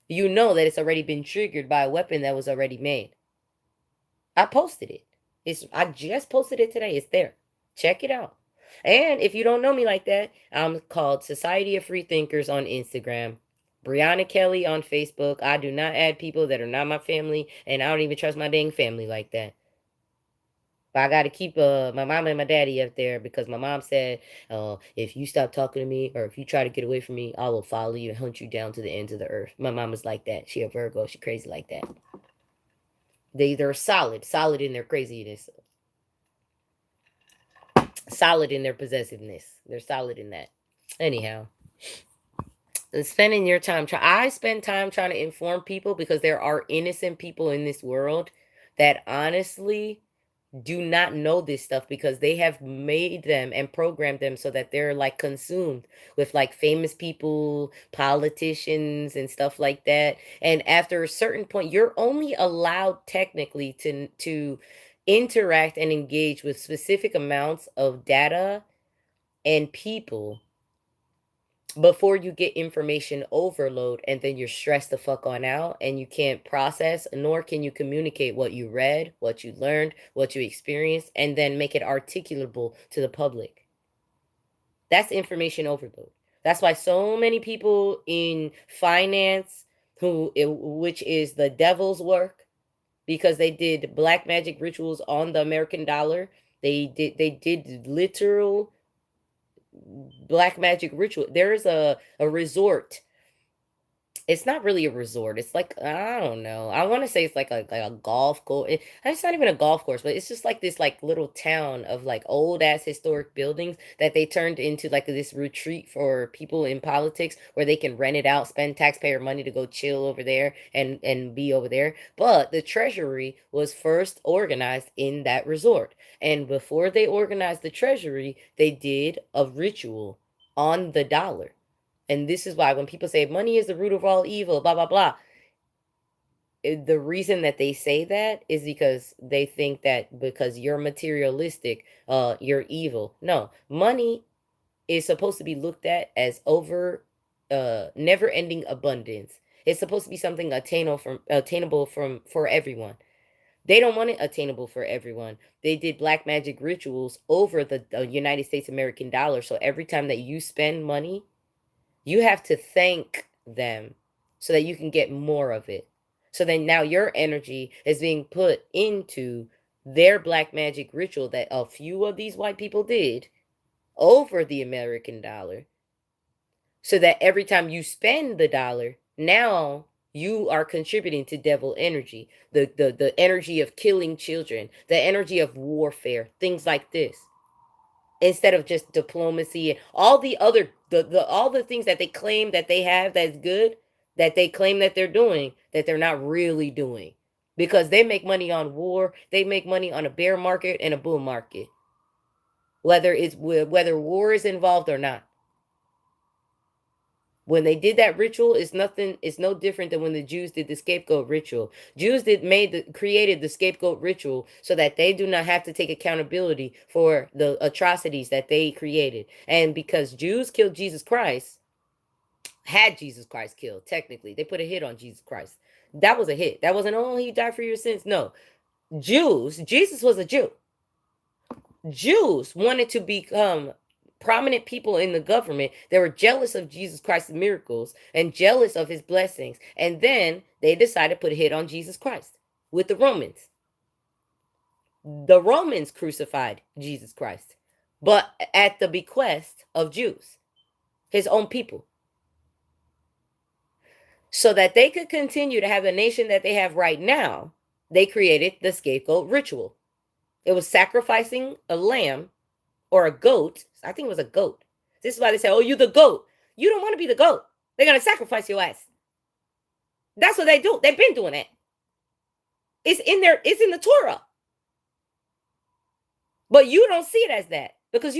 you know that it's already been triggered by a weapon that was already made. I posted it. I just posted it today. It's there. Check it out. And if you don't know me like that, I'm called Society of Free Thinkers on Instagram. Brianna Kelly on Facebook. I do not add people that are not my family, and I don't even trust my dang family like that. But I got to keep my mom and my daddy up there because my mom said, if you stop talking to me or if you try to get away from me, I will follow you and hunt you down to the ends of the earth. My mom is like that. She a Virgo. She crazy like that. They're solid in their craziness, solid in their possessiveness. They're solid in that. Anyhow, spending your time. I spend time trying to inform people because there are innocent people in this world that honestly do not know this stuff because they have made them and programmed them so that they're like consumed with like famous people, politicians, and stuff like that. And after a certain point, you're only allowed technically to interact and engage with specific amounts of data and people before you get information overload and then you're stressed the fuck on out and you can't process nor can you communicate what you read, what you learned, what you experienced, and then make it articulable to the public. That's information overload. That's why so many people in finance which is the devil's work, because they did black magic rituals on the American dollar. They did literal black magic ritual. There's a resort. It's not really a resort. It's like I don't know. I want to say it's like a golf course. It's not even a golf course, but it's just like this like little town of like old ass historic buildings that they turned into like this retreat for people in politics where they can rent it out, spend taxpayer money to go chill over there and be over there. But the treasury was first organized in that resort. And before they organized the treasury, they did a ritual on the dollar. And this is why when people say money is the root of all evil, blah, blah, blah, the reason that they say that is because they think that because you're materialistic, you're evil. No, money is supposed to be looked at as never ending abundance. It's supposed to be something attainable from for everyone. They don't want it attainable for everyone. They did black magic rituals over the United States American dollar. So every time that you spend money, you have to thank them so that you can get more of it. So then now your energy is being put into their black magic ritual that a few of these white people did over the American dollar. So that every time you spend the dollar, now you are contributing to devil energy, the energy of killing children, the energy of warfare, things like this, instead of just diplomacy and all the other all the things that they claim that they have that's good, that they claim that they're doing, that they're not really doing, because they make money on war, they make money on a bear market and a bull market, whether war is involved or not. When they did that ritual, it's no different than when the Jews did the scapegoat ritual. Created the scapegoat ritual so that they do not have to take accountability for the atrocities that they created. And because Jews killed Jesus Christ, had Jesus Christ killed, technically, they put a hit on Jesus Christ. That was a hit. That wasn't, oh, he died for your sins. No. Jesus was a Jew. Jews wanted to become prominent people in the government. They were jealous of Jesus Christ's miracles and jealous of his blessings. And then they decided to put a hit on Jesus Christ with the Romans. The Romans crucified Jesus Christ, but at the bequest of Jews, his own people. So that they could continue to have the nation that they have right now, they created the scapegoat ritual. It was sacrificing a lamb or a goat. I think it was a goat. This is why they say, oh, you the goat. You don't want to be the goat. They're going to sacrifice your ass. That's what they do. They've been doing it. It's in there. It's in the Torah. But you don't see it as that because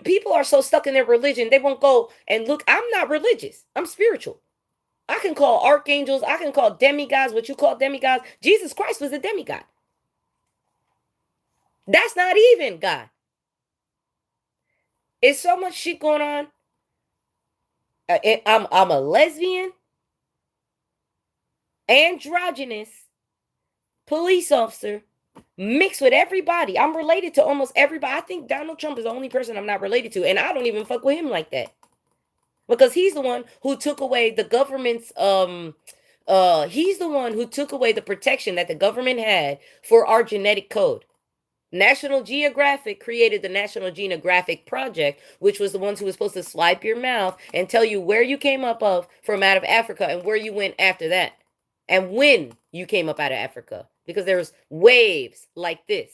people are so stuck in their religion. They won't go and look. I'm not religious. I'm spiritual. I can call archangels. I can call demigods, what you call demigods. Jesus Christ was a demigod. That's not even, God. It's so much shit going on. I'm a lesbian, androgynous police officer mixed with everybody. I'm related to almost everybody. I think Donald Trump is the only person I'm not related to, and I don't even fuck with him like that. Because he's the one who took away the government's he's the one who took away the protection that the government had for our genetic code. National Geographic created the National Geographic Project, which was the ones who was supposed to swipe your mouth and tell you where you came up from out of Africa and where you went after that. And when you came up out of Africa. Because there's waves like this.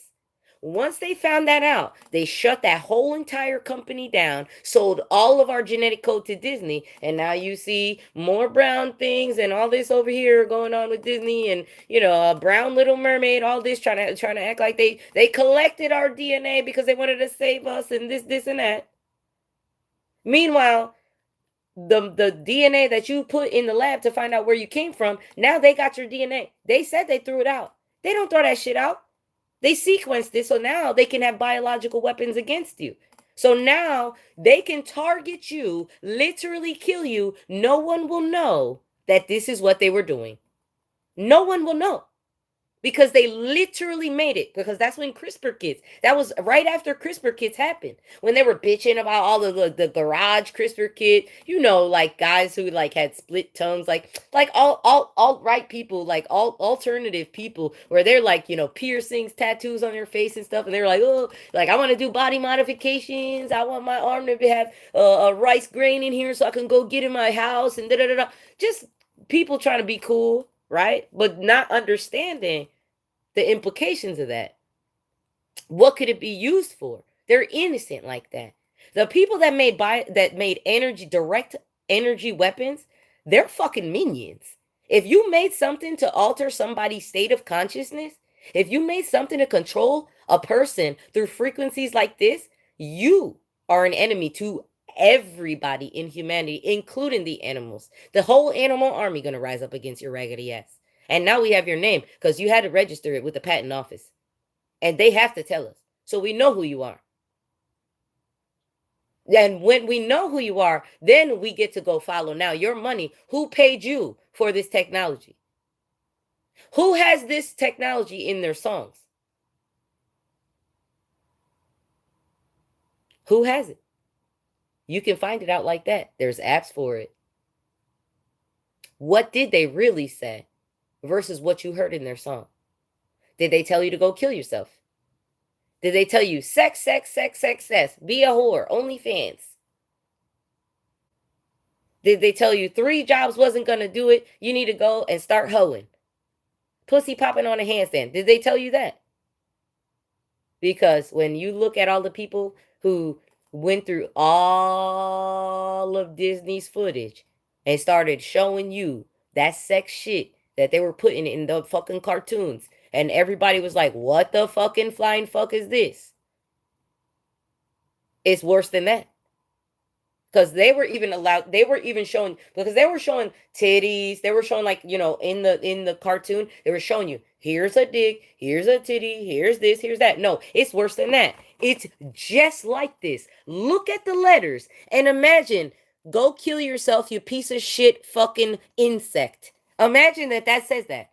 Once they found that out, they shut that whole entire company down, sold all of our genetic code to Disney, and now you see more brown things and all this over here going on with Disney, and a brown Little Mermaid, all this trying to act like they collected our DNA because they wanted to save us and this and that. Meanwhile, the DNA that you put in the lab to find out where you came from, now they got your DNA. They said they threw it out. They don't throw that shit out. They sequenced it, so now they can have biological weapons against you. So now they can target you, literally kill you. No one will know that this is what they were doing. No one will know. Because they literally made it. Because that's when CRISPR kits. That was right after CRISPR kits happened. When they were bitching about all of the garage CRISPR kit. Like guys who like had split tongues. Like all right people. Like all alternative people. Where they're like, piercings, tattoos on their face and stuff. And they're like, oh, like I want to do body modifications. I want my arm to have a rice grain in here so I can go get in my house. And da-da-da-da. Just people trying to be cool. Right? But not understanding the implications of that. What could it be used for? They're innocent like that. The people that made direct energy weapons, they're fucking minions. If you made something to alter somebody's state of consciousness, if you made something to control a person through frequencies like this, you are an enemy to everybody in humanity, including the animals. The whole animal army gonna rise up against your raggedy ass. And now we have your name because you had to register it with the patent office. And they have to tell us. So we know who you are. And when we know who you are, then we get to go follow. Now, your money, who paid you for this technology? Who has this technology in their songs? Who has it? You can find it out like that. There's apps for it. What did they really say versus what you heard in their song? Did they tell you to go kill yourself? Did they tell you sex, sex, sex, sex, sex, be a whore, OnlyFans? Did they tell you 3 jobs wasn't going to do it? You need to go and start hoeing. Pussy popping on a handstand. Did they tell you that? Because when you look at all the people who went through all of Disney's footage and started showing you that sex shit that they were putting in the fucking cartoons, and everybody was like, what the fucking flying fuck is this? It's worse than that. Because they were showing titties. They were showing like, in the cartoon, they were showing you, here's a dick, here's a titty, here's this, here's that. No, it's worse than that. It's just like this. Look at the letters and imagine, go kill yourself, you piece of shit fucking insect. Imagine that says that.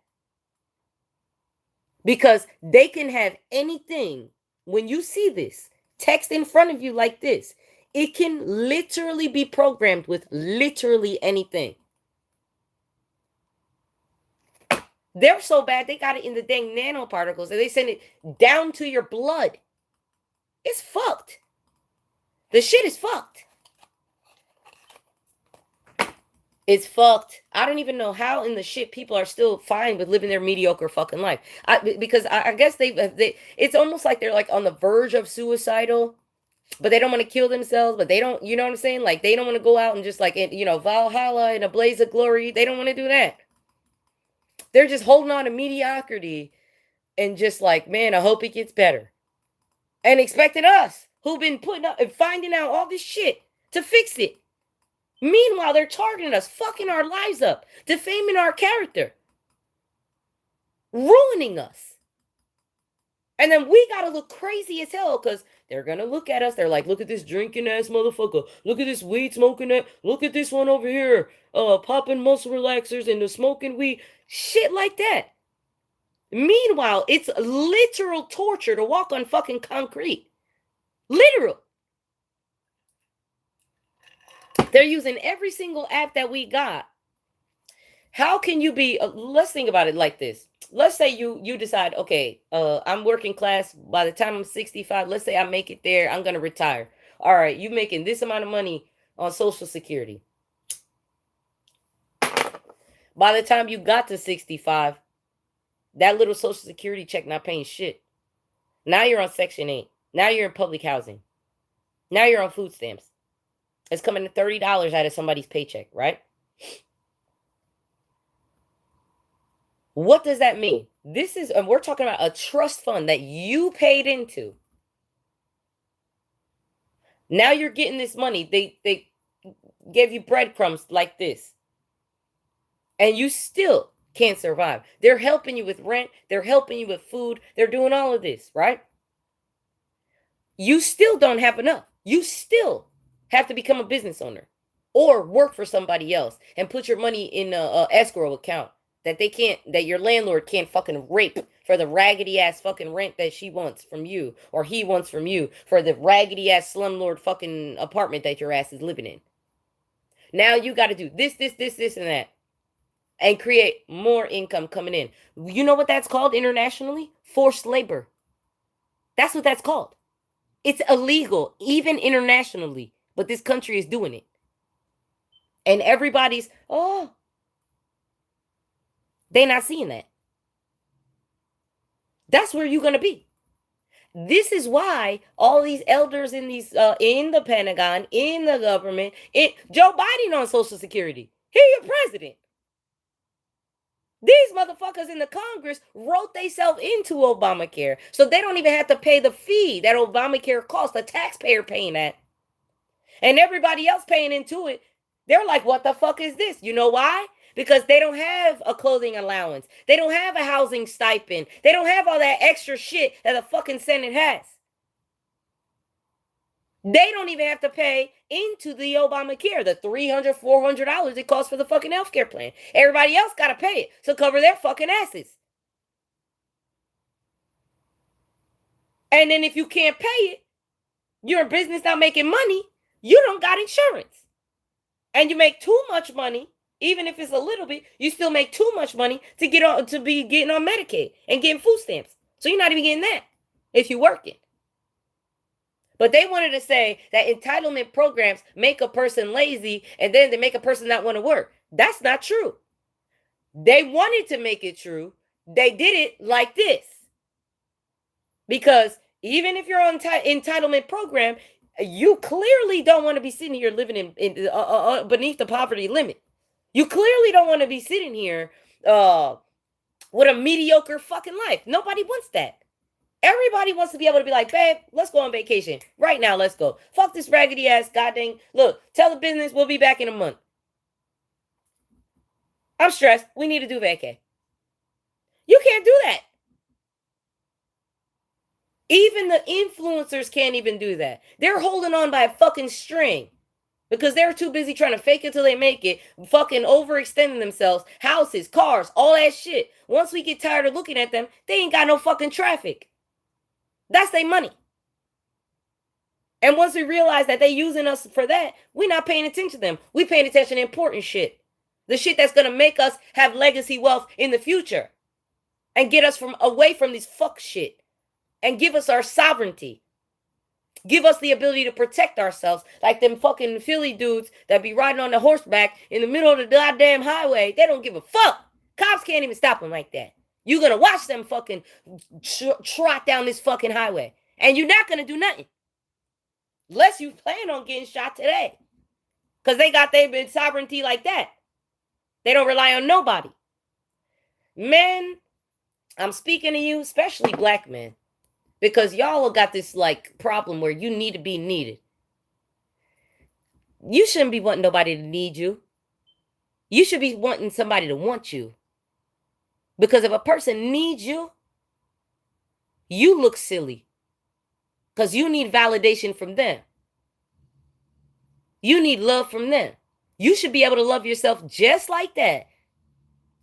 Because they can have anything. When you see this text in front of you like this, it can literally be programmed with literally anything. They're so bad, they got it in the dang nanoparticles and they send it down to your blood. It's fucked. The shit is fucked. It's fucked. I don't even know how in the shit people are still fine with living their mediocre fucking life. Because I guess they it's almost like they're like on the verge of suicidal, but they don't want to kill themselves, but they don't, you know what I'm saying? Like they don't want to go out and just like, Valhalla in a blaze of glory. They don't want to do that. They're just holding on to mediocrity and just like, man, I hope it gets better. And expecting us, who've been putting up and finding out all this shit to fix it. Meanwhile, they're targeting us, fucking our lives up, defaming our character, ruining us. And then we got to look crazy as hell because they're going to look at us. They're like, look at this drinking ass motherfucker. Look at this weed smoking that. Look at this one over here. Popping muscle relaxers and the smoking weed. Shit like that. Meanwhile, it's literal torture to walk on fucking concrete. Literal. They're using every single app that we got. How can you be, let's think about it like this. Let's say you decide, okay, I'm working class. By the time I'm 65, let's say I make it there, I'm going to retire. All right, you making this amount of money on Social Security. By the time you got to 65, that little Social Security check not paying shit. Now you're on Section 8. Now you're in public housing. Now you're on food stamps. It's coming to $30 out of somebody's paycheck, right? What does that mean? This is, and we're talking about a trust fund that you paid into. Now you're getting this money. They gave you breadcrumbs like this. And you still can't survive. They're helping you with rent. They're helping you with food. They're doing all of this, right? You still don't have enough. You still have to become a business owner or work for somebody else and put your money in a escrow account that your landlord can't fucking rape for the raggedy ass fucking rent that she wants from you or he wants from you for the raggedy ass slumlord fucking apartment that your ass is living in. Now you got to do this, and that. And create more income coming in. You know what that's called internationally? Forced labor. That's what that's called. It's illegal, even internationally. But this country is doing it. And everybody's, they're not seeing that. That's where you're going to be. This is why all these elders in these in the Pentagon, in the government, Joe Biden on Social Security. He your president. These motherfuckers in the Congress wrote themselves into Obamacare. So they don't even have to pay the fee that Obamacare costs, the taxpayer paying that. And everybody else paying into it. They're like, what the fuck is this? You know why? Because they don't have a clothing allowance. They don't have a housing stipend. They don't have all that extra shit that the fucking Senate has. They don't even have to pay into the Obamacare, the $300, $400 it costs for the fucking healthcare plan. Everybody else got to pay it to cover their fucking asses. And then if you can't pay it, you're in business not making money, you don't got insurance. And you make too much money, even if it's a little bit, you still make too much money to be getting on Medicaid and getting food stamps. So you're not even getting that if you're working. But they wanted to say that entitlement programs make a person lazy and then they make a person not want to work. That's not true. They wanted to make it true. They did it like this. Because even if you're on entitlement program, you clearly don't want to be sitting here living in beneath the poverty limit. You clearly don't want to be sitting here with a mediocre fucking life. Nobody wants that. Everybody wants to be able to be like, babe, let's go on vacation. Right now, let's go. Fuck this raggedy ass goddamn. Look, tell the business we'll be back in a month. I'm stressed. We need to do vacay. You can't do that. Even the influencers can't even do that. They're holding on by a fucking string because they're too busy trying to fake it till they make it, fucking overextending themselves, houses, cars, all that shit. Once we get tired of looking at them, they ain't got no fucking traffic. That's their money. And once we realize that they using us for that, we're not paying attention to them. We paying attention to important shit. The shit that's going to make us have legacy wealth in the future. And get us away from this fuck shit. And give us our sovereignty. Give us the ability to protect ourselves. Like them fucking Philly dudes that be riding on the horseback in the middle of the goddamn highway. They don't give a fuck. Cops can't even stop them like that. You're going to watch them fucking trot down this fucking highway. And you're not going to do nothing. Unless you plan on getting shot today. Because they got their sovereignty like that. They don't rely on nobody. Men, I'm speaking to you, especially black men. Because y'all got this like problem where you need to be needed. You shouldn't be wanting nobody to need you. You should be wanting somebody to want you. Because if a person needs you, You look silly because you need validation from them. You need love from them. You should be able to love yourself just like that.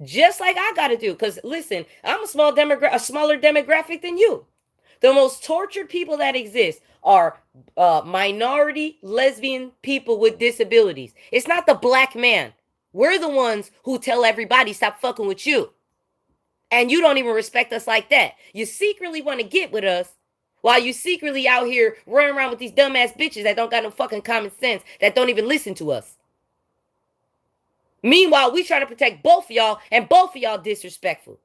Just like I got to do. Because listen, I'm a smaller demographic than you. The most tortured people that exist are minority lesbian people with disabilities. It's not the black man. We're the ones who tell everybody stop fucking with you. And you don't even respect us like that. You secretly want to get with us while you secretly out here running around with these dumbass bitches that don't got no fucking common sense, that don't even listen to us. Meanwhile, we try to protect both of y'all, and both of y'all disrespectful.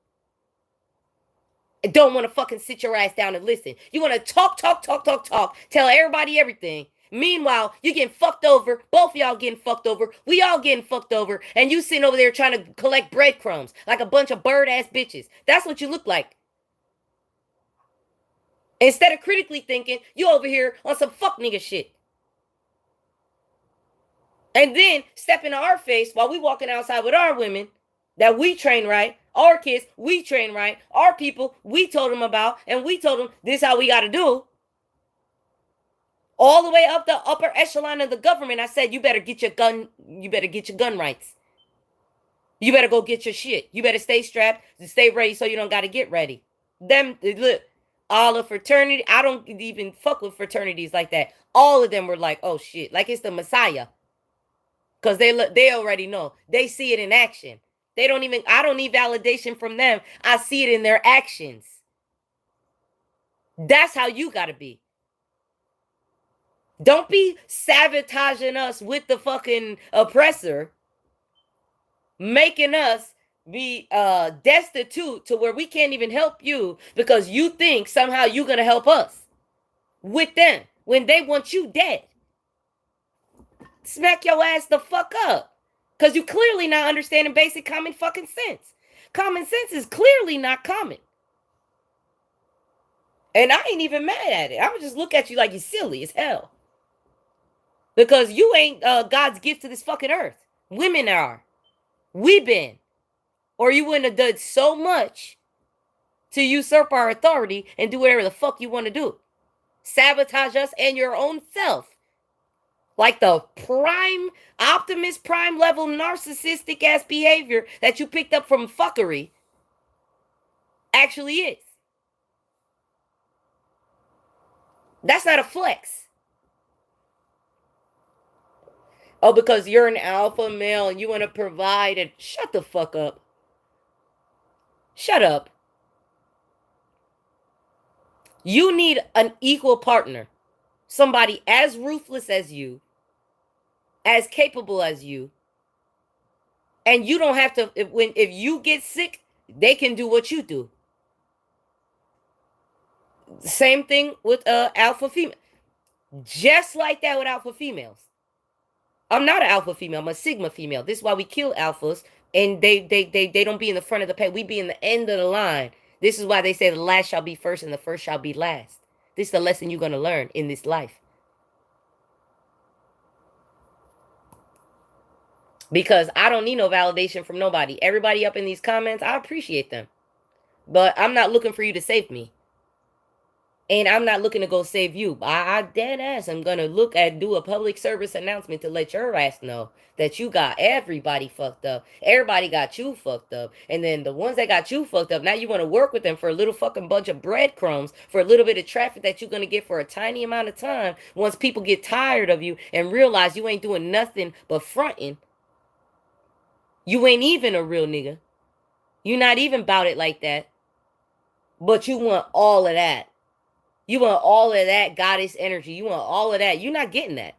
And don't want to fucking sit your ass down and listen. You want to talk, tell everybody everything. Meanwhile, you getting fucked over. Both of y'all getting fucked over. We all getting fucked over. And you sitting over there trying to collect breadcrumbs like a bunch of bird-ass bitches. That's what you look like. Instead of critically thinking, you over here on some fuck nigga shit. And then step into our face while we walking outside with our women that we train right, our kids, we train right, our people, we told them about, and we told them this is how we got to do. All the way up the upper echelon of the government, I said, you better get your gun rights. You better go get your shit. You better stay strapped, stay ready so you don't got to get ready. Them, look, all of fraternity, I don't even fuck with fraternities like that. All of them were like, oh shit, like it's the Messiah. Because they already know. They see it in action. I don't need validation from them. I see it in their actions. That's how you got to be. Don't be sabotaging us with the fucking oppressor, making us be destitute to where we can't even help you because you think somehow you're going to help us with them when they want you dead. Smack your ass the fuck up. Because you clearly not understanding basic common fucking sense. Common sense is clearly not common. And I ain't even mad at it. I would just look at you like you're silly as hell. Because you ain't God's gift to this fucking earth. Women are. We been. Or you wouldn't have done so much to usurp our authority and do whatever the fuck you want to do. Sabotage us and your own self. Like the prime, Optimus Prime level narcissistic ass behavior that you picked up from fuckery actually is. That's not a flex. Oh, because you're an alpha male and you want to provide and shut the fuck up. Shut up. You need an equal partner. Somebody as ruthless as you, as capable as you, and you don't have to, if you get sick, they can do what you do. Same thing with alpha female. Just like that with alpha females. I'm not an alpha female, I'm a sigma female. This is why we kill alphas, and they don't be in the front of the pack. We be in the end of the line. This is why they say the last shall be first and the first shall be last. This is the lesson you're going to learn in this life. Because I don't need no validation from nobody. Everybody up in these comments, I appreciate them. But I'm not looking for you to save me. And I'm not looking to go save you. I dead ass, I'm going to do a public service announcement to let your ass know that you got everybody fucked up. Everybody got you fucked up. And then the ones that got you fucked up, now you want to work with them for a little fucking bunch of breadcrumbs, for a little bit of traffic that you're going to get for a tiny amount of time. Once people get tired of you and realize you ain't doing nothing but fronting, you ain't even a real nigga. You're not even about it like that. But you want all of that. You want all of that goddess energy. You want all of that. You're not getting that.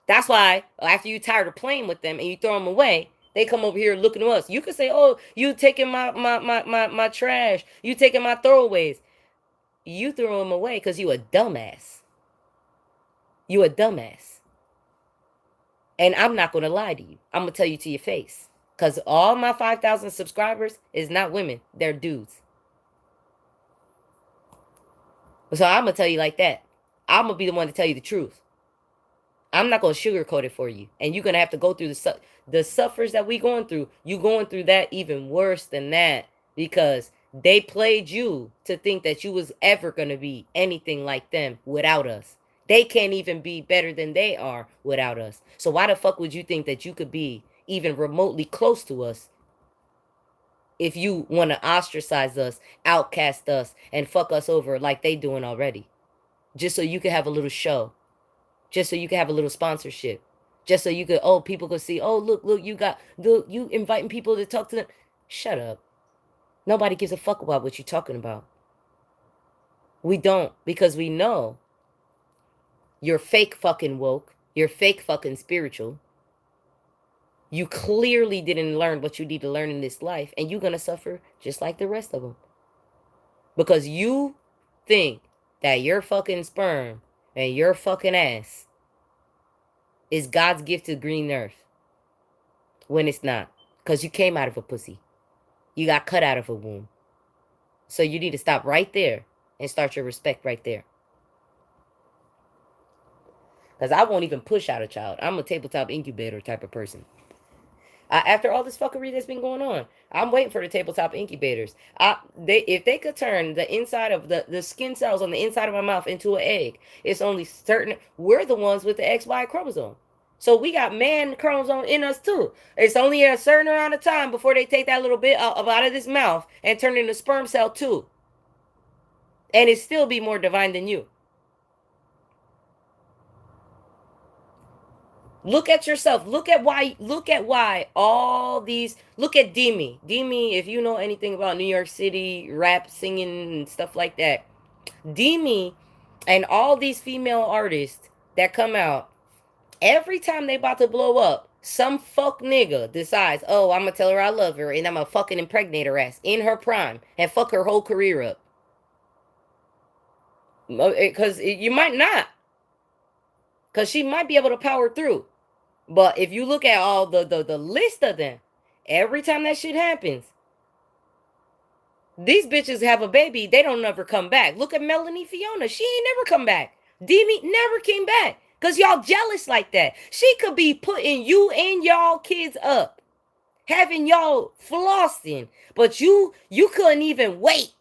That's why after you're tired of playing with them and you throw them away, they come over here looking at us. You could say, oh, you taking my trash. You taking my throwaways. You throw them away because you a dumbass. You a dumbass. And I'm not going to lie to you. I'm going to tell you to your face. Because all my 5,000 subscribers is not women. They're dudes. So I'm going to tell you like that. I'm going to be the one to tell you the truth. I'm not going to sugarcoat it for you. And you're going to have to go through the suffers that we going through. You going through that even worse than that. Because They played you to think that you was ever going to be anything like them without us. They can't even be better than they are without us. So why the fuck would you think that you could be even remotely close to us if you want to ostracize us, outcast us, and fuck us over like they doing already? Just so you could have a little show. Just so you could have a little sponsorship. Just so you could, oh, people could see, oh, look, you inviting people to talk to them. Shut up. Nobody gives a fuck about what you're talking about. We don't, because we know you're fake fucking woke. You're fake fucking spiritual. You clearly didn't learn what you need to learn in this life, and you're going to suffer just like the rest of them. Because you think that your fucking sperm and your fucking ass is God's gift to green earth when it's not. Because you came out of a pussy. You got cut out of a womb. So you need to stop right there and start your respect right there. Because I won't even push out a child. I'm a tabletop incubator type of person. After all this fuckery that's been going on, I'm waiting for the tabletop incubators. If they could turn the inside of the skin cells on the inside of my mouth into an egg, it's only certain. We're the ones with the XY chromosome. So we got man chromosome in us too. It's only a certain amount of time before they take that little bit out of this mouth and turn it into sperm cell too. And it still be more divine than you. Look at yourself. Look at why all these, look at Demi. Demi, if you know anything about New York City, rap, singing, and stuff like that. Demi and all these female artists that come out, every time they about to blow up, some fuck nigga decides, oh, I'm going to tell her I love her and I'm going to fucking impregnate her ass in her prime and fuck her whole career up. Because you might not. Because she might be able to power through. But if you look at all the list of them, every time that shit happens, these bitches have a baby, they don't never come back. Look at Melanie Fiona. She ain't never come back. Demi never came back. Because y'all jealous like that. She could be putting you and y'all kids up. Having y'all flossing. But you couldn't even wait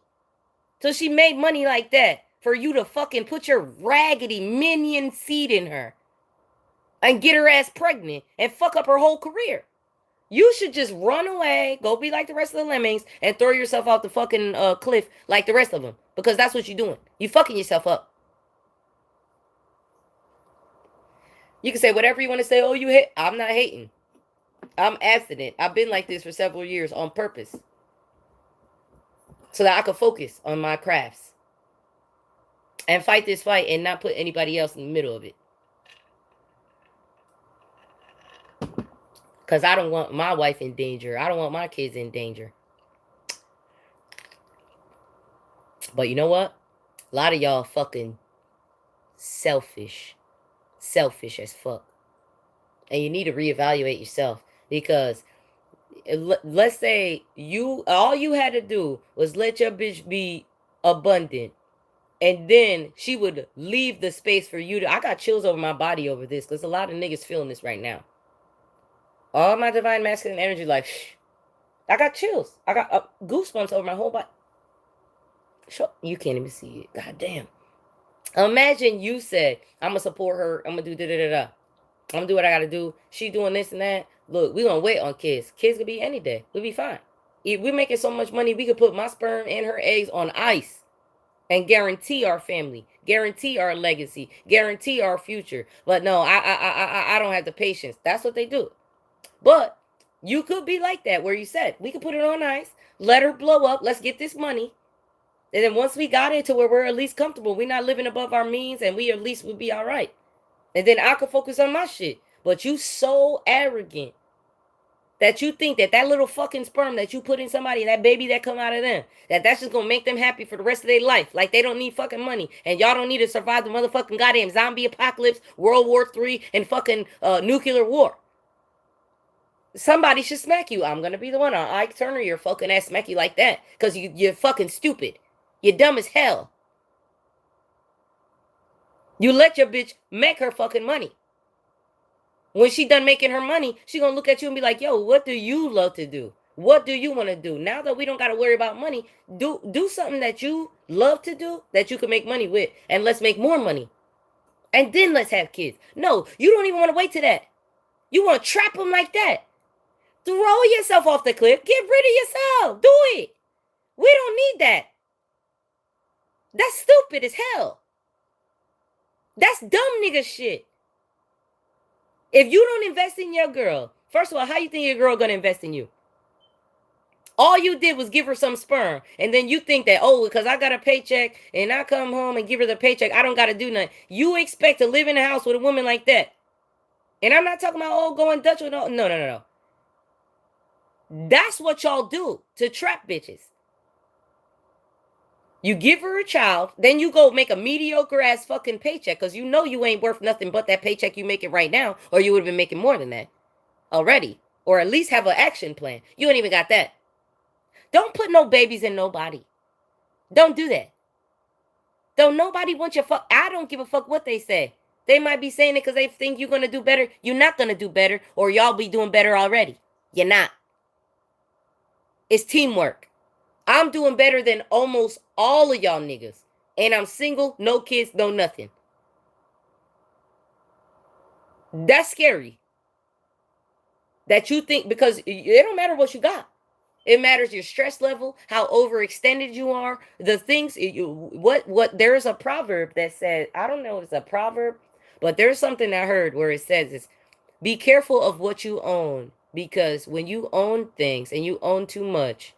till she made money like that for you to fucking put your raggedy minion seed in her. And get her ass pregnant and fuck up her whole career. You should just run away, go be like the rest of the lemmings, and throw yourself off the fucking cliff like the rest of them. Because that's what you're doing. You fucking yourself up. You can say whatever you want to say. Oh, you hate. I'm not hating. I'm abstinent. I've been like this for several years on purpose. So that I could focus on my crafts. And fight this fight and not put anybody else in the middle of it. Because I don't want my wife in danger. I don't want my kids in danger. But you know what? A lot of y'all fucking selfish. Selfish as fuck. And you need to reevaluate yourself. Because let's say all you had to do was let your bitch be abundant. And then she would leave the space for you to... I got chills over my body over this. Because a lot of niggas feeling this right now. All my divine masculine energy, like, I got chills. I got goosebumps over my whole body. You can't even see it. God damn. Imagine you said, I'm going to support her. I'm going to do da-da-da-da. I'm going to do what I got to do. She doing this and that. Look, we going to wait on kids. Kids could be any day. We'll be fine. If we're making so much money, we could put my sperm and her eggs on ice and guarantee our family, guarantee our legacy, guarantee our future. But no, I don't have the patience. That's what they do. But you could be like that, where you said, we could put it on ice, let her blow up, let's get this money. And then once we got it to where we're at least comfortable, we're not living above our means, and we at least would be all right. And then I could focus on my shit. But you so arrogant that you think that little fucking sperm that you put in somebody, and that baby that come out of them, that's just gonna make them happy for the rest of their life. Like they don't need fucking money. And y'all don't need to survive the motherfucking goddamn zombie apocalypse, World War III, and fucking nuclear war. Somebody should smack you. I'm going to be the one. Ike Turner, your fucking ass smack you like that. Because you're fucking stupid. You're dumb as hell. You let your bitch make her fucking money. When she done making her money, she going to look at you and be like, yo, what do you love to do? What do you want to do? Now that we don't got to worry about money, do something that you love to do that you can make money with, and let's make more money. And then let's have kids. No, you don't even want to wait to that. You want to trap them like that. Throw yourself off the cliff. Get rid of yourself. Do it. We don't need that. That's stupid as hell. That's dumb nigga shit. If you don't invest in your girl, first of all, how you think your girl gonna invest in you? All you did was give her some sperm, and then you think that, oh, because I got a paycheck and I come home and give her the paycheck, I don't got to do nothing. You expect to live in a house with a woman like that? And I'm not talking about, oh, going Dutch with no. That's what y'all do to trap bitches. You give her a child, then you go make a mediocre ass fucking paycheck because you know you ain't worth nothing but that paycheck you making right now, or you would have been making more than that already, or at least have an action plan. You ain't even got that. Don't put no babies in nobody. Don't do that. Don't nobody want your fuck. I don't give a fuck what they say. They might be saying it because they think you're going to do better. You're not going to do better, or y'all be doing better already. You're not. It's teamwork. I'm doing better than almost all of y'all niggas. And I'm single, no kids, no nothing. That's scary. That you think, because it don't matter what you got. It matters your stress level, how overextended you are, the things, there's a proverb that says, I don't know if it's a proverb, but there's something I heard where it says is, be careful of what you own, because when you own things and you own too much,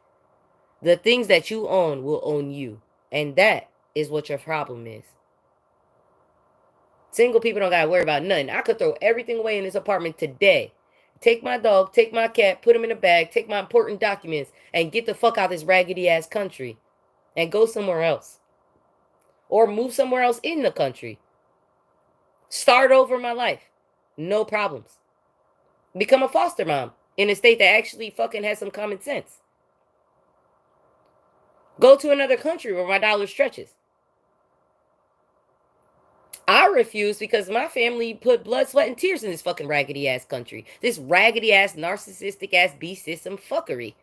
the things that you own will own you. And that is what your problem is. Single people don't got to worry about nothing. I could throw everything away in this apartment today. Take my dog, take my cat, put them in a bag, take my important documents, and get the fuck out of this raggedy ass country and go somewhere else. Or move somewhere else in the country. Start over my life. No problems. Become a foster mom in a state that actually fucking has some common sense. Go to another country where my dollar stretches. I refuse because my family put blood, sweat, and tears in this fucking raggedy ass country. This raggedy ass, narcissistic ass beast system fuckery.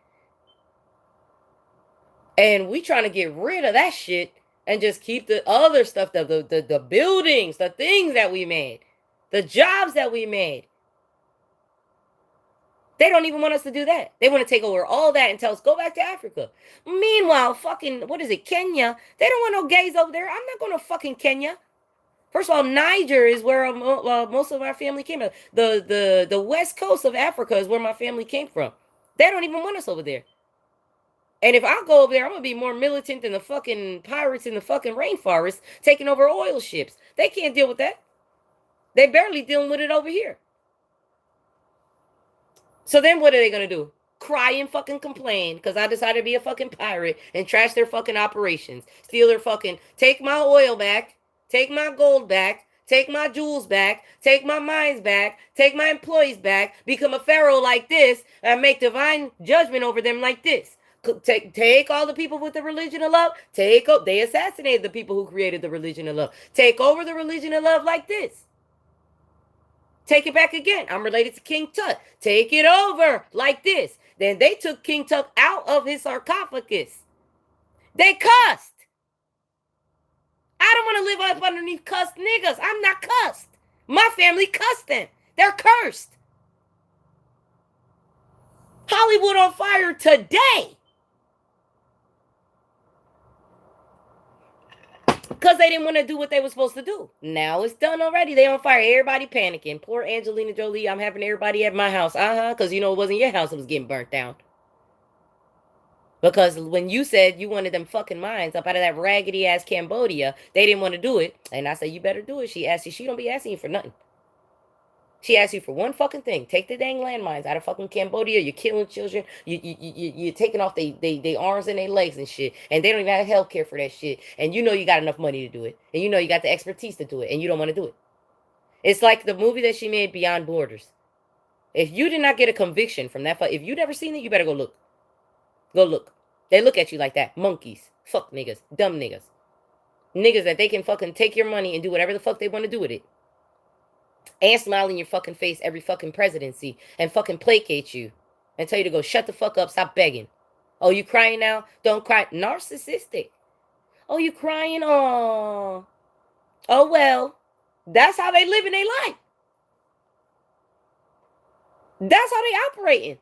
And we trying to get rid of that shit and just keep the other stuff, the buildings, the things that we made, the jobs that we made. They don't even want us to do that. They want to take over all that and tell us, go back to Africa. Meanwhile, fucking, what is it, Kenya? They don't want no gays over there. I'm not going to fucking Kenya. First of all, Niger is where most of our family came from. The west coast of Africa is where my family came from. They don't even want us over there. And if I go over there, I'm going to be more militant than the fucking pirates in the fucking rainforest taking over oil ships. They can't deal with that. They barely dealing with it over here. So then what are they going to do? Cry and fucking complain because I decided to be a fucking pirate and trash their fucking operations. Steal their fucking, take my oil back. Take my gold back, take my jewels back, take my mines back, take my employees back, become a pharaoh like this, and make divine judgment over them like this. Take all the people with the religion of love, they assassinated the people who created the religion of love. Take over the religion of love like this. Take it back again. I'm related to King Tut. Take it over like this. Then they took King Tut out of his sarcophagus. They cussed. I don't want to live up underneath cussed niggas. I'm not cussed. My family cussed them. They're cursed. Hollywood on fire today. Because they didn't want to do what they were supposed to do. Now it's done already. They on fire. Everybody panicking. Poor Angelina Jolie. I'm having everybody at my house. Because you know it wasn't your house. It was getting burnt down. Because when you said you wanted them fucking mines up out of that raggedy ass Cambodia, they didn't want to do it. And I said, you better do it. She asked you, she don't be asking you for nothing. She asked you for one fucking thing. Take the dang landmines out of fucking Cambodia. You're killing children. You're taking off they arms and their legs and shit. And they don't even have health care for that shit. And you know you got enough money to do it. And you know you got the expertise to do it. And you don't want to do it. It's like the movie that she made, Beyond Borders. If you did not get a conviction from that, if you never seen it, you better go look. Go look. They look at you like that. Monkeys. Fuck niggas. Dumb niggas. Niggas that they can fucking take your money and do whatever the fuck they want to do with it. And smile in your fucking face every fucking presidency and fucking placate you. and tell you to go shut the fuck up, stop begging. Oh, you crying now? Don't cry. Narcissistic. Oh, you crying? Oh. Oh, well. That's how they live in their life. That's how they operating.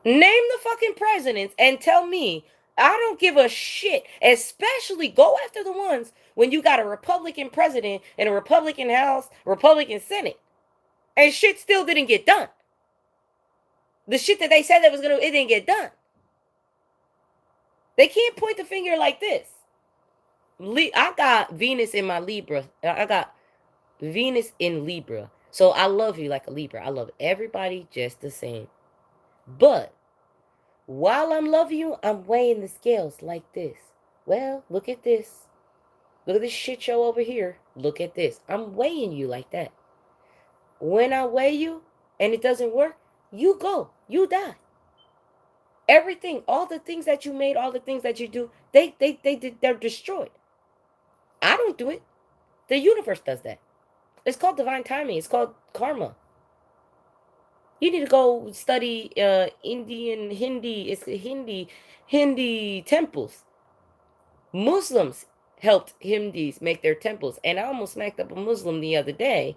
Name the fucking presidents and tell me I don't give a shit. Especially go after the ones when you got a Republican president and a Republican House, Republican Senate, and shit still didn't get done. The shit that they said that was gonna, it didn't get done. They can't point the finger like this. I got Venus in my Libra. I got Venus in Libra. So I love you like a Libra. I love everybody just the same. But while I'm loving you, I'm weighing the scales like this. Well, look at this. Look at this shit show over here. Look at this. I'm weighing you like that. When I weigh you and it doesn't work, you go. You die. Everything, all the things that you made, all the things that you do, they're destroyed. I don't do it. The universe does that. It's called divine timing. It's called karma. You need to go study Indian Hindi. It's Hindi temples. Muslims helped Hindis make their temples, and I almost smacked up a Muslim the other day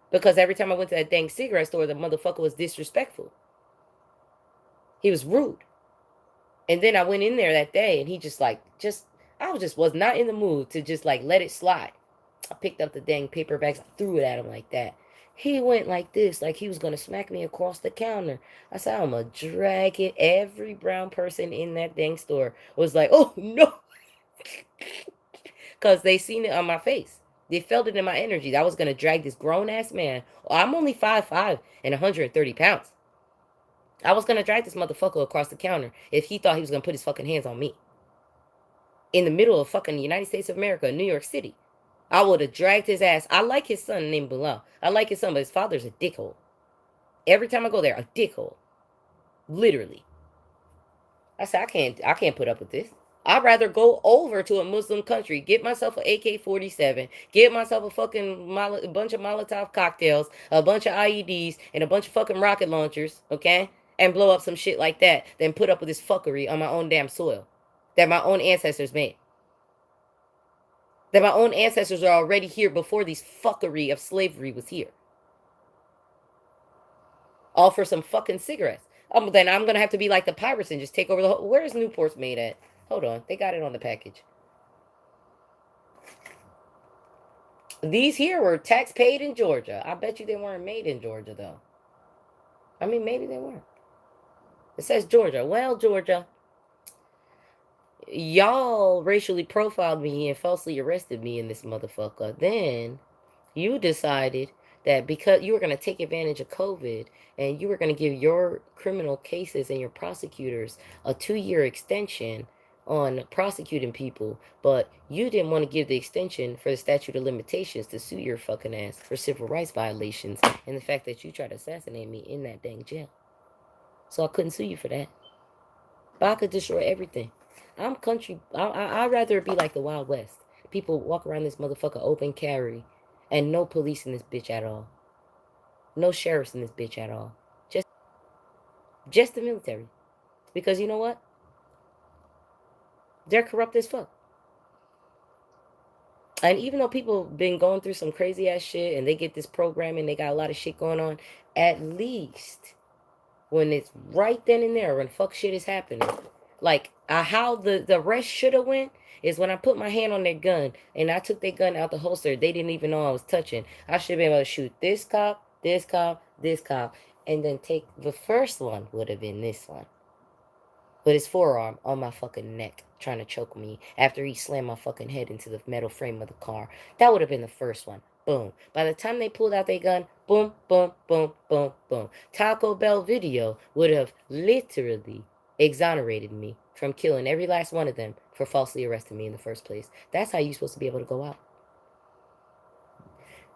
because every time I went to that dang cigarette store, the motherfucker was disrespectful. He was rude. And then I went in there that day, and he I was not in the mood to just like let it slide. I picked up the dang paper bags, I threw it at him like that. He went like this, like he was gonna smack me across the counter. I said, I'm gonna drag it. Every brown person in that dang store was like, oh no. Because they seen it on my face. They felt it in my energy. I was gonna drag this grown ass man. I'm only 5'5" and 130 pounds. I was gonna drag this motherfucker across the counter if he thought he was gonna put his fucking hands on me. In the middle of fucking United States of America, New York City. I would have dragged his ass. I like his son named Bilal. I like his son, but his father's a dickhole. Every time I go there, a dickhole. Literally. I said, I can't put up with this. I'd rather go over to a Muslim country, get myself an AK-47, get myself a fucking bunch of Molotov cocktails, a bunch of IEDs, and a bunch of fucking rocket launchers, okay? And blow up some shit like that, than put up with this fuckery on my own damn soil that my own ancestors made. That my own ancestors are already here before these fuckery of slavery was here. All for some fucking cigarettes. Then I'm gonna have to be like the pirates and just take over the whole. Where is Newport's made at? Hold on, they got it on the package. These here were tax paid in Georgia. I bet you they weren't made in Georgia though. I mean, maybe they weren't. It says Georgia. Well, Georgia, y'all racially profiled me and falsely arrested me in this motherfucker. Then you decided that because you were going to take advantage of COVID and you were going to give your criminal cases and your prosecutors a 2-year extension on prosecuting people, but you didn't want to give the extension for the statute of limitations to sue your fucking ass for civil rights violations and the fact that you tried to assassinate me in that dang jail. So I couldn't sue you for that. But I could destroy everything. I'm country. I'd rather it be like the Wild West. People walk around this motherfucker open carry and no police in this bitch at all. No sheriffs in this bitch at all. Just the military. Because you know what? They're corrupt as fuck. And even though people been going through some crazy ass shit and they get this programming, they got a lot of shit going on, at least when it's right then and there, when fuck shit is happening, like how the rest should have went is when I put my hand on their gun and I took their gun out the holster. They didn't even know I was touching. I should have been able to shoot this cop, this cop, this cop, and then take the first one would have been this one. With his forearm on my fucking neck, trying to choke me after he slammed my fucking head into the metal frame of the car. That would have been the first one. Boom. By the time they pulled out their gun, boom, boom, boom, boom, boom. Taco Bell video would have literally exonerated me from killing every last one of them for falsely arresting me in the first place. That's how you're supposed to be able to go out.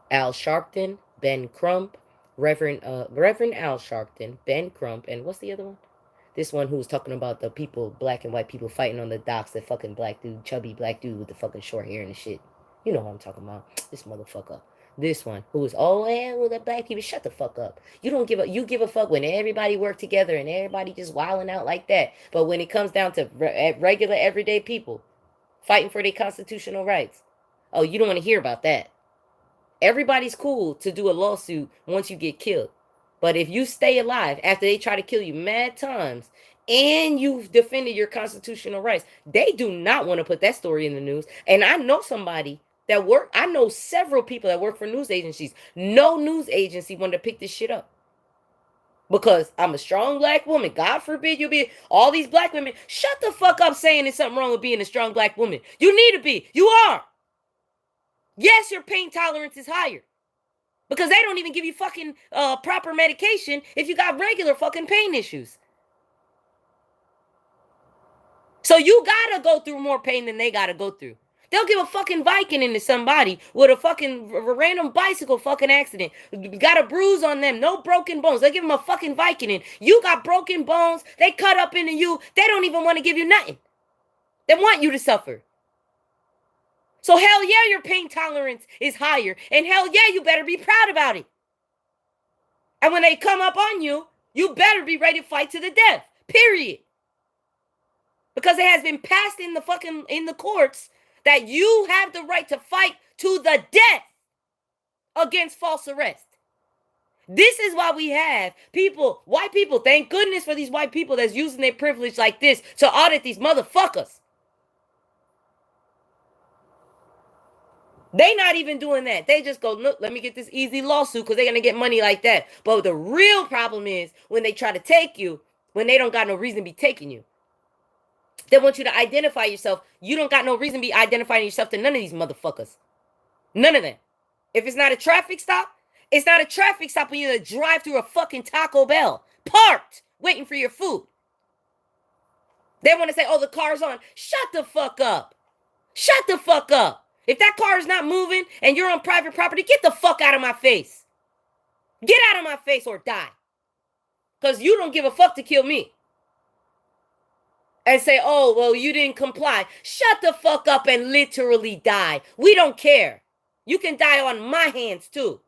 Al Sharpton, Ben Crump, Reverend Al Sharpton, Ben Crump, and what's the other one? This one who was talking about the people, black and white people fighting on the docks, that fucking black dude, chubby black dude with the fucking short hair and shit. You know what I'm talking about. This motherfucker. This one, who is, oh, yeah, well, the black people, shut the fuck up. You don't give a, you give a fuck when everybody work together and everybody just wilding out like that. But when it comes down to regular, everyday people fighting for their constitutional rights, oh, you don't want to hear about that. Everybody's cool to do a lawsuit once you get killed. But if you stay alive after they try to kill you mad times and you've defended your constitutional rights, they do not want to put that story in the news. And I know somebody that work, I know several people that work for news agencies. No news agency wanted to pick this shit up. Because I'm a strong black woman. God forbid you be all these black women. Shut the fuck up saying there's something wrong with being a strong black woman. You need to be. You are. Yes, your pain tolerance is higher. Because they don't even give you fucking proper medication if you got regular fucking pain issues. So you gotta go through more pain than they gotta go through. They'll give a fucking Vicodin to somebody with a fucking random bicycle fucking accident. Got a bruise on them, no broken bones. They give them a fucking Vicodin. You got broken bones. They cut up into you. They don't even want to give you nothing. They want you to suffer. So hell yeah, your pain tolerance is higher. And hell yeah, you better be proud about it. And when they come up on you, you better be ready to fight to the death. Period. Because it has been passed in the courts that you have the right to fight to the death against false arrest. This is why we have people, white people, thank goodness for these white people that's using their privilege like this to audit these motherfuckers. They not even doing that. They just go, look, let me get this easy lawsuit because they're going to get money like that. But the real problem is when they try to take you, when they don't got no reason to be taking you. They want you to identify yourself. You don't got no reason to be identifying yourself to none of these motherfuckers. None of them. If it's not a traffic stop, it's not a traffic stop when you drive through a fucking Taco Bell, parked, waiting for your food. They want to say, oh, the car's on. Shut the fuck up. Shut the fuck up. If that car is not moving and you're on private property, get the fuck out of my face. Get out of my face or die. Because you don't give a fuck to kill me. And say, oh, well, you didn't comply. Shut the fuck up and literally die. We don't care. You can die on my hands, too.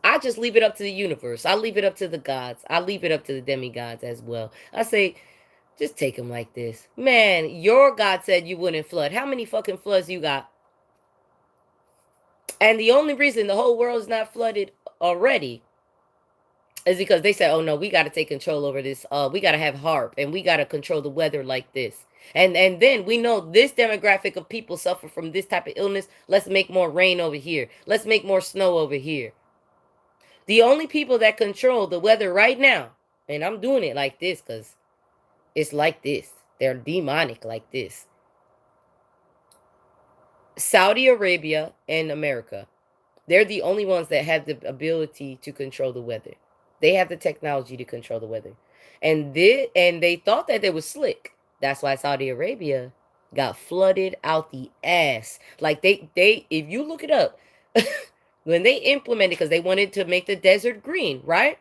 I just leave it up to the universe. I leave it up to the gods. I leave it up to the demigods as well. I say, just take them like this. Man, your God said you wouldn't flood. How many fucking floods you got? And the only reason the whole world is not flooded already is because they said, oh no, we got to take control over this. We got to have HAARP and we got to control the weather like this. And then we know this demographic of people suffer from this type of illness. Let's make more rain over here. Let's make more snow over here. The only people that control the weather right now, and I'm doing it like this because it's like this. They're demonic like this. Saudi Arabia and America. They're the only ones that have the ability to control the weather. They have the technology to control the weather. And they thought that they was slick. That's why Saudi Arabia got flooded out the ass. Like they if you look it up, when they implemented, because they wanted to make the desert green, right?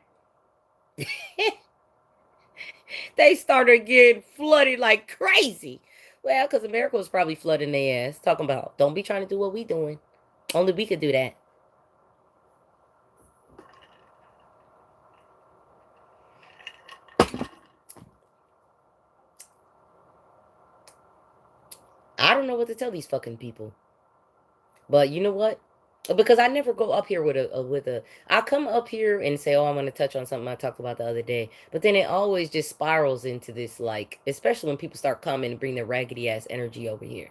They started getting flooded like crazy. Well, because America was probably flooding their ass. Talking about, don't be trying to do what we doing. Only we could do that. I don't know what to tell these fucking people. But you know what? Because I never go up here with a I come up here and say, oh, I'm going to touch on something I talked about the other day. But then it always just spirals into this, like, especially when people start coming and bring their raggedy ass energy over here.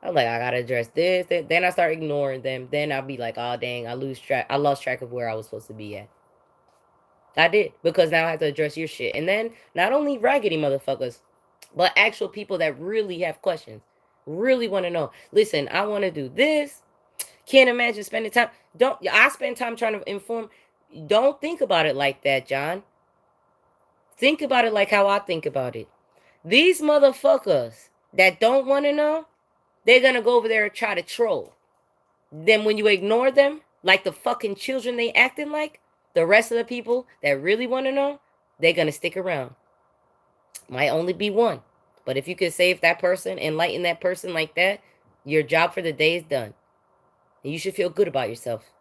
I'm like, I got to address this. Then I start ignoring them. Then I'll be like, oh, dang, I lost track of where I was supposed to be at. I did. Because now I have to address your shit. And then not only raggedy motherfuckers, but actual people that really have questions. Really want to know. Listen, I want to do this. Can't imagine spending time. I spend time trying to inform. Don't think about it like that, John. Think about it like how I think about it. These motherfuckers that don't want to know, they're going to go over there and try to troll. Then when you ignore them, like the fucking children they acting like, the rest of the people that really want to know, they're going to stick around. Might only be one. But if you could save that person, enlighten that person like that, your job for the day is done. And you should feel good about yourself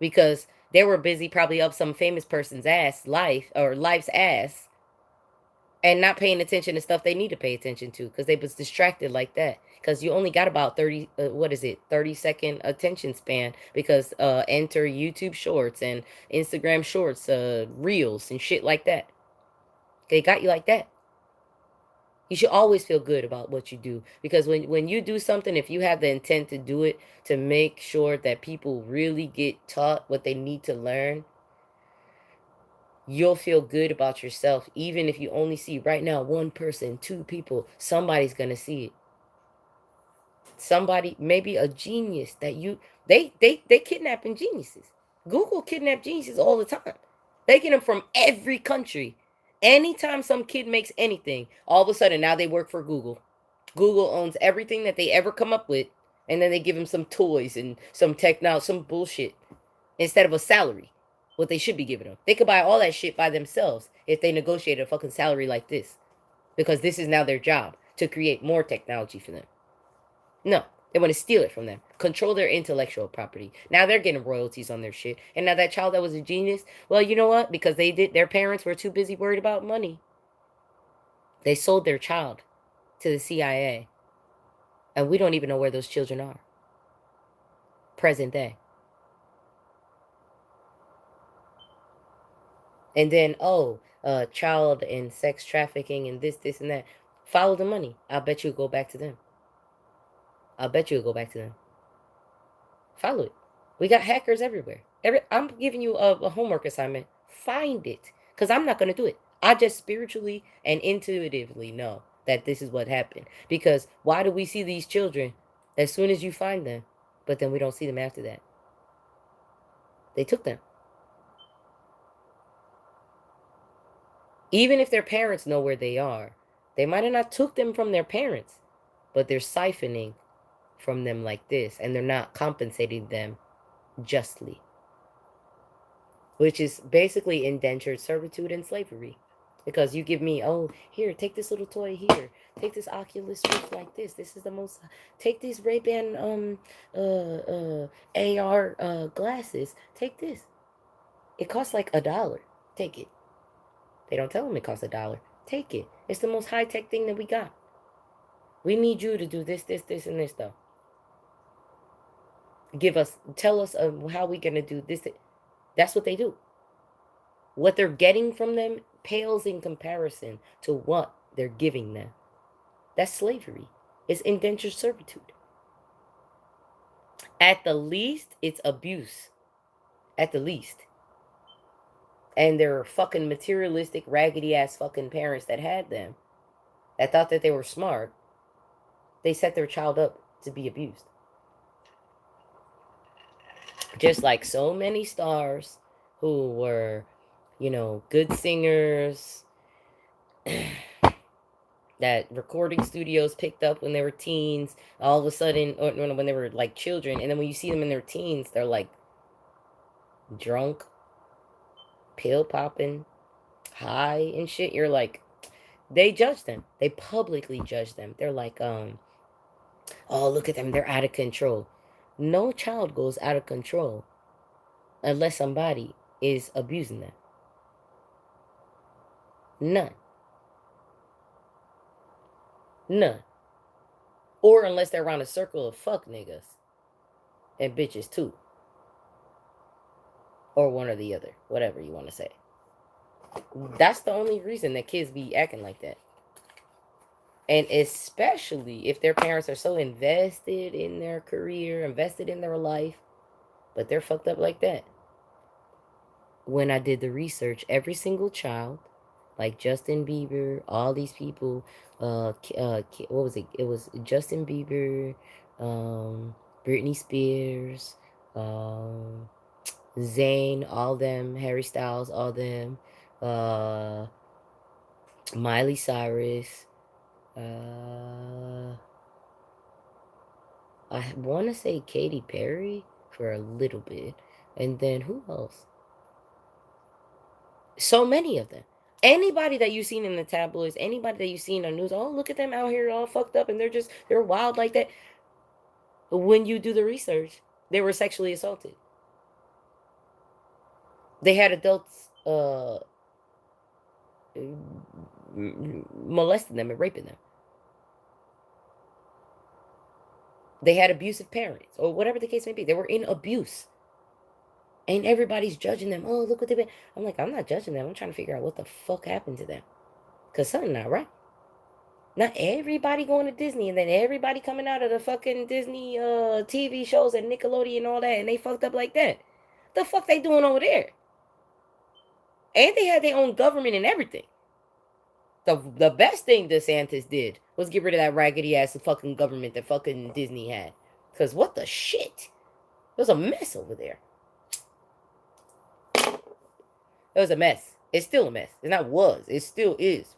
because they were busy probably up some famous person's ass life or life's ass and not paying attention to stuff they need to pay attention to because they was distracted like that because you only got about 30 what is it 30-second attention span because enter YouTube shorts and Instagram shorts, reels and shit like that. They got you like that. You should always feel good about what you do because when you do something, if you have the intent to do it to make sure that people really get taught what they need to learn, you'll feel good about yourself. Even if you only see right now one person, two people, somebody's gonna see it. Somebody, maybe a genius that you they kidnapping geniuses. Google kidnap geniuses all the time. They get them from every country. Anytime some kid makes anything, all of a sudden now they work for Google. Google owns everything that they ever come up with, and then they give them some toys and some technology, some bullshit instead of a salary. What they should be giving them. They could buy all that shit by themselves if they negotiated a fucking salary like this, because this is now their job to create more technology for them. No, they want to steal it from them, control their intellectual property. Now they're getting royalties on their shit. And now that child that was a genius, well, you know what? Because their parents were too busy worried about money. They sold their child to the CIA. And we don't even know where those children are. Present day. And then, child and sex trafficking and this, and that. Follow the money. I bet you'll go back to them. I bet you'll go back to them. Follow it. We got hackers everywhere. I'm giving you a homework assignment. Find it. Because I'm not going to do it. I just spiritually and intuitively know that this is what happened. Because why do we see these children as soon as you find them, but then we don't see them after that? They took them. Even if their parents know where they are, they might have not took them from their parents, but they're siphoning from them like this, and they're not compensating them justly, which is basically indentured servitude and slavery. Because you give me, oh, here, take this little toy here, take this Oculus Rift like this. This is the most. Take these Ray-Ban AR glasses. Take this. It costs like $1. Take it. They don't tell them it costs $1. Take it. It's the most high-tech thing that we got. We need you to do this, and this, though. Tell us how we gonna do this. That's what they do. What they're getting from them pales in comparison to what they're giving them. That's slavery. It's indentured servitude. At the least, it's abuse. At the least. And they're fucking materialistic, raggedy ass fucking parents that had them, that thought that they were smart. They set their child up to be abused. Just like so many stars who were, good singers that recording studios picked up when they were teens, all of a sudden, or when they were like children, and then when you see them in their teens, they're like drunk, pill popping, high and shit. You're like, they judge them. They publicly judge them. They're like, oh, look at them. They're out of control. No child goes out of control unless somebody is abusing them. None. Or unless they're around a circle of fuck niggas and bitches too. Or one or the other. Whatever you want to say. That's the only reason that kids be acting like that. And especially if their parents are so invested in their career, invested in their life, but they're fucked up like that. When I did the research, every single child, like Justin Bieber, all these people, what was it? It was Justin Bieber, Britney Spears, Zayn, all them, Harry Styles, all them, Miley Cyrus, I want to say Katy Perry for a little bit. And then who else? So many of them. Anybody that you've seen in the tabloids, anybody that you've seen on news, oh, look at them out here all fucked up and they're wild like that. But when you do the research, they were sexually assaulted. They had adults molesting them and raping them. They had abusive parents, or whatever the case may be. They were in abuse. And everybody's judging them. Oh, look what they've been. I'm like, I'm not judging them. I'm trying to figure out what the fuck happened to them. Because something not right. Not everybody going to Disney and then everybody coming out of the fucking Disney TV shows and Nickelodeon and all that and they fucked up like that. The fuck they doing over there? And they had their own government and everything. The best thing DeSantis did was get rid of that raggedy ass fucking government that fucking Disney had. Because what the shit? It was a mess over there. It was a mess. It's still a mess. It's not was. It still is.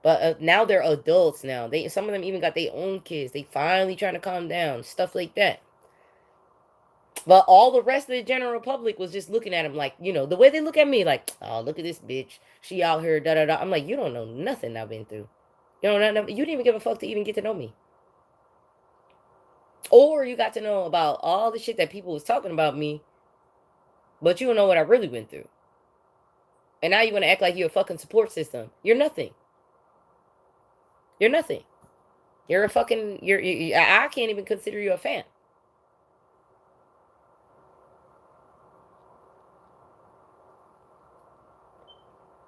But now they're adults now. Some of them even got their own kids. They finally trying to calm down. Stuff like that. But all the rest of the general public was just looking at him like, you know, the way they look at me, like, oh, look at this bitch. She out here, da da da. I'm like, you don't know nothing I've been through. You know, you didn't even give a fuck to even get to know me. Or you got to know about all the shit that people was talking about me, but you don't know what I really went through. And now you want to act like you're a fucking support system. You're nothing. You're nothing. You're a fucking, I can't even consider you a fan.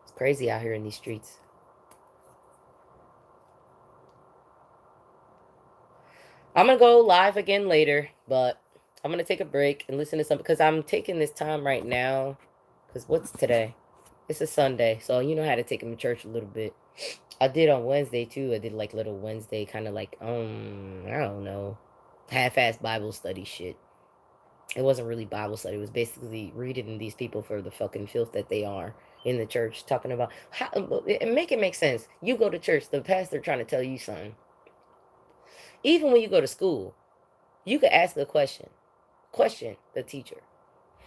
It's crazy out here in these streets. I'm going to go live again later, but I'm going to take a break and listen to something because I'm taking this time right now. Because what's today? It's a Sunday, so you know how to take him to church a little bit. I did on Wednesday too. I did like little Wednesday kind of like, I don't know, half-ass Bible study shit. It wasn't really Bible study. It was basically reading these people for the fucking filth that they are in the church, talking about how, make it make sense. You go to church, the pastor trying to tell you something. Even when you go to school, you could ask a question the teacher.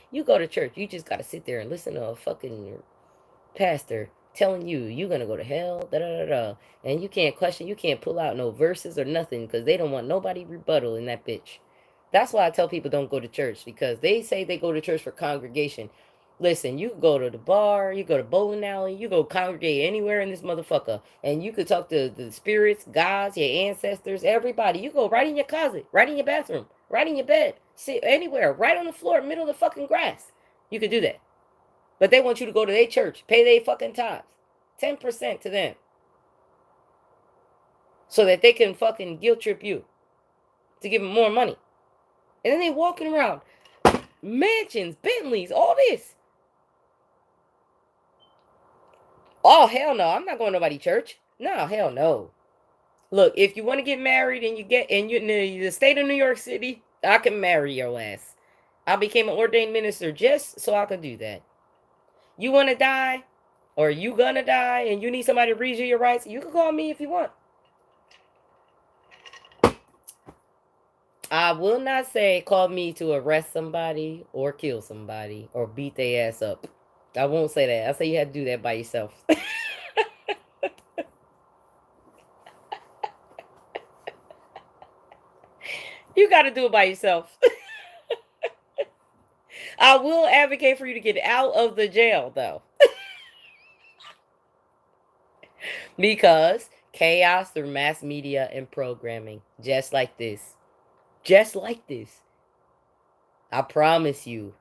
You go to church, you just gotta sit there and listen to a fucking pastor telling you're gonna go to hell, da da da da, and you can't question, you can't pull out no verses or nothing because they don't want nobody rebuttal in that bitch. That's why I tell people don't go to church, because they say they go to church for congregation. Listen, you go to the bar, you go to bowling alley, you go congregate anywhere in this motherfucker, and you could talk to the spirits, gods, your ancestors, everybody. You go right in your closet, right in your bathroom, right in your bed, sit anywhere, right on the floor, middle of the fucking grass. You could do that. But they want you to go to their church, pay their fucking tithes, 10% to them, so that they can fucking guilt trip you to give them more money. And then they walking around mansions, Bentleys, all this. Oh, hell no. I'm not going to nobody's church. No, hell no. Look, if you want to get married and you're in the state of New York City, I can marry your ass. I became an ordained minister just so I could do that. You want to die, or you gonna die, and you need somebody to read you your rights, you can call me if you want. I will not say call me to arrest somebody or kill somebody or beat their ass up. I won't say that. I say you have to do that by yourself. You got to do it by yourself. I will advocate for you to get out of the jail, though. Because chaos through mass media and programming, just like this. Just like this. I promise you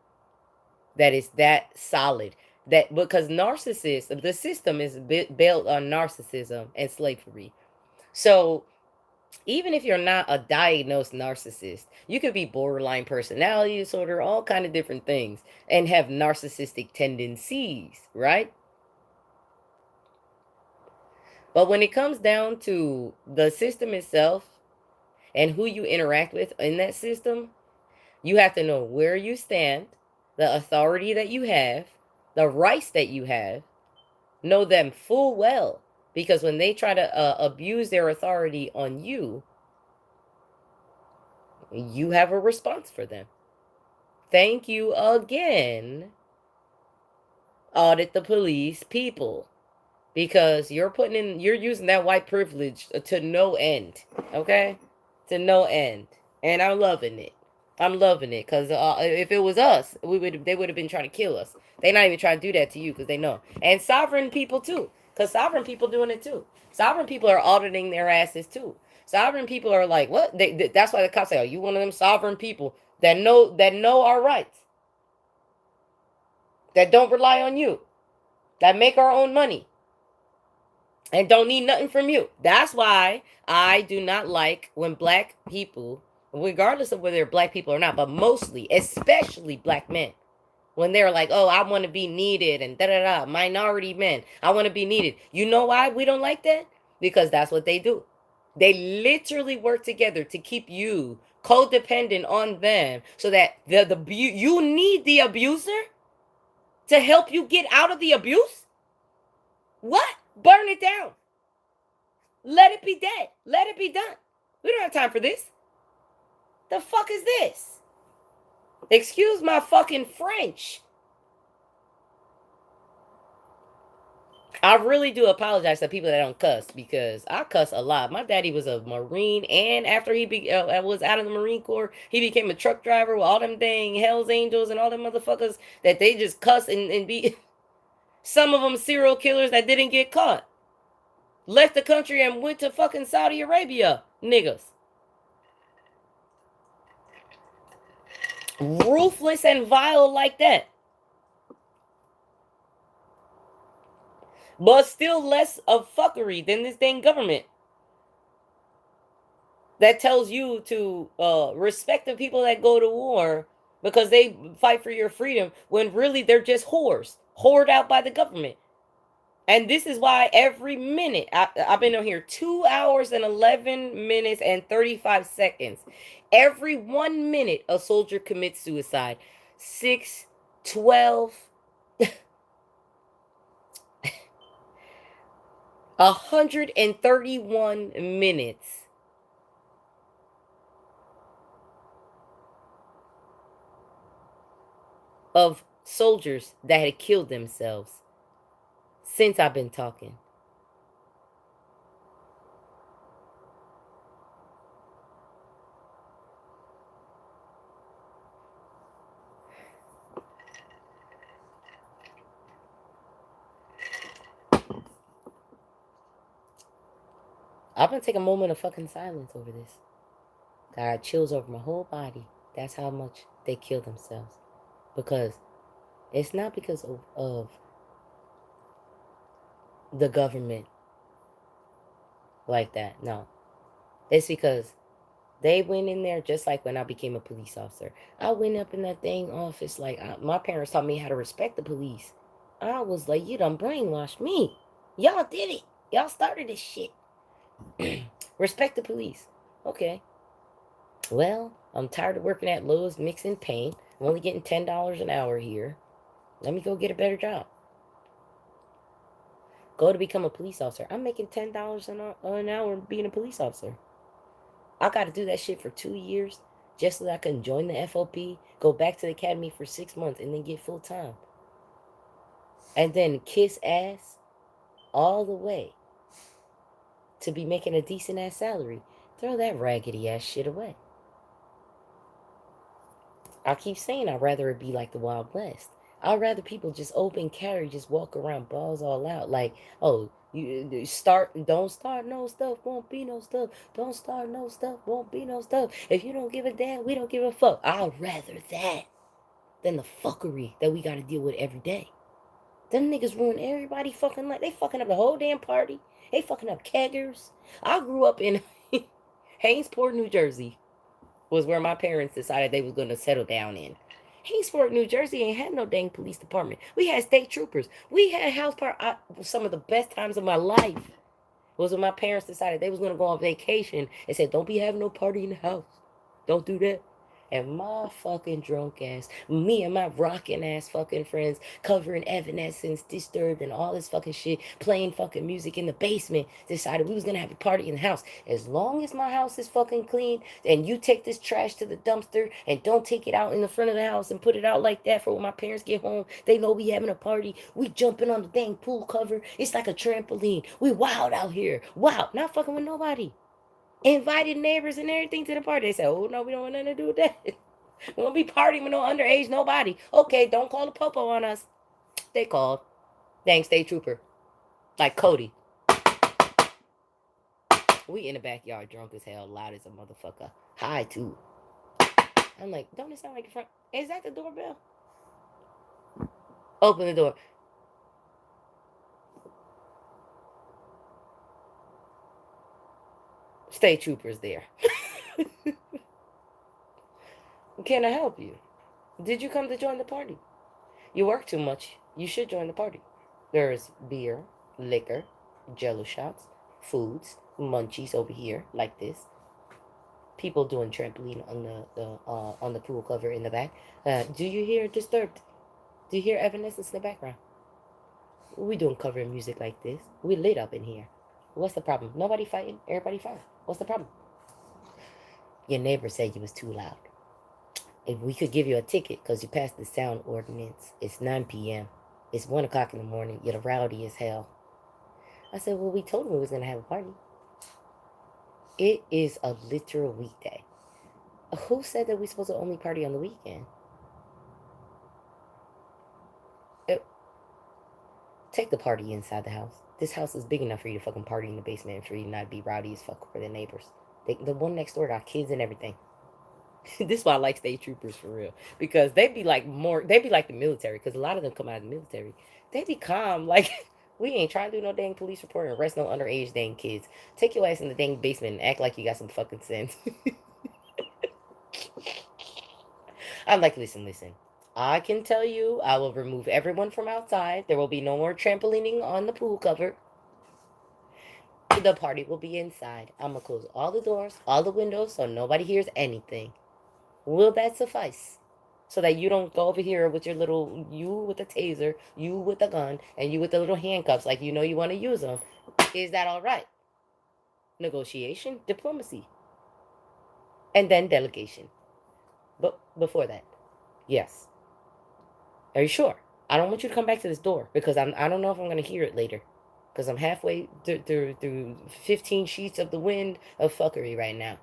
that it's that solid. That because narcissists, the system is built on narcissism and slavery. So even if you're not a diagnosed narcissist, you could be borderline personality disorder, all kind of different things, and have narcissistic tendencies, right? But when it comes down to the system itself and who you interact with in that system, you have to know where you stand, the authority that you have, the rights that you have, know them full well. Because when they try to abuse their authority on you, you have a response for them. Thank you again. Audit the police people. because you're using that white privilege to no end, okay? To no end. And I'm loving it. I'm loving it because if it was us, they would have been trying to kill us. They're not even trying to do that to you because they know. And sovereign people too, because sovereign people doing it too. Sovereign people are auditing their asses too. Sovereign people are like, what? That's why the cops say, "Are you one of them sovereign people that know our rights, that don't rely on you, that make our own money, and don't need nothing from you?" That's why I do not like when black people, regardless of whether they're black people or not, but mostly, especially black men, when they're like, "Oh, I want to be needed," and da da da, minority men, I want to be needed. You know why we don't like that? Because that's what they do. They literally work together to keep you codependent on them, so that you need the abuser to help you get out of the abuse. What? Burn it down. Let it be dead. Let it be done. We don't have time for this. The fuck is this? Excuse my fucking French. I really do apologize to people that don't cuss, because I cuss a lot. My daddy was a Marine, and after he was out of the Marine Corps, he became a truck driver with all them dang Hells Angels and all them motherfuckers that they just cuss and be. Some of them serial killers that didn't get caught. Left the country and went to fucking Saudi Arabia. Niggas. Ruthless and vile like that. But still less of fuckery than this dang government that tells you to respect the people that go to war because they fight for your freedom, when really they're just whores, whored out by the government. And this is why every minute, I've been on here 2 hours and 11 minutes and 35 seconds. Every 1 minute, a soldier commits suicide. 6, 12, 131 minutes. Of soldiers that had killed themselves since I've been talking. I'm gonna take a moment of fucking silence over this. I got chills over my whole body. That's how much they kill themselves. Because it's not because of the government like that. No. It's because they went in there just like when I became a police officer. I went up in that dang office like my parents taught me how to respect the police. I was like, you done brainwashed me. Y'all did it. Y'all started this shit. Respect the police. Okay. Well, I'm tired of working at Lowe's mixing paint. I'm only getting $10 an hour here. Let me go get a better job. Go to become a police officer. I'm making $10 an hour being a police officer. I got to do that shit for 2 years just so that I can join the FOP, go back to the academy for 6 months, and then get full time. And then kiss ass all the way to be making a decent ass salary. Throw that raggedy ass shit away. I keep saying I'd rather it be like the Wild West. I'd rather people just open carry, just walk around balls all out. Like, oh, you start, don't start no stuff, won't be no stuff. Don't start no stuff, won't be no stuff. If you don't give a damn, we don't give a fuck. I'd rather that than the fuckery that we gotta deal with every day. Them niggas ruin everybody fucking life. They fucking up the whole damn party. They fucking up keggers. I grew up in Hainesport, New Jersey, was where my parents decided they was going to settle down in. Hainesport, New Jersey ain't had no dang police department. We had state troopers. We had house party. Some of the best times of my life was when my parents decided they was going to go on vacation and said, don't be having no party in the house. Don't do that. And my fucking drunk ass, me and my rockin' ass fucking friends covering Evanescence, Disturbed, and all this fucking shit, playing fucking music in the basement, decided we was gonna have a party in the house. As long as my house is fucking clean, and you take this trash to the dumpster and don't take it out in the front of the house and put it out like that for when my parents get home, they know we having a party. We jumping on the dang pool cover. It's like a trampoline. We wild out here. Wow, not fucking with nobody. Invited neighbors and everything to the party. They said, oh no, we don't want nothing to do with that. We don't be partying with no underage nobody. Okay, don't call the popo on us. They called. Dang state trooper. Like Cody. We in the backyard drunk as hell, loud as a motherfucker. High too. I'm like, don't it sound like a front? Is that the doorbell? Open the door. State troopers there. Can I help you? Did you come to join the party? You work too much. You should join the party. There's beer, liquor, jello shots, foods, munchies over here, like this. People doing trampoline on the pool cover in the back. Do you hear Disturbed? Do you hear Evanescence in the background? We doing cover music like this. We lit up in here. What's the problem? Nobody fighting. Everybody fine. What's the problem? Your neighbor said you was too loud. If we could give you a ticket because you passed the sound ordinance. It's 9 p.m. It's 1 o'clock in the morning. You're rowdy as hell. I said, well, we told him we was going to have a party. It is a literal weekday. Who said that we supposed to only party on the weekend? Take the party inside the house. This house is big enough for you to fucking party in the basement and for you not to be rowdy as fuck for the neighbors. The one next door got kids and everything. This is why I like state troopers for real. Because they be like the military. Because a lot of them come out of the military. They be calm. Like, we ain't trying to do no dang police report and arrest no underage dang kids. Take your ass in the dang basement and act like you got some fucking sense. I'm like, listen. I can tell you, I will remove everyone from outside. There will be no more trampolining on the pool cover. The party will be inside. I'm going to close all the doors, all the windows, so nobody hears anything. Will that suffice? So that you don't go over here with your little, you with the taser, you with the gun, and you with the little handcuffs like you know you want to use them. Is that all right? Negotiation, diplomacy, and then delegation. But before that, yes. Are you sure? I don't want you to come back to this door because I don't know if I'm going to hear it later. Because I'm halfway through 15 sheets of the wind of fuckery right now.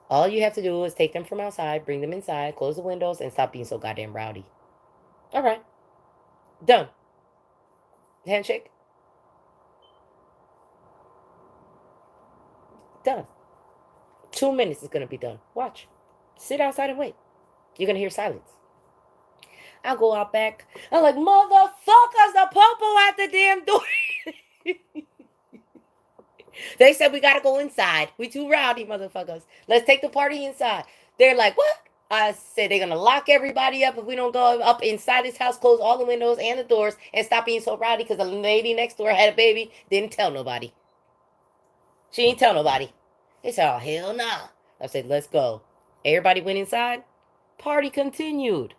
All you have to do is take them from outside, bring them inside, close the windows, and stop being so goddamn rowdy. All right. Done. Handshake. Done. 2 minutes is going to be done. Watch. Sit outside and wait. You're going to hear silence. I go out back. I'm like, motherfuckers, the popo at the damn door. They said we gotta go inside. We too rowdy, motherfuckers. Let's take the party inside. They're like, what? I said they're gonna lock everybody up if we don't go up inside this house, close all the windows and the doors, and stop being so rowdy because the lady next door had a baby, didn't tell nobody. She didn't tell nobody. They said, oh, hell nah. I said, let's go. Everybody went inside. Party continued.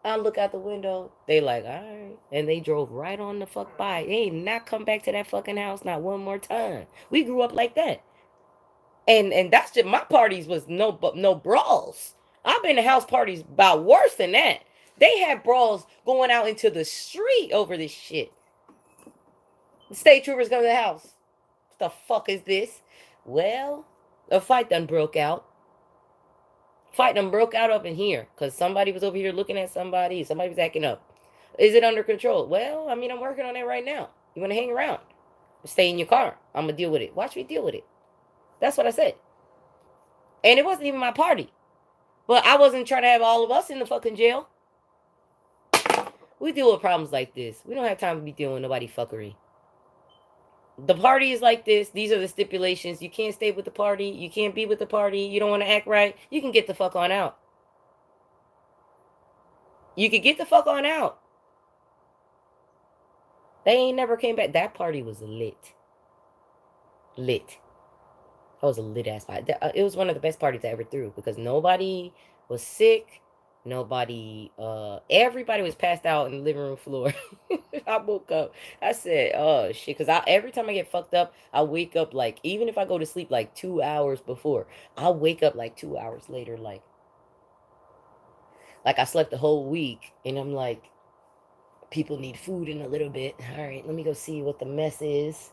I look out the window. They like, all right. And they drove right on the fuck by. They ain't not come back to that fucking house not one more time. We grew up like that. And that's just my parties was no brawls. I've been to house parties about worse than that. They had brawls going out into the street over this shit. The state troopers come to the house. What the fuck is this? Well, a fight done broke out. Fight done broke out up in here because somebody was over here looking at somebody. Somebody was acting up. Is it under control? Well, I mean, I'm working on it right now. You want to hang around? Stay in your car. I'm going to deal with it. Watch me deal with it. That's what I said. And it wasn't even my party. But I wasn't trying to have all of us in the fucking jail. We deal with problems like this. We don't have time to be dealing with nobody fuckery. The party is like this. These are the stipulations. You can't stay with the party. You can't be with the party. You don't want to act right. You can get the fuck on out. You can get the fuck on out. They ain't never came back. That party was lit. Lit. That was a lit ass party. It was one of the best parties I ever threw because nobody was sick. Nobody, everybody was passed out in the living room floor. I woke up. I said, "Oh shit!" Because every time I get fucked up, I wake up like even if I go to sleep like 2 hours before, I wake up like 2 hours later, like I slept the whole week, and I'm like, people need food in a little bit. All right, let me go see what the mess is.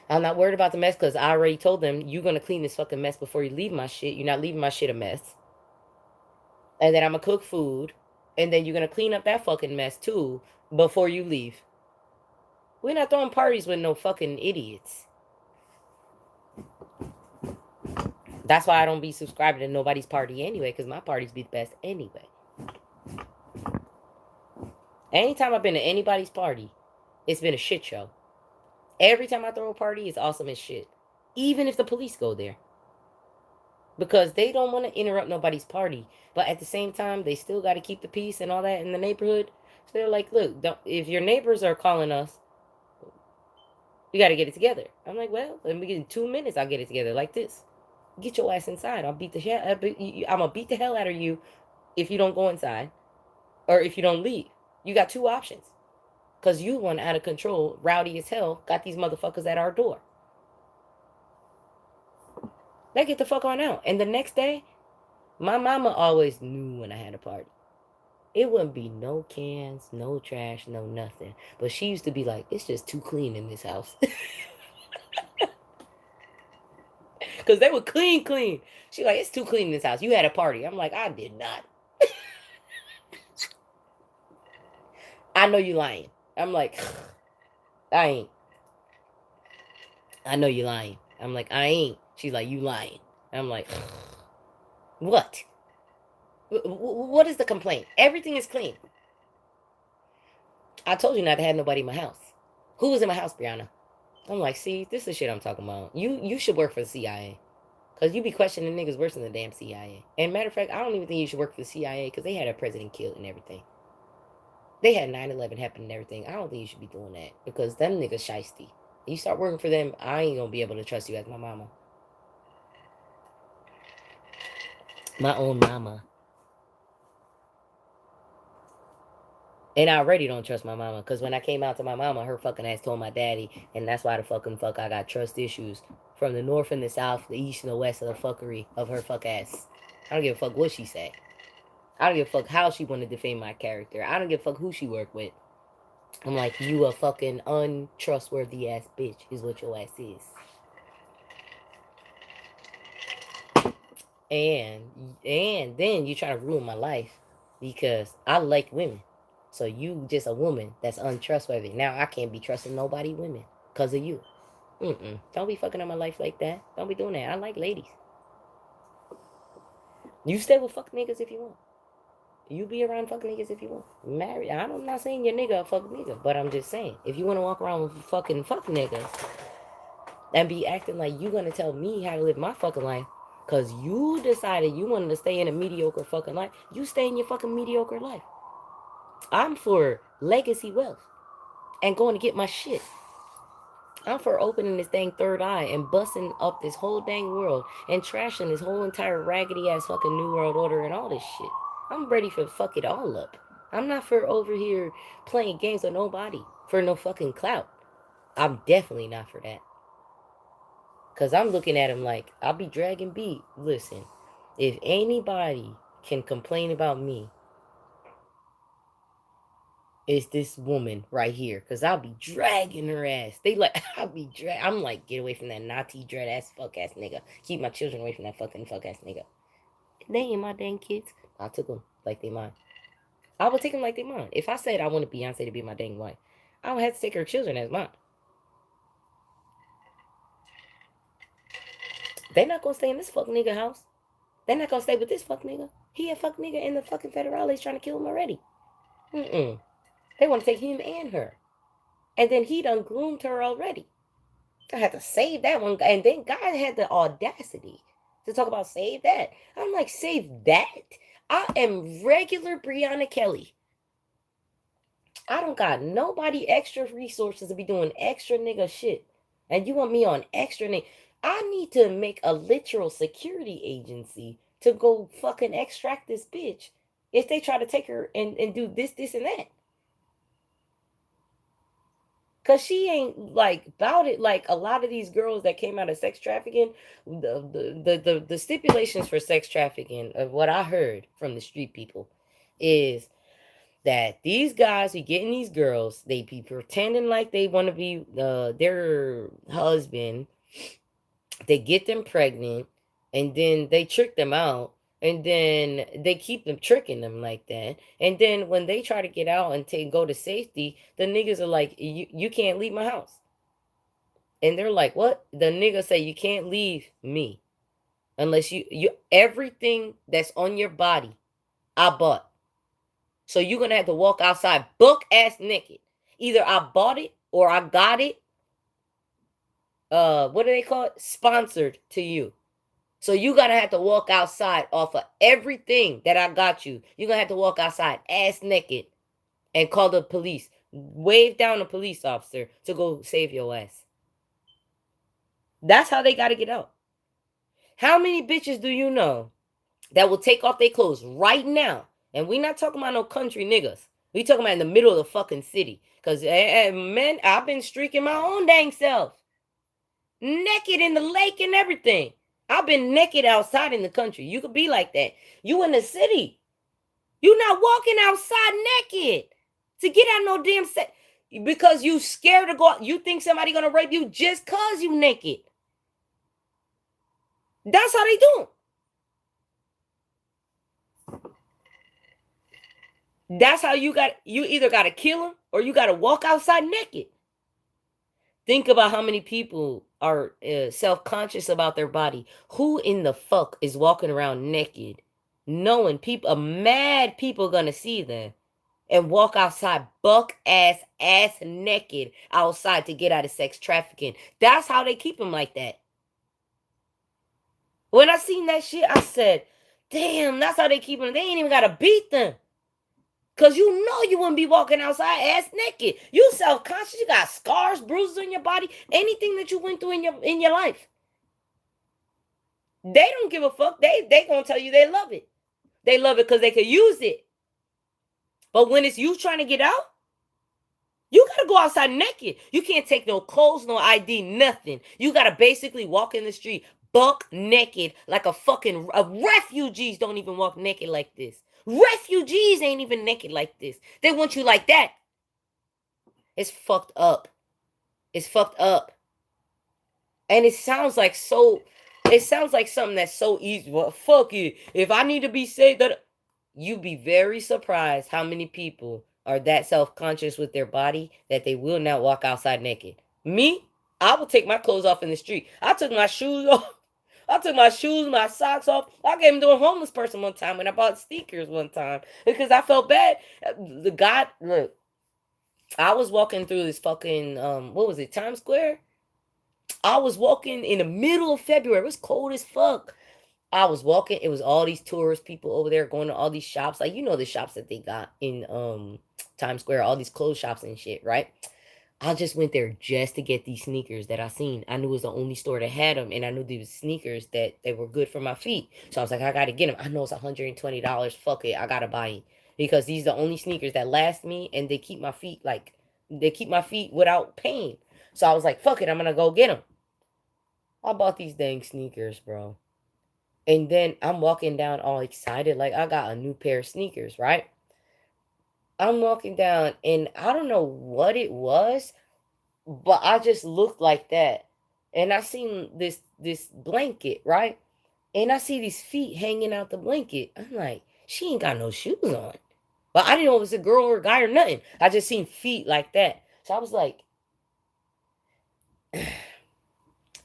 I'm not worried about the mess because I already told them you're gonna clean this fucking mess before you leave my shit. You're not leaving my shit a mess. And then I'm gonna cook food, and then you're gonna clean up that fucking mess too before you leave. We're not throwing parties with no fucking idiots. That's why I don't be subscribing to nobody's party anyway, because my parties be the best anyway. Anytime I've been to anybody's party, it's been a shit show. Every time I throw a party, it's awesome as shit. Even if the police go there. Because they don't want to interrupt nobody's party. But at the same time, they still got to keep the peace and all that in the neighborhood. So they're like, look, if your neighbors are calling us, we got to get it together. I'm like, well, let me get in 2 minutes. I'll get it together like this. Get your ass inside. I'm gonna beat the hell out of you if you don't go inside, or if you don't leave. You got two options. Cause you one out of control, rowdy as hell, got these motherfuckers at our door. They get the fuck on out. And the next day, my mama always knew when I had a party. It wouldn't be no cans, no trash, no nothing. But she used to be like, it's just too clean in this house. Because they were clean. She like, it's too clean in this house. You had a party. I'm like, I did not. I know you lying. I'm like, I ain't. I know you lying. I'm like, I ain't. She's like, you lying. I'm like, what? What is the complaint? Everything is clean. I told you not to have nobody in my house. Who was in my house, Brianna? I'm like, see, this is shit I'm talking about. You should work for the CIA. Because you be questioning niggas worse than the damn CIA. And matter of fact, I don't even think you should work for the CIA because they had a president killed and everything. They had 9/11 happen and everything. I don't think you should be doing that because them niggas shiesty. You start working for them, I ain't gonna be able to trust you as my mama. My own mama. And I already don't trust my mama because when I came out to my mama, her fucking ass told my daddy, and that's why the fucking fuck I got trust issues from the north and the south, the east and the west of the fuckery of her fuck ass. I don't give a fuck what she said. I don't give a fuck how she want to defame my character. I don't give a fuck who she worked with. I'm like, you a fucking untrustworthy ass bitch is what your ass is. And then you try to ruin my life because I like women. So you just a woman that's untrustworthy. Now I can't be trusting nobody women because of you. Don't be fucking up my life like that. Don't be doing that. I like ladies. You stay with fuck niggas if you want. You be around fuck niggas if you want. Married. I'm not saying your nigga a fuck nigga, but I'm just saying if you want to walk around with fucking fuck niggas and be acting like you gonna tell me how to live my fucking life because you decided you wanted to stay in a mediocre fucking life, you stay in your fucking mediocre life. I'm for legacy wealth and going to get my shit. I'm for opening this dang third eye and busting up this whole dang world and trashing this whole entire raggedy ass fucking New World Order and all this shit. I'm ready for fuck it all up. I'm not for over here playing games with nobody for no fucking clout. I'm definitely not for that. Because I'm looking at him like, I'll be dragging beat. Listen, if anybody can complain about me, it's this woman right here. Because I'll be dragging her ass. They like, I'm like, get away from that naughty, dread ass, fuck ass nigga. Keep my children away from that fucking fuck ass nigga. They ain't my dang kids. I took them like they mine. I would take them like they mine. If I said I wanted Beyonce to be my dang wife, I would have to take her children as mine. They not gonna stay in this fuck nigga house. They not gonna stay with this fuck nigga. He a fuck nigga in the fucking federales trying to kill him already. They want to take him and her. And then he done groomed her already. I had to save that one. And then God had the audacity to talk about save that. I'm like, save that? I am regular Brianna Kelly. I don't got nobody extra resources to be doing extra nigga shit. And you want me on extra nigga. I need to make a literal security agency to go fucking extract this bitch if they try to take her and do this, and that. Cause she ain't like about it like a lot of these girls that came out of sex trafficking. The stipulations for sex trafficking, of what I heard from the street people, is that these guys be getting these girls, they be pretending like they want to be their husband, they get them pregnant, and then they trick them out, and then they keep them tricking them like that, and then when they try to get out and go to safety, the niggas are like, you can't leave my house. And they're like, what? The nigga say, you can't leave me unless you everything that's on your body I bought. So you're gonna have to walk outside buck ass naked. Either I bought it or I got it. What do they call it? Sponsored to you. So you gotta have to walk outside off of everything that I got you. You're gonna have to walk outside ass naked and call the police. Wave down a police officer to go save your ass. That's how they gotta get out. How many bitches do you know that will take off their clothes right now? And we not talking about no country niggas. We talking about in the middle of the fucking city. Cause men, I've been streaking my own dang self. Naked in the lake and everything. I've been naked outside in the country. You could be like that. You in the city. You not walking outside naked to get out no damn set because you scared to go out. You think somebody gonna rape you just cause you naked. That's how they do. That's how you either gotta kill them or you gotta walk outside naked. Think about how many people are self-conscious about their body. Who in the fuck is walking around naked, knowing people, mad people gonna see them, and walk outside buck ass naked outside to get out of sex trafficking? That's how they keep them like that. When I seen that shit, I said, damn, that's how they keep them. They ain't even gotta beat them. Cause you know you wouldn't be walking outside ass naked. You self-conscious, you got scars, bruises on your body, anything that you went through in your life. They don't give a fuck. They gonna tell you they love it. They love it because they could use it. But when it's you trying to get out, you gotta go outside naked. You can't take no clothes, no ID, nothing. You gotta basically walk in the street buck naked like a fucking refugees don't even walk naked like this. Refugees ain't even naked like this. They want you like that. It's fucked up. It's fucked up. And it sounds like something that's so easy. Well, fuck it. If I need to be saved, that you'd be very surprised how many people are that self-conscious with their body that they will not walk outside naked. Me, I will take my clothes off in the street. I took my shoes off. I took my shoes, my socks off. I gave them to a homeless person one time when I bought sneakers one time because I felt bad. The guy, look, I was walking through this fucking, what was it, Times Square? I was walking in the middle of February. It was cold as fuck. I was walking. It was all these tourist people over there going to all these shops. Like, you know, the shops that they got in Times Square, all these clothes shops and shit, right? I just went there just to get these sneakers that I seen. I knew it was the only store that had them, and I knew these sneakers that they were good for my feet. So I was like, I gotta get them. I know it's $120. Fuck it, I gotta buy it because these are the only sneakers that last me, and they keep my feet without pain. So I was like, fuck it, I'm gonna go get them. I bought these dang sneakers, bro. And then I'm walking down all excited, like I got a new pair of sneakers, right? I'm walking down, and I don't know what it was, but I just looked like that. And I seen this blanket, right? And I see these feet hanging out the blanket. I'm like, she ain't got no shoes on. But I didn't know if it was a girl or a guy or nothing. I just seen feet like that. So I was like,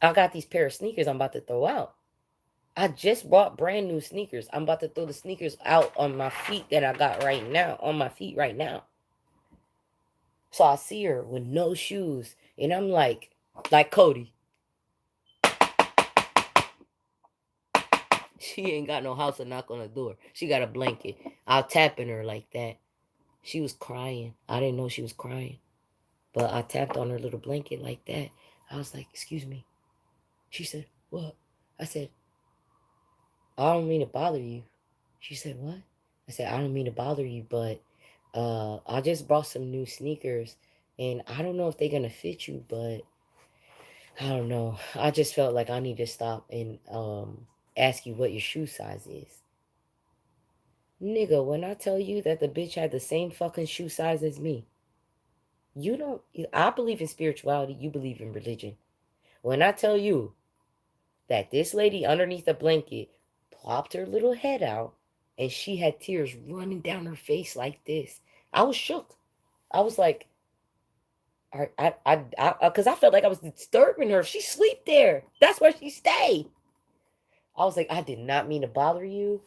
I got these pair of sneakers I'm about to throw out. I just bought brand new sneakers. I'm about to throw the sneakers out on my feet that I got right now, on my feet right now. So I see her with no shoes, and I'm like Cody. She ain't got no house to knock on the door. She got a blanket. I tapping her like that. She was crying. I didn't know she was crying. But I tapped on her little blanket like that. I was like, excuse me. She said, what? I said, I don't mean to bother you. She said, what? I said, I don't mean to bother you, but I just bought some new sneakers and I don't know if they're gonna fit you, but I don't know. I just felt like I need to stop and ask you what your shoe size is. Nigga, when I tell you that the bitch had the same fucking shoe size as me, you don't, I believe in spirituality, you believe in religion. When I tell you that this lady underneath the blanket popped her little head out and she had tears running down her face like this, I was shook. I was like, because I felt like I was disturbing her. She sleep there. That's where she stayed. I was like, I did not mean to bother you,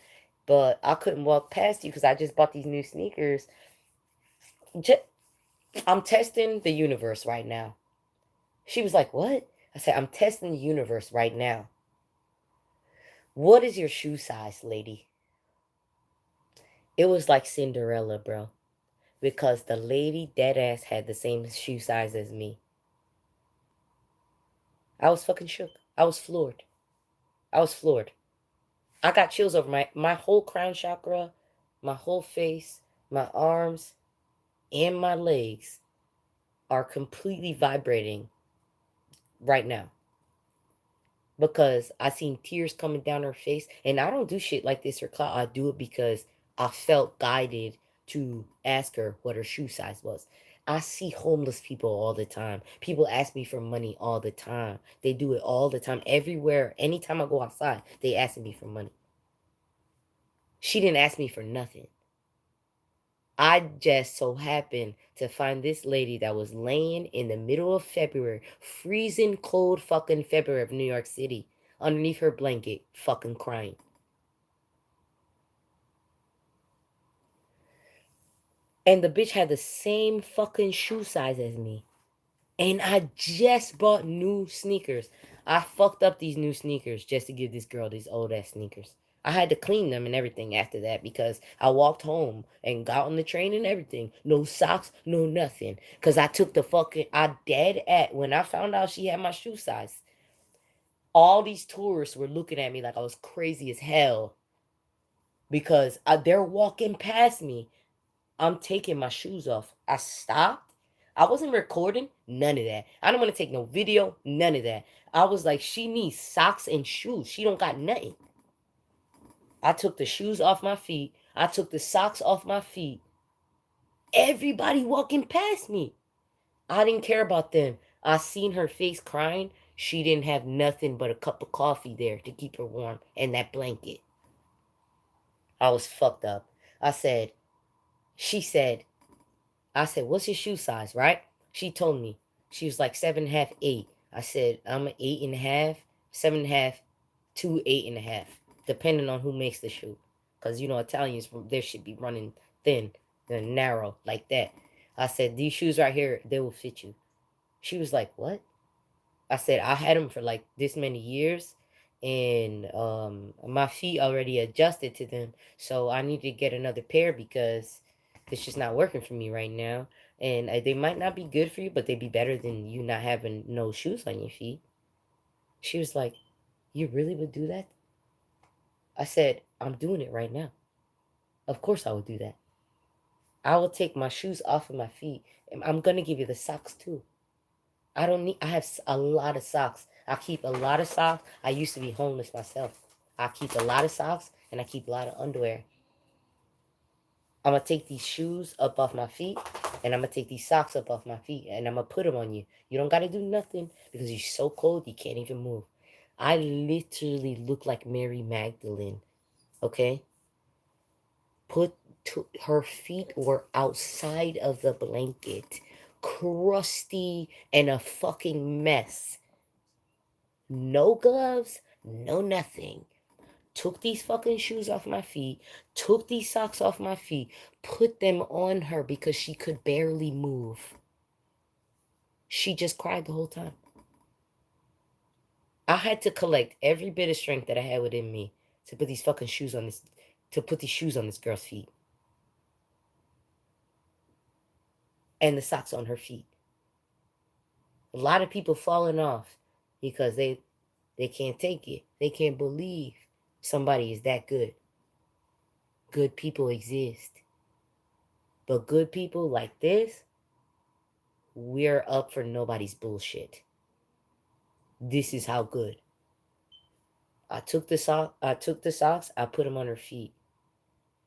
but I couldn't walk past you because I just bought these new sneakers. I'm testing the universe right now. She was like, what? I said, I'm testing the universe right now. What is your shoe size, lady? It was like Cinderella, bro. Because the lady dead ass had the same shoe size as me. I was fucking shook. I was floored. I was floored. I got chills over my whole crown chakra, my whole face, my arms, and my legs are completely vibrating right now. Because I seen tears coming down her face. And I don't do shit like this for clout. I do it because I felt guided to ask her what her shoe size was. I see homeless people all the time. People ask me for money all the time. They do it all the time. Everywhere. Anytime I go outside, they ask me for money. She didn't ask me for nothing. I just so happened to find this lady that was laying in the middle of February, freezing cold fucking February of New York City, underneath her blanket, fucking crying. And the bitch had the same fucking shoe size as me. And I just bought new sneakers. I fucked up these new sneakers just to give this girl these old ass sneakers. I had to clean them and everything after that because I walked home and got on the train and everything. No socks, no nothing. Because I took the fucking, I dead at, when I found out she had my shoe size, all these tourists were looking at me like I was crazy as hell because they're walking past me. I'm taking my shoes off. I stopped. I wasn't recording. None of that. I don't want to take no video. None of that. I was like, she needs socks and shoes. She don't got nothing. I took the shoes off my feet. I took the socks off my feet. Everybody walking past me. I didn't care about them. I seen her face crying. She didn't have nothing but a cup of coffee there to keep her warm and that blanket. I was fucked up. I said, she said, I said, what's your shoe size, right? She told me. She was like 7.5, 8. I said, I'm an 8.5, 7.5 to 8.5, depending on who makes the shoe. Because, Italians, they should be running thin and narrow like that. I said, these shoes right here, they will fit you. She was like, what? I said, I had them for like this many years. And my feet already adjusted to them. So I need to get another pair because it's just not working for me right now. And they might not be good for you, but they'd be better than you not having no shoes on your feet. She was like, you really would do that? I said, I'm doing it right now. Of course I would do that. I will take my shoes off of my feet. And I'm going to give you the socks too. I have a lot of socks. I keep a lot of socks. I used to be homeless myself. I keep a lot of socks and I keep a lot of underwear. I'm going to take these shoes up off my feet and I'm going to take these socks up off my feet and I'm going to put them on you. You don't got to do nothing because you're so cold you can't even move. I literally look like Mary Magdalene, okay? Her feet were outside of the blanket, crusty and a fucking mess. No gloves, no nothing. Took these fucking shoes off my feet, took these socks off my feet, put them on her because she could barely move. She just cried the whole time. I had to collect every bit of strength that I had within me to put these fucking shoes on this, to put these shoes on this girl's feet. And the socks on her feet. A lot of people falling off because they They can't take it. They can't believe somebody is that good. Good people exist. But good people like this, we're up for nobody's bullshit. This is how good. I took the socks, I put them on her feet.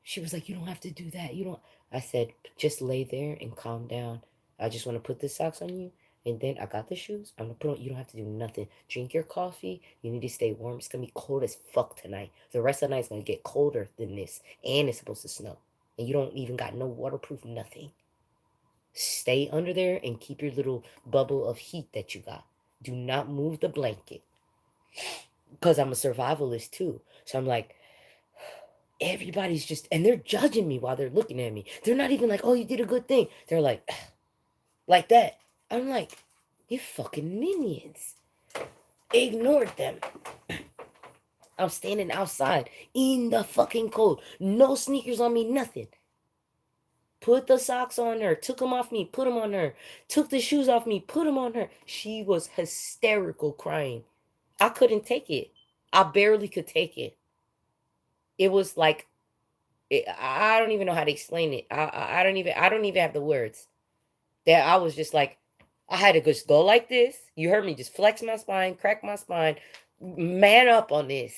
She was like, "You don't have to do that. You don't." I said, "Just lay there and calm down. I just want to put the socks on you. And then I got the shoes. I'm going to put on. You don't have to do nothing. Drink your coffee. You need to stay warm. It's going to be cold as fuck tonight. The rest of the night is going to get colder than this. And it's supposed to snow. And you don't even got no waterproof, nothing. Stay under there and keep your little bubble of heat that you got. Do not move the blanket." Because I'm a survivalist too. So I'm like, everybody's just, and they're judging me while they're looking at me. They're not even like, "Oh, you did a good thing." They're like that. I'm like, you fucking minions. Ignored them. I'm standing outside in the fucking cold. No sneakers on me, nothing. Put the socks on her, took them off me, put them on her. Took the shoes off me, put them on her. She was hysterical crying. I couldn't take it. I barely could take it. It was like, I don't even know how to explain it. I don't even have the words. That I was just like, I had to just go like this. You heard me just flex my spine, crack my spine, man up on this.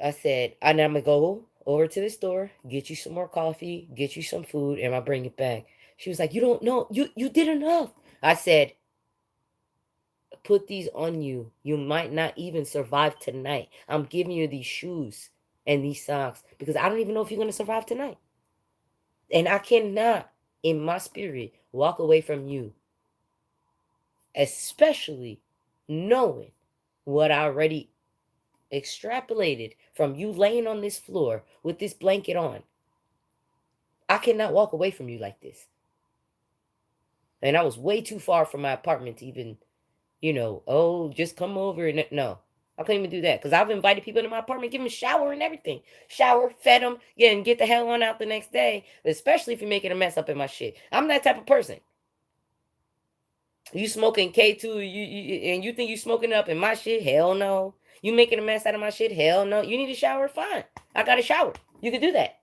I said, and I'm gonna go over to the store, get you some more coffee, get you some food, and I'll bring it back. She was like, "You don't know, you did enough." I said, "Put these on you. You might not even survive tonight. I'm giving you these shoes and these socks because I don't even know if you're gonna survive tonight. And I cannot, in my spirit, walk away from you, especially knowing what I already extrapolated from you laying on this floor with this blanket on. I cannot walk away from you like this." And I was way too far from my apartment to even, "Oh, just come over." And no, I couldn't even do that because I've invited people into my apartment, give them a shower and everything. Shower, fed them, yeah, and get the hell on out the next day, especially if you're making a mess up in my shit. I'm that type of person. You smoking K2, and you think you smoking up in my shit? Hell no. You making a mess out of my shit? Hell no. You need a shower? Fine. I got a shower. You can do that.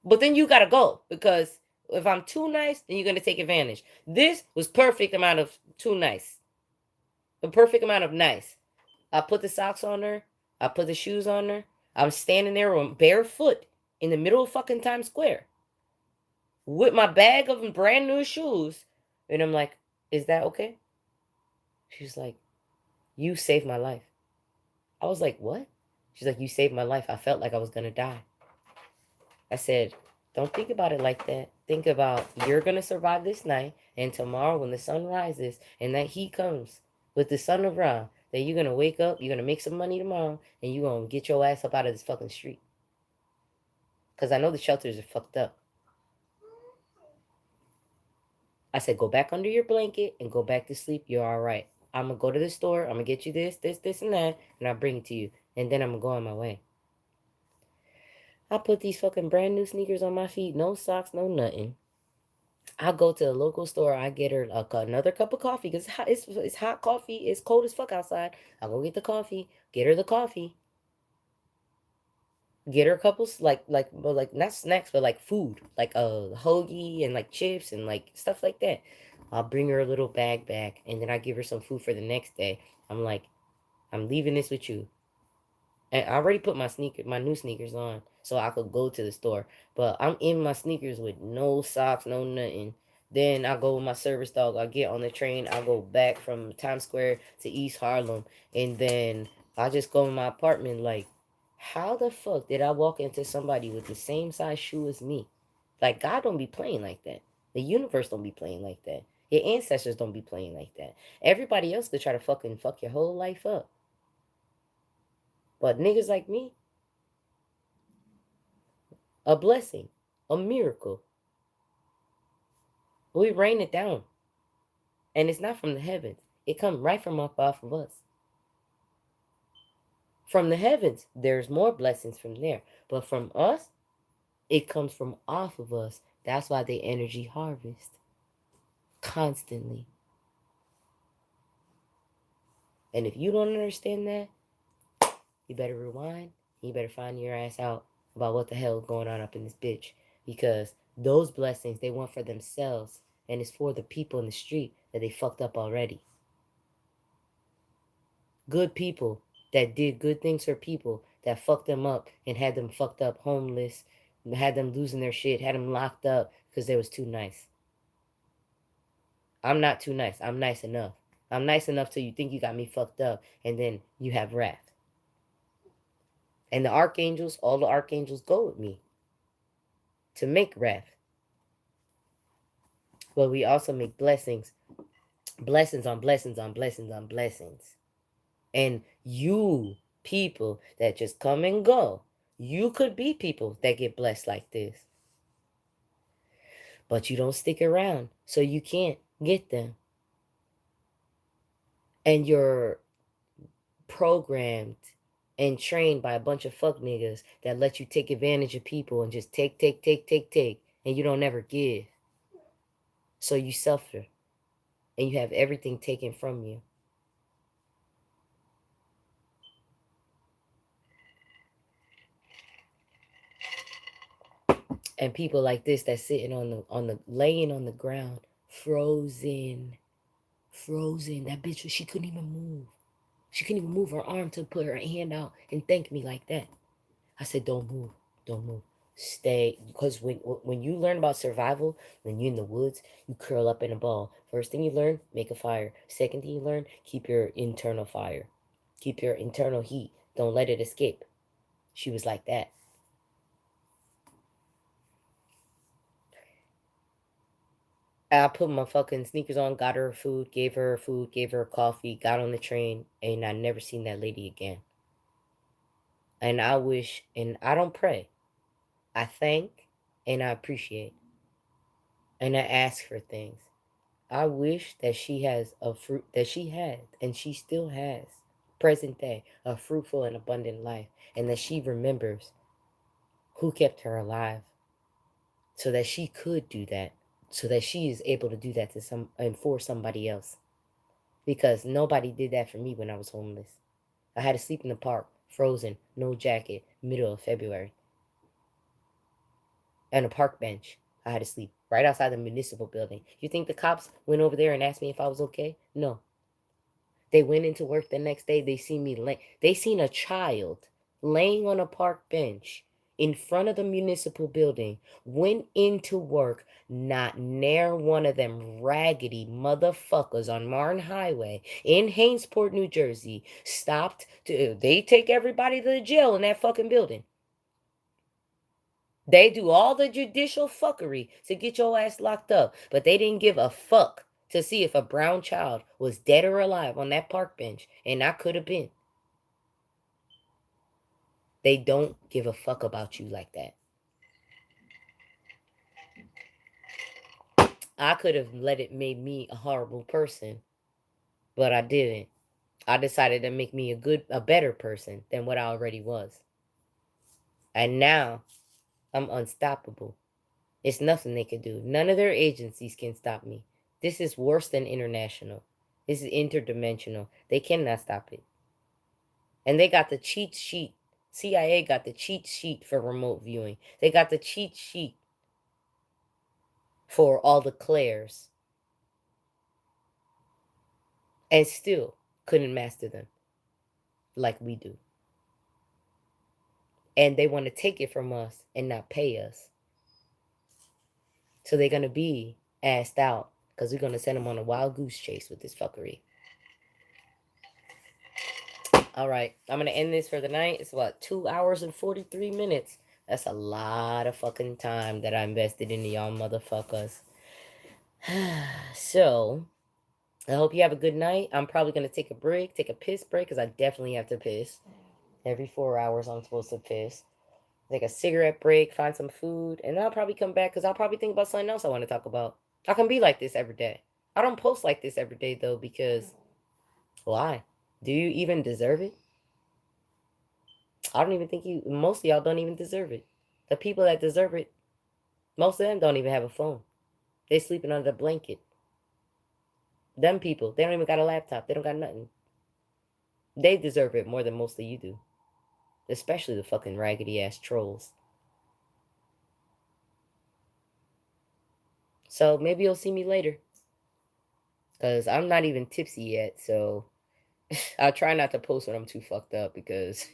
But then you gotta go because if I'm too nice, then you're gonna take advantage. This was perfect amount of too nice. The perfect amount of nice. I put the socks on her. I put the shoes on her. I'm standing there on barefoot in the middle of fucking Times Square with my bag of brand new shoes. And I'm like, "Is that okay?" She's like, "You saved my life." I was like, "What?" She's like, "You saved my life. I felt like I was gonna die." I said, "Don't think about it like that. Think about you're gonna survive this night, and tomorrow when the sun rises and that heat comes with the sun around, that you're gonna wake up, you're gonna make some money tomorrow, and you're gonna get your ass up out of this fucking street. Because I know the shelters are fucked up." I said, "Go back under your blanket and go back to sleep. You're all right. I'm gonna go to the store. I'm gonna get you this, and that, and I'll bring it to you. And then I'm gonna go on my way." I put these fucking brand new sneakers on my feet, no socks, no nothing. I go to the local store. I get her another cup of coffee because it's hot coffee. It's cold as fuck outside. I go get the coffee. Get her the coffee. Get her a couple but like not snacks, but like food, like a hoagie and like chips and like stuff like that. I'll bring her a little bag back, and then I give her some food for the next day. I'm like, "I'm leaving this with you." And I already put my new sneakers on, so I could go to the store. But I'm in my sneakers with no socks, no nothing. Then I go with my service dog. I get on the train. I go back from Times Square to East Harlem, and then I just go in my apartment. Like, how the fuck did I walk into somebody with the same size shoe as me? Like, God don't be playing like that. The universe don't be playing like that. Your ancestors don't be playing like that. Everybody else could try to fucking fuck your whole life up. But niggas like me, a blessing, a miracle. We rain it down. And it's not from the heavens. It comes right from up off of us. From the heavens, there's more blessings from there. But from us, it comes from off of us. That's why they energy harvest constantly. And if you don't understand that, you better rewind. You better find your ass out about what the hell is going on up in this bitch. Because those blessings they want for themselves, and it's for the people in the street that they fucked up already. Good people that did good things for people that fucked them up and had them fucked up homeless, had them losing their shit, had them locked up because they was too nice. I'm not too nice. I'm nice enough. I'm nice enough till you think you got me fucked up, and then you have wrath. And the archangels, all the archangels go with me to make wrath. But we also make blessings. Blessings on blessings on blessings on blessings. And you people that just come and go, you could be people that get blessed like this. But you don't stick around, so you can't get them. And you're programmed and trained by a bunch of fuck niggas that let you take advantage of people and just take, and you don't ever give. So you suffer, and you have everything taken from you. And people like this that's sitting laying on the ground, frozen. That bitch, she couldn't even move. She couldn't even move her arm to put her hand out and thank me like that. I said, don't move. Stay. Because when you learn about survival, when you're in the woods, you curl up in a ball. First thing you learn, make a fire. Second thing you learn, keep your internal fire. Keep your internal heat. Don't let it escape. She was like that. I put my fucking sneakers on, got her food, gave her coffee, got on the train, and I never seen that lady again. And I wish, and I don't pray. I thank and I appreciate. And I ask for things. I wish that she has a fruit that she had, and she still has, present day, a fruitful and abundant life, and that she remembers who kept her alive so that she could do that, so that she is able to do that to some and for somebody else. Because nobody did that for me when I was homeless. I had to sleep in the park, frozen, no jacket, middle of February. On a park bench. I had to sleep right outside the municipal building. You think the cops went over there and asked me if I was okay? No. They went into work the next day. They seen a child laying on a park bench in front of the municipal building, went into work, not near one of them raggedy motherfuckers on Martin Highway in Hainesport, New Jersey, stopped they take everybody to the jail in that fucking building. They do all the judicial fuckery to get your ass locked up, but they didn't give a fuck to see if a brown child was dead or alive on that park bench, and I could have been. They don't give a fuck about you like that. I could have let it make me a horrible person, but I didn't. I decided to make me a better person than what I already was. And now I'm unstoppable. It's nothing they can do. None of their agencies can stop me. This is worse than international. This is interdimensional. They cannot stop it. And they got the cheat sheet. CIA got the cheat sheet for remote viewing. They got the cheat sheet for all the Claires. And still couldn't master them like we do. And they want to take it from us and not pay us. So they're going to be asked out because we're going to send them on a wild goose chase with this fuckery. All right, I'm going to end this for the night. It's what, 2 hours and 43 minutes. That's a lot of fucking time that I invested into y'all motherfuckers. So, I hope you have a good night. I'm probably going to take a piss break, because I definitely have to piss. Every 4 hours I'm supposed to piss. Take a cigarette break, find some food, and then I'll probably come back, because I'll probably think about something else I want to talk about. I can be like this every day. I don't post like this every day, though, because why? Do you even deserve it? I don't even think most of y'all don't even deserve it. The people that deserve it, most of them don't even have a phone. They sleeping under the blanket. Them people, they don't even got a laptop. They don't got nothing. They deserve it more than most of you do. Especially the fucking raggedy ass trolls. So maybe you'll see me later. Because I'm not even tipsy yet, so I'll try not to post when I'm too fucked up because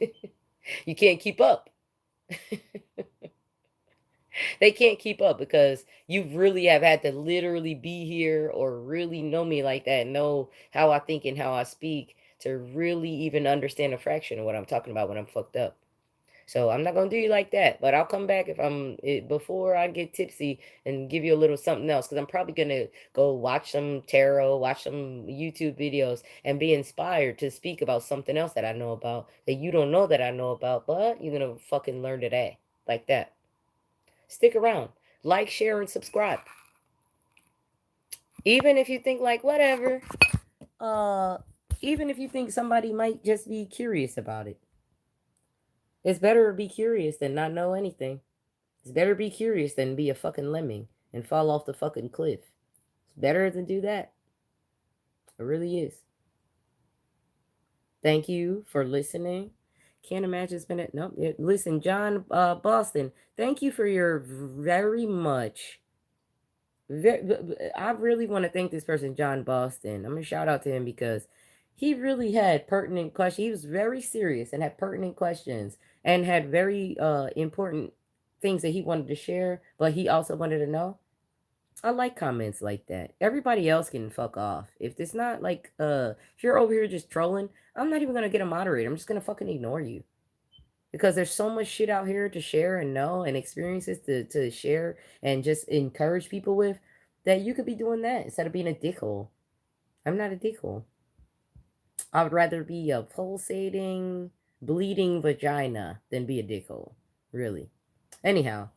you can't keep up. They can't keep up because you really have had to literally be here or really know me like that, know how I think and how I speak to really even understand a fraction of what I'm talking about when I'm fucked up. So I'm not gonna do you like that, but I'll come back if before I get tipsy and give you a little something else because I'm probably gonna go watch some tarot, watch some YouTube videos, and be inspired to speak about something else that I know about that you don't know that I know about, but you're gonna fucking learn today like that. Stick around, like, share, and subscribe. Even if you think like whatever, uh, even if you think somebody might just be curious about it, it's better to be curious than not know anything. It's better be curious than be a fucking lemming and fall off the fucking cliff. It's better than do that. It really is. Thank you for listening. Can't imagine it's been a no. Listen, John Boston. Thank you for your very much. I really want to thank this person, John Boston. I'm gonna shout out to him because he really had pertinent questions. He was very serious and had pertinent questions and had very important things that he wanted to share, but he also wanted to know. I like comments like that. Everybody else can fuck off. If it's not like if you're over here just trolling, I'm not even gonna get a moderator. I'm just gonna fucking ignore you. Because there's so much shit out here to share and know and experiences to share and just encourage people with that you could be doing that instead of being a dickhole. I'm not a dickhole. I would rather be a pulsating, bleeding vagina than be a dickhole. Really. Anyhow,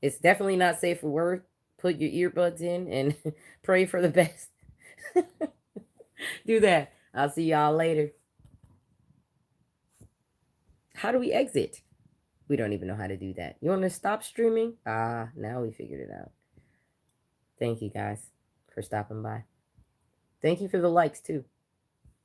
it's definitely not safe for work. Put your earbuds in and pray for the best. Do that. I'll see y'all later. How do we exit? We don't even know how to do that. You want to stop streaming? Ah, now we figured it out. Thank you guys for stopping by. Thank you for the likes too.